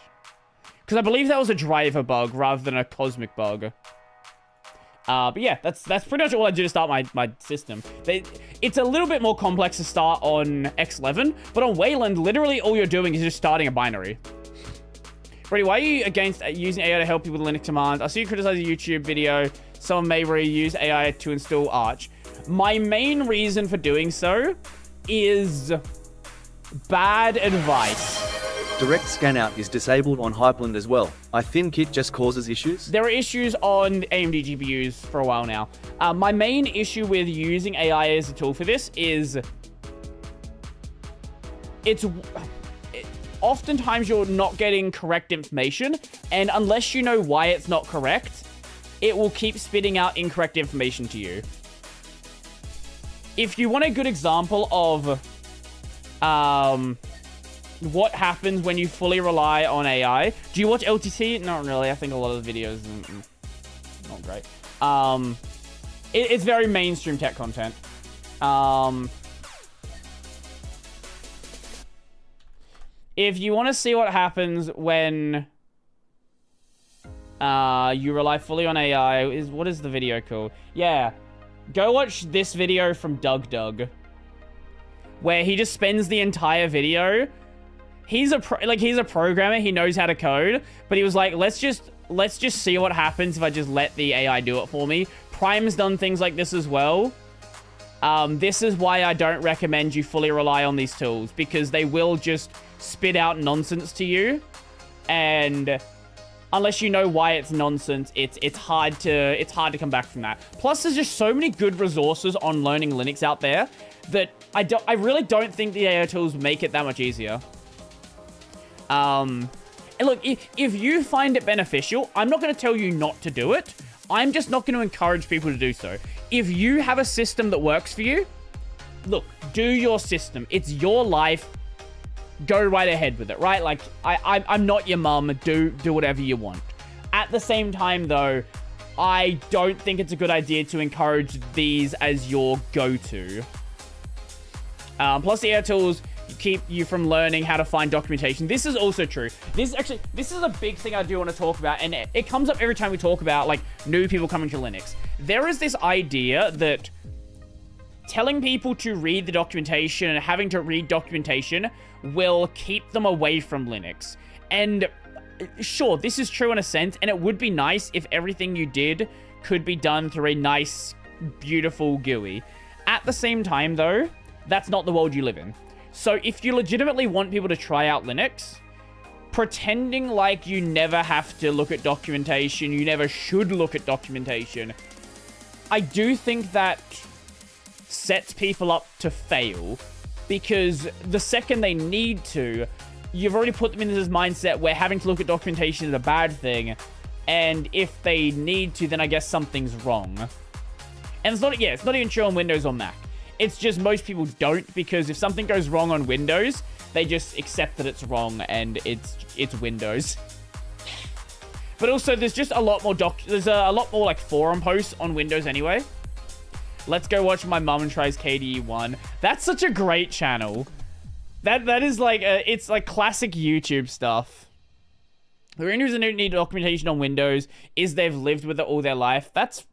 Because I believe that was a driver bug rather than a Cosmic bug. But yeah, that's pretty much all I do to start my system. It's a little bit more complex to start on X11, but on Wayland, literally all you're doing is just starting a binary. Brodie, why are you against using AI to help people with Linux commands? I see you criticize a YouTube video. Someone may reuse AI to install Arch. My main reason for doing so is bad advice. Direct scan out is disabled on Hyperland as well. I think it just causes issues. There are issues on AMD GPUs for a while now. My main issue with using AI as a tool for this is oftentimes you're not getting correct information, and unless you know why it's not correct, it will keep spitting out incorrect information to you. If you want a good example of what happens when you fully rely on AI, do you watch LTC? Not really. I think a lot of the videos not great. It's very mainstream tech content. If you want to see what happens when you rely fully on AI, what is the video called? Yeah, go watch this video from Doug, where he just spends the entire video. He's a programmer. He knows how to code, but he was like, let's just see what happens if I just let the AI do it for me. Prime's done things like this as well. This is why I don't recommend you fully rely on these tools, because they will just spit out nonsense to you, and unless you know why it's nonsense, it's hard to come back from that. Plus, there's just so many good resources on learning Linux out there that I really don't think the AI tools make it that much easier. And look, if you find it beneficial, I'm not going to tell you not to do it. I'm just not going to encourage people to do so. If you have a system that works for you, look, do your system. It's your life. Go right ahead with it, right? Like, I'm not your mum. Do whatever you want. At the same time, though, I don't think it's a good idea to encourage these as your go-to. Plus, the AI tools keep you from learning how to find documentation. This is also true. This is a big thing I do want to talk about, and it comes up every time we talk about, like, new people coming to Linux. There is this idea that telling people to read the documentation and having to read documentation will keep them away from Linux. And sure, this is true in a sense, and it would be nice if everything you did could be done through a nice, beautiful GUI. At the same time, though, that's not the world you live in. So if you legitimately want people to try out Linux, pretending like you never have to look at documentation, you never should look at documentation, I do think that sets people up to fail, because the second they need to, you've already put them in this mindset where having to look at documentation is a bad thing. And if they need to, then I guess something's wrong. And it's not even true on Windows or Mac. It's just most people don't, because if something goes wrong on Windows, they just accept that it's wrong and it's Windows. But also, there's just a lot more there's a lot more like forum posts on Windows anyway. Let's go watch my mum tries KDE 1. That's such a great channel. That is like it's like classic YouTube stuff. The only reason they don't need documentation on Windows is they've lived with it all their life. That's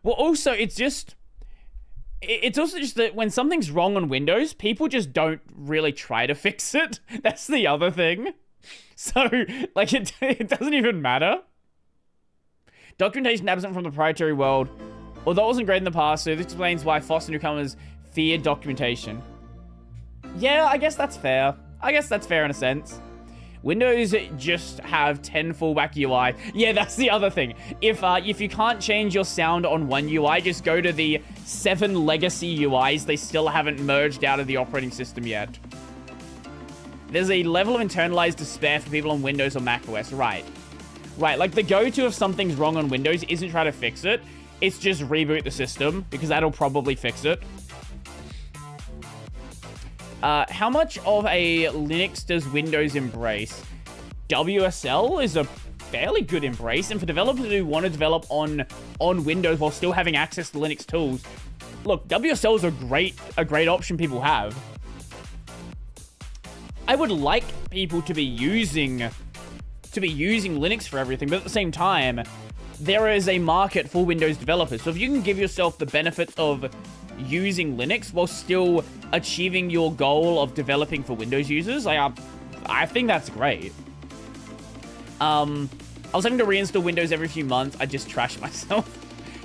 well. Also, it's also just that when something's wrong on Windows, people just don't really try to fix it. That's the other thing. So, like, it doesn't even matter. Documentation absent from the proprietary world. Although it wasn't great in the past, so this explains why FOSS and newcomers feared documentation. Yeah, I guess that's fair. I guess that's fair in a sense. Windows just have 10 fallback UI. Yeah, that's the other thing. If you can't change your sound on one UI, just go to the 7 legacy UIs. They still haven't merged out of the operating system yet. There's a level of internalized despair for people on Windows or Mac OS. Right. Right, like the go-to if something's wrong on Windows isn't try to fix it. It's just reboot the system, because that'll probably fix it. How much of a Linux does Windows embrace? WSL is a fairly good embrace, and for developers who want to develop on Windows while still having access to Linux tools, look, WSL is a great option people have. I would like people to be using Linux for everything, but at the same time, there is a market for Windows developers. So if you can give yourself the benefits of using Linux while still achieving your goal of developing for Windows users, I think that's great. I was having to reinstall Windows every few months. I just trashed myself.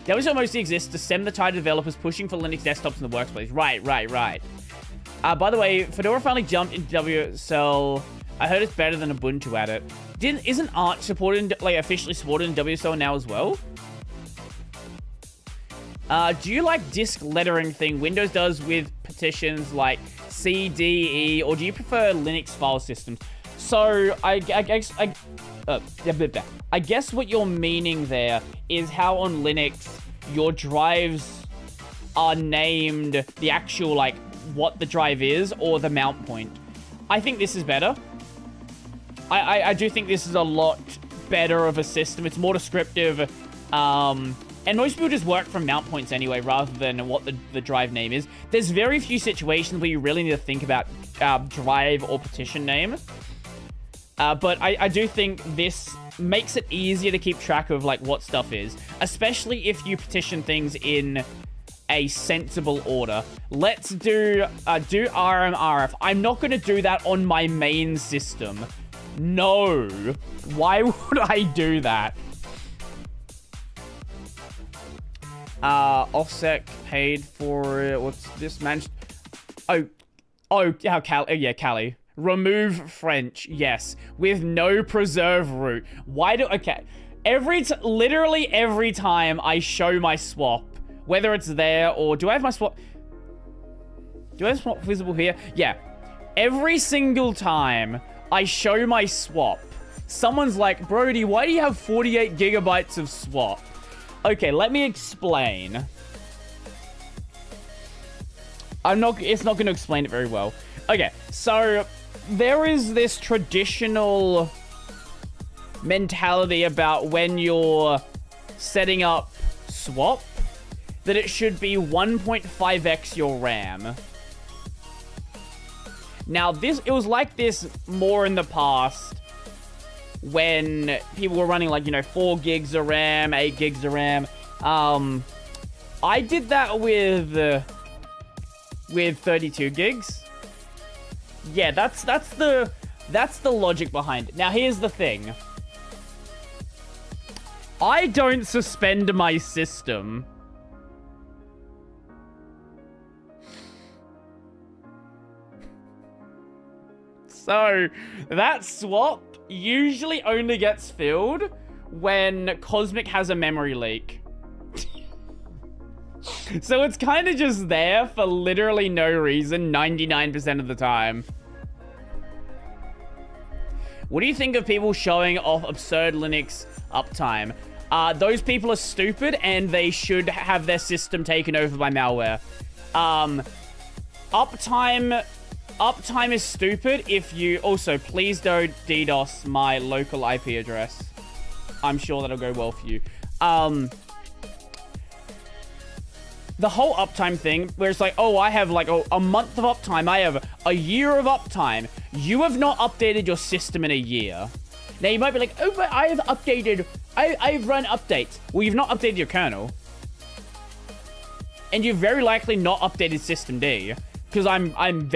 WSL mostly exists to stem the tide of developers pushing for Linux desktops in the workplace. Right. By the way, Fedora finally jumped into WSL. I heard it's better than Ubuntu at it. Isn't Arch supported, like, officially supported in WSL now as well? Do you like disk lettering thing Windows does with partitions like C, D, E, or do you prefer Linux file systems? So, I guess what you're meaning there is how on Linux your drives are named the actual, like, what the drive is or the mount point. I think this is better. I do think this is a lot better of a system. It's more descriptive. And most people just work from mount points anyway, rather than what the drive name is. There's very few situations where you really need to think about drive or partition name. But I do think this makes it easier to keep track of, like, what stuff is. Especially if you partition things in a sensible order. Let's do RMRF. I'm not going to do that on my main system. No. Why would I do that? Offset paid for what's this man? Cali. Remove French, yes, with no preserve root. Okay. Literally every time I show my swap, whether it's there or do I have my swap? Do I have swap visible here? Yeah. Every single time I show my swap, someone's like, Brodie, why do you have 48 gigabytes of swap? Okay, let me explain. It's not going to explain it very well. Okay, so there is this traditional mentality about when you're setting up swap that it should be 1.5x your RAM. Now, it was like this more in the past when people were running, like, 4 gigs of RAM, 8 gigs of RAM. I did that with 32 gigs. Yeah, that's the logic behind it. Now, here's the thing. I don't suspend my system. So, that swap usually only gets filled when Cosmic has a memory leak. So it's kind of just there for literally no reason 99% of the time. What do you think of people showing off absurd Linux uptime? Those people are stupid and they should have their system taken over by malware. Uptime is stupid if you... Also, please don't DDoS my local IP address. I'm sure that'll go well for you. The whole uptime thing, where it's like, oh, I have like a month of uptime. I have a year of uptime. You have not updated your system in a year. Now, you might be like, oh, but I have updated... I've run updates. Well, you've not updated your kernel. And you've very likely not updated systemd. Because I'm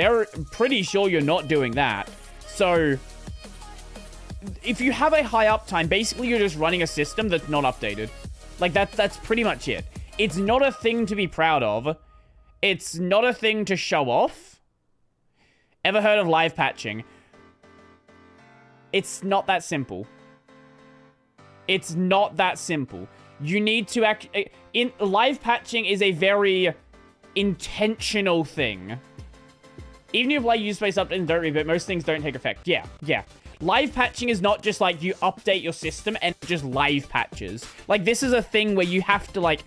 pretty sure you're not doing that. So, if you have a high uptime, basically you're just running a system that's not updated. Like, that's pretty much it. It's not a thing to be proud of. It's not a thing to show off. Ever heard of live patching? It's not that simple. It's not that simple. You need to live patching is a very intentional thing. Even if like user space update and don't reboot, most things don't take effect. Yeah. Live patching is not just like you update your system and just live patches. Like this is a thing where you have to like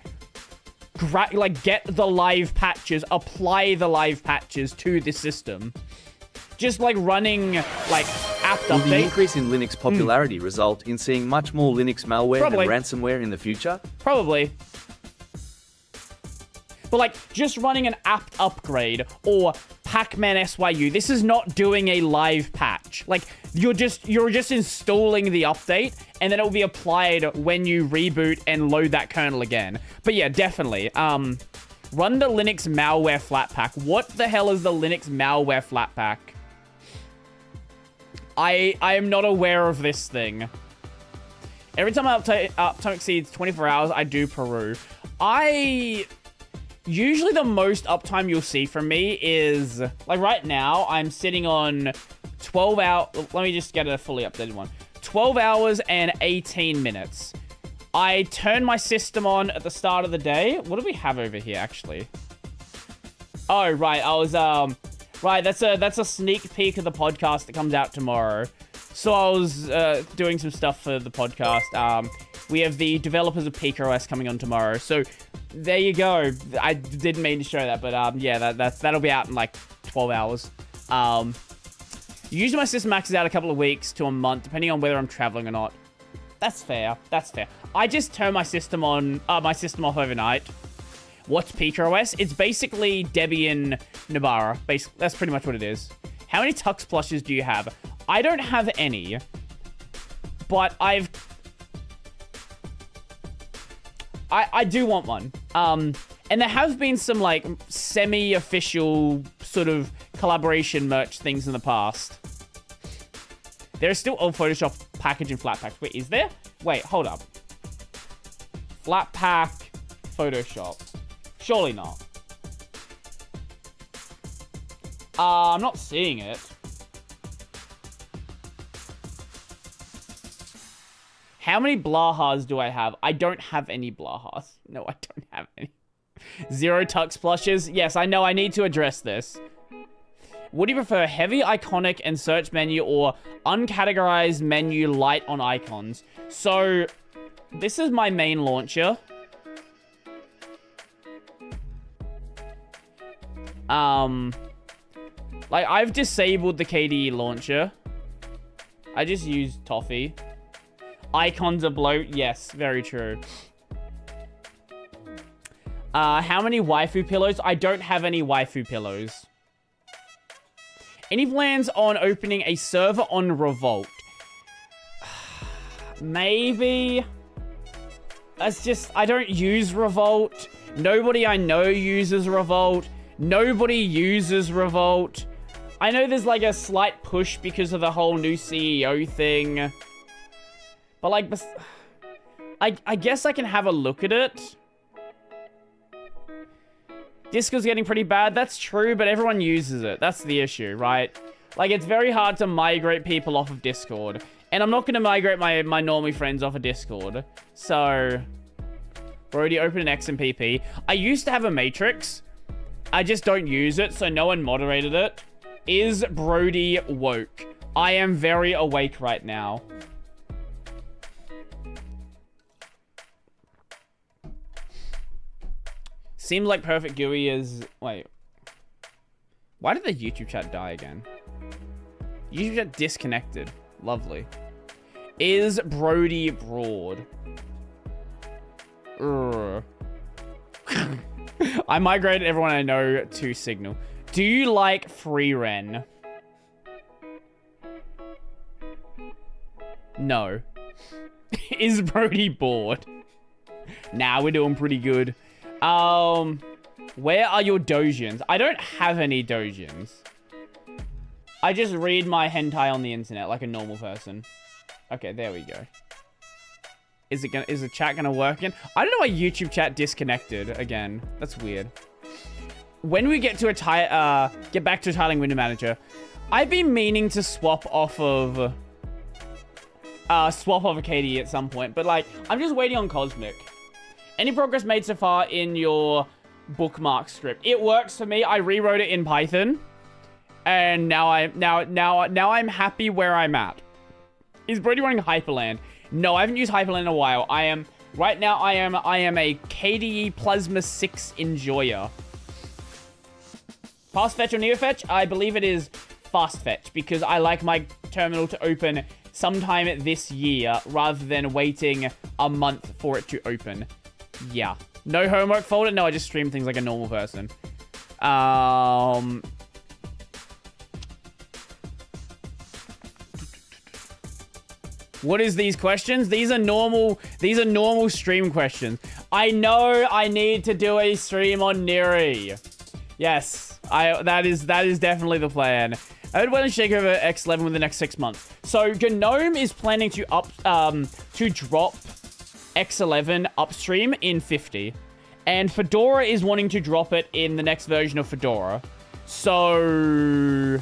get the live patches, apply the live patches to the system. Just like running like app update. Will the increase in Linux popularity result in seeing much more Linux malware and ransomware in the future? Probably. But like just running an app upgrade or Pac-Man SYU, this is not doing a live patch. Like you're just installing the update and then it will be applied when you reboot and load that kernel again. But yeah, definitely. Run the Linux malware flatpak. What the hell is the Linux malware flatpak? I am not aware of this thing. Every time uptime exceeds 24 hours, I do Peru. Usually the most uptime you'll see from me is... Like right now, I'm sitting on 12 hours... Let me just get a fully updated one. 12 hours and 18 minutes. I turn my system on at the start of the day. What do we have over here, actually? Oh, right. I was... Right, that's a sneak peek of the podcast that comes out tomorrow. So I was doing some stuff for the podcast. We have the developers of PeakOS coming on tomorrow. So there you go. I didn't mean to show that, but yeah, that'll be out in like 12 hours. Usually my system maxes out a couple of weeks to a month, depending on whether I'm traveling or not. That's fair. That's fair. I just turn my system off overnight. What's PeakOS? It's basically Debian Nabara. That's pretty much what it is. How many Tux plushes do you have? I don't have any, but I do want one. And there have been some like semi-official sort of collaboration merch things in the past. There is still a Photoshop package in Flatpak. Wait, is there? Wait, hold up. Flatpak Photoshop. Surely not. I'm not seeing it. How many Blahas do I have? I don't have any Blahas. No, I don't have any. 0 Tux plushes. Yes, I know I need to address this. Would you prefer heavy iconic and search menu or uncategorized menu light on icons? So, this is my main launcher. Like, I've disabled the KDE launcher. I just use Toffee. Icons are bloat. Yes, very true. How many waifu pillows? I don't have any waifu pillows. Any plans on opening a server on Revolt? Maybe. That's just... I don't use Revolt. Nobody I know uses Revolt. Nobody uses Revolt. I know there's like a slight push because of the whole new CEO thing. But like, I guess I can have a look at it. Discord's getting pretty bad. That's true, but everyone uses it. That's the issue, right? Like, it's very hard to migrate people off of Discord. And I'm not going to migrate my normie friends off of Discord. So, Brodie, open an XMPP. I used to have a matrix. I just don't use it, so no one moderated it. Is Brodie woke? I am very awake right now. Seems like Perfect GUI is... Wait. Why did the YouTube chat die again? YouTube chat disconnected. Lovely. Is Brodie broad? I migrated everyone I know to Signal. Do you like free Ren? No. Is Brodie bored? Nah, we're doing pretty good. Where are your dojins? I don't have any dojins. I just read my hentai on the internet like a normal person. Okay, there we go. Is the chat gonna work again? I don't know why YouTube chat disconnected again. That's weird. When we get to get back to tiling window manager, I've been meaning to swap off of KDE at some point, but like I'm just waiting on Cosmic. Any progress made so far in your bookmark script? It works for me. I rewrote it in Python, and now I'm happy where I'm at. Is Brodie running Hyperland? No, I haven't used Hyperland in a while. Right now I am a KDE Plasma 6 enjoyer. Fast fetch or neo fetch? I believe it is fast fetch because I like my terminal to open sometime this year rather than waiting a month for it to open. Yeah. No homework folder? No, I just stream things like a normal person. What is these questions? These are normal stream questions. I know I need to do a stream on Neri. Yes, that is definitely the plan. I would want to shake over X11 within the next 6 months. So GNOME is planning to drop X11 upstream in 50. And Fedora is wanting to drop it in the next version of Fedora. So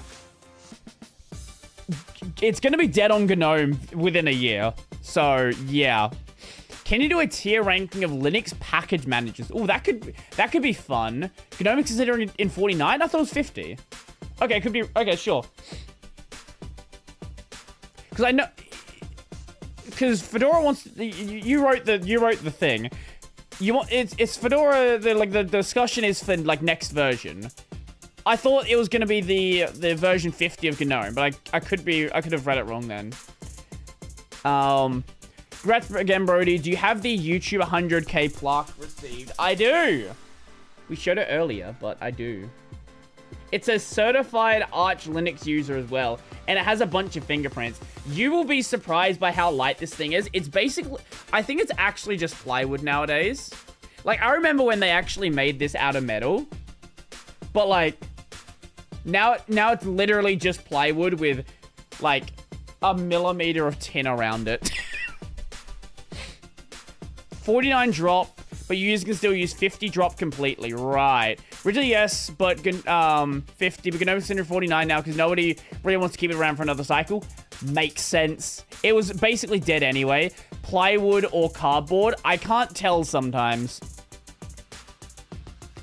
it's going to be dead on GNOME within a year. So, yeah. Can you do a tier ranking of Linux package managers? Oh, that could be fun. GNOME is considering in 49? I thought it was 50. Okay, it could be... Okay, sure. Because I know... Because Fedora wants... You wrote the thing. You want... It's Fedora... The discussion is for, like, next version. I thought it was going to be the version 50 of GNOME, but I could have read it wrong then. Congrats again, Brodie. Do you have the YouTube 100k plaque received? I do. We showed it earlier, but I do. It's a certified Arch Linux user as well, and it has a bunch of fingerprints. You will be surprised by how light this thing is. It's basically... I think it's actually just plywood nowadays. Like, I remember when they actually made this out of metal. But, like, now it's literally just plywood with, like, a millimeter of tin around it. 49 drop, but users can still use 50 drop completely. Right. Originally, yes, but 50, but GNOME is under 49 now because nobody really wants to keep it around for another cycle. Makes sense. It was basically dead anyway. Plywood or cardboard, I can't tell sometimes.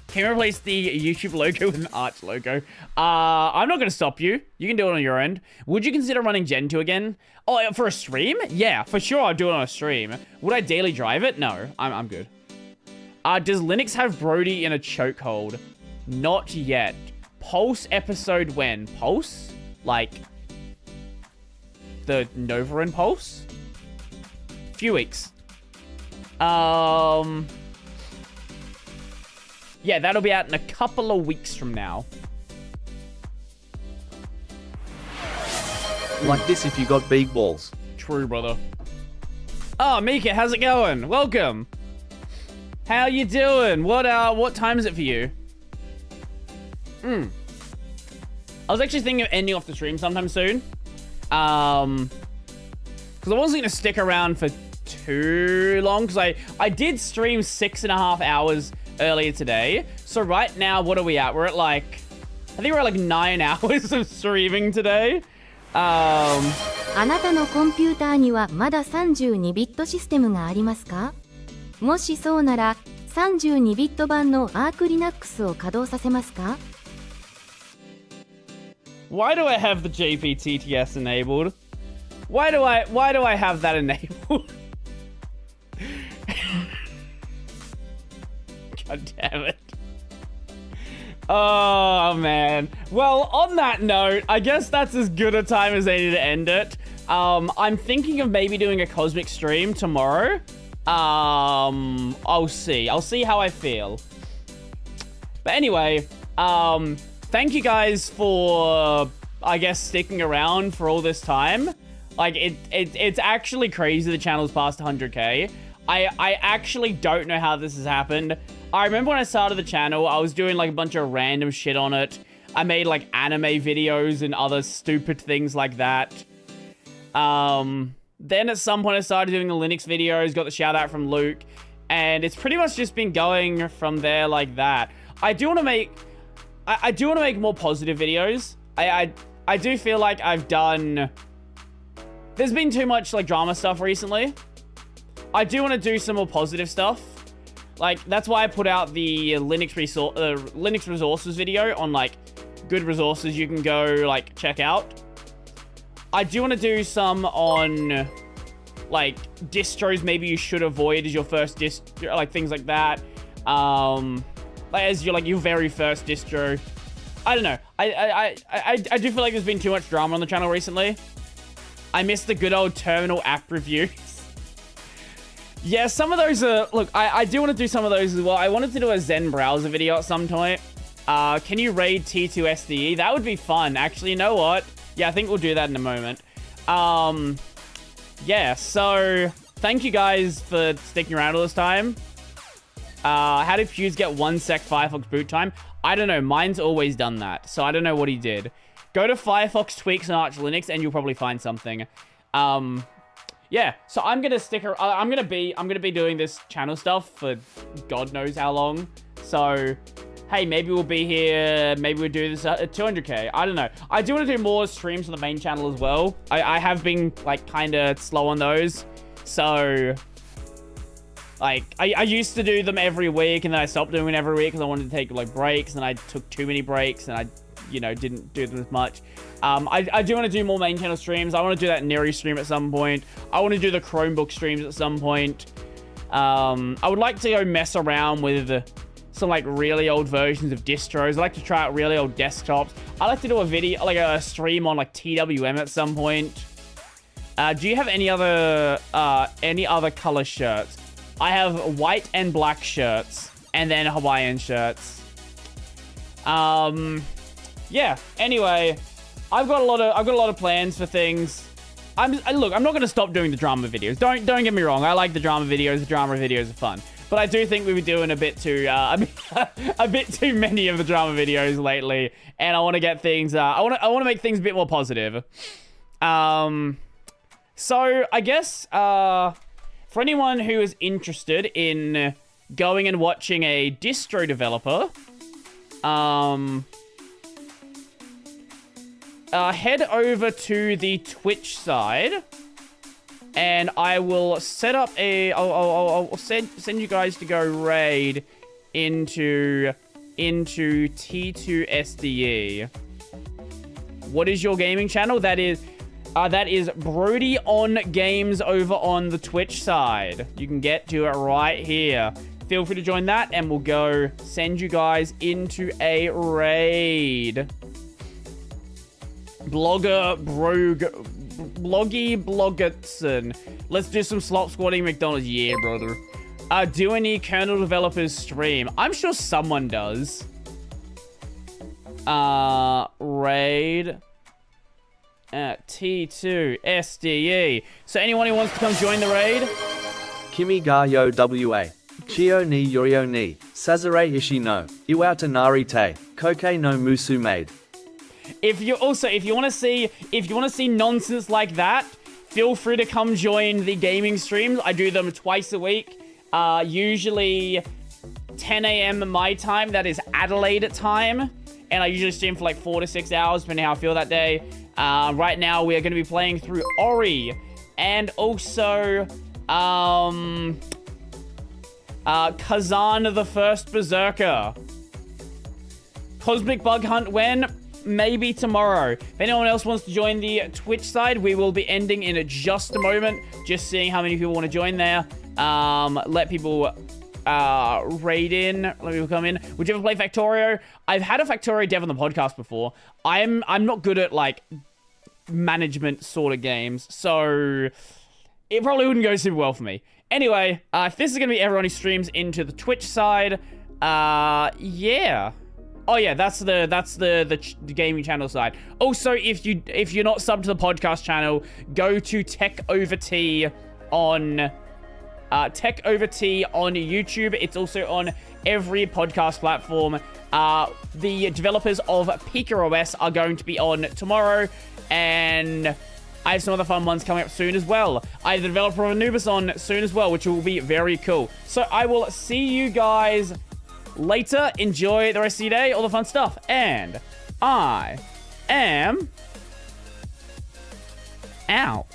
Can you replace the YouTube logo with an Arch logo? I'm not going to stop you. You can do it on your end. Would you consider running Gen 2 again? Oh, for a stream? Yeah, for sure I'll do it on a stream. Would I daily drive it? No, I'm good. Does Linux have Brodie in a chokehold? Not yet. Pulse episode when? Pulse? Like, the Nova and Pulse? Few weeks. Yeah, that'll be out in a couple of weeks from now. Like this if you got big balls. True, brother. Oh, Mika, how's it going? Welcome. How you doing? What time is it for you? I was actually thinking of ending off the stream sometime soon. Because I wasn't going to stick around for too long. Because I did stream 6.5 hours earlier today. So right now, what are we at? We're at like... I think we're at like 9 hours of streaming today. あなたのコンピューターにはまだ32ビットシステムがありますか？もしそうなら32ビット版のアークリナックスを稼働させますか？ Why do I have the JPTTS enabled? Why do I have that enabled? God damn it. Oh, man. Well, on that note, I guess that's as good a time as any to end it. I'm thinking of maybe doing a Cosmic stream tomorrow. I'll see. I'll see how I feel. But anyway, thank you guys for, I guess, sticking around for all this time. Like, it's actually crazy the channel's past 100K. I actually don't know how this has happened. I remember when I started the channel, I was doing like a bunch of random shit on it. I made like anime videos and other stupid things like that. Then at some point I started doing the Linux videos, got the shout out from Luke, and it's pretty much just been going from there like that. I do want to make more positive videos. I do feel like I've done... There's been too much like drama stuff recently. I do want to do some more positive stuff. Like, that's why I put out the Linux resources video on, like, good resources you can go, like, check out. I do want to do some on, like, distros maybe you should avoid as your first distro, like, things like that. Like, as your, like, your very first distro. I don't know. I do feel like there's been too much drama on the channel recently. I miss the good old terminal app reviews. Yeah, some of those are... Look, I do want to do some of those as well. I wanted to do a Zen browser video at some point. Can you raid T2 SDE? That would be fun. Actually, you know what? Yeah, I think we'll do that in a moment. Yeah, so... Thank you guys for sticking around all this time. How did Fuse get 1 sec Firefox boot time? I don't know. Mine's always done that. So I don't know what he did. Go to Firefox Tweaks and Arch Linux and you'll probably find something. Yeah, so I'm gonna stick around. I'm gonna be doing this channel stuff for God knows how long. So, hey, maybe we'll be here. Maybe we'll do this at 200K. I don't know. I do want to do more streams on the main channel as well. I have been like kind of slow on those. So, like, I used to do them every week, and then I stopped doing it every week because I wanted to take like breaks, and I took too many breaks, and I, you know, didn't do them as much. I do want to do more main channel streams. I want to do that Neri stream at some point. I want to do the Chromebook streams at some point. I would like to go mess around with some like really old versions of distros. I like to try out really old desktops. I like to do a video, like a stream on like TWM at some point. Do you have any other color shirts? I have white and black shirts, and then Hawaiian shirts. Yeah. Anyway, I've got a lot of plans for things. Look, I'm not going to stop doing the drama videos. Don't get me wrong. I like the drama videos. The drama videos are fun. But I do think we were doing a bit too a bit too many of the drama videos lately, and I want to get things I want to make things a bit more positive. So I guess for anyone who is interested in going and watching a distro developer, head over to the Twitch side, and I will set up a... I'll send you guys to go raid into T2 SDE. What is your gaming channel? That is Brodie on Games over on the Twitch side. You can get to it right here. Feel free to join that, and we'll go send you guys into a raid. Bloggerson. Let's do some slop squatting McDonald's. Yeah, brother. Do any kernel developers stream? I'm sure someone does. Raid at T2 SDE. So anyone who wants to come join the raid? Kimi ga yo wa. Chio ni yorio ni. Sazare ishi no. Iwata nari te. Koke no musu made. If you want to see nonsense like that, feel free to come join the gaming streams. I do them twice a week. Usually 10 a.m. my time. That is Adelaide time. And I usually stream for like 4 to 6 hours, depending how I feel that day. Right now, we are going to be playing through Ori. And also, Kazan the First Berserker. Cosmic Bug Hunt when? maybe tomorrow. If anyone else wants to join the Twitch side, we will be ending in just a moment. Just seeing how many people want to join there. Let people raid in. Let people come in. Would you ever play Factorio? I've had a Factorio dev on the podcast before. I'm not good at like management sort of games, so it probably wouldn't go super well for me. Anyway, if this is gonna be everyone who streams into the Twitch side, yeah. Oh yeah, that's the gaming channel side. Also, if you're not subbed to the podcast channel, go to Tech Over Tea on YouTube. It's also on every podcast platform. The developers of PikaOS are going to be on tomorrow, and I have some other fun ones coming up soon as well. I have the developer of Anubis on soon as well, which will be very cool. So I will see you guys later. Enjoy the rest of your day, all the fun stuff. And I am out.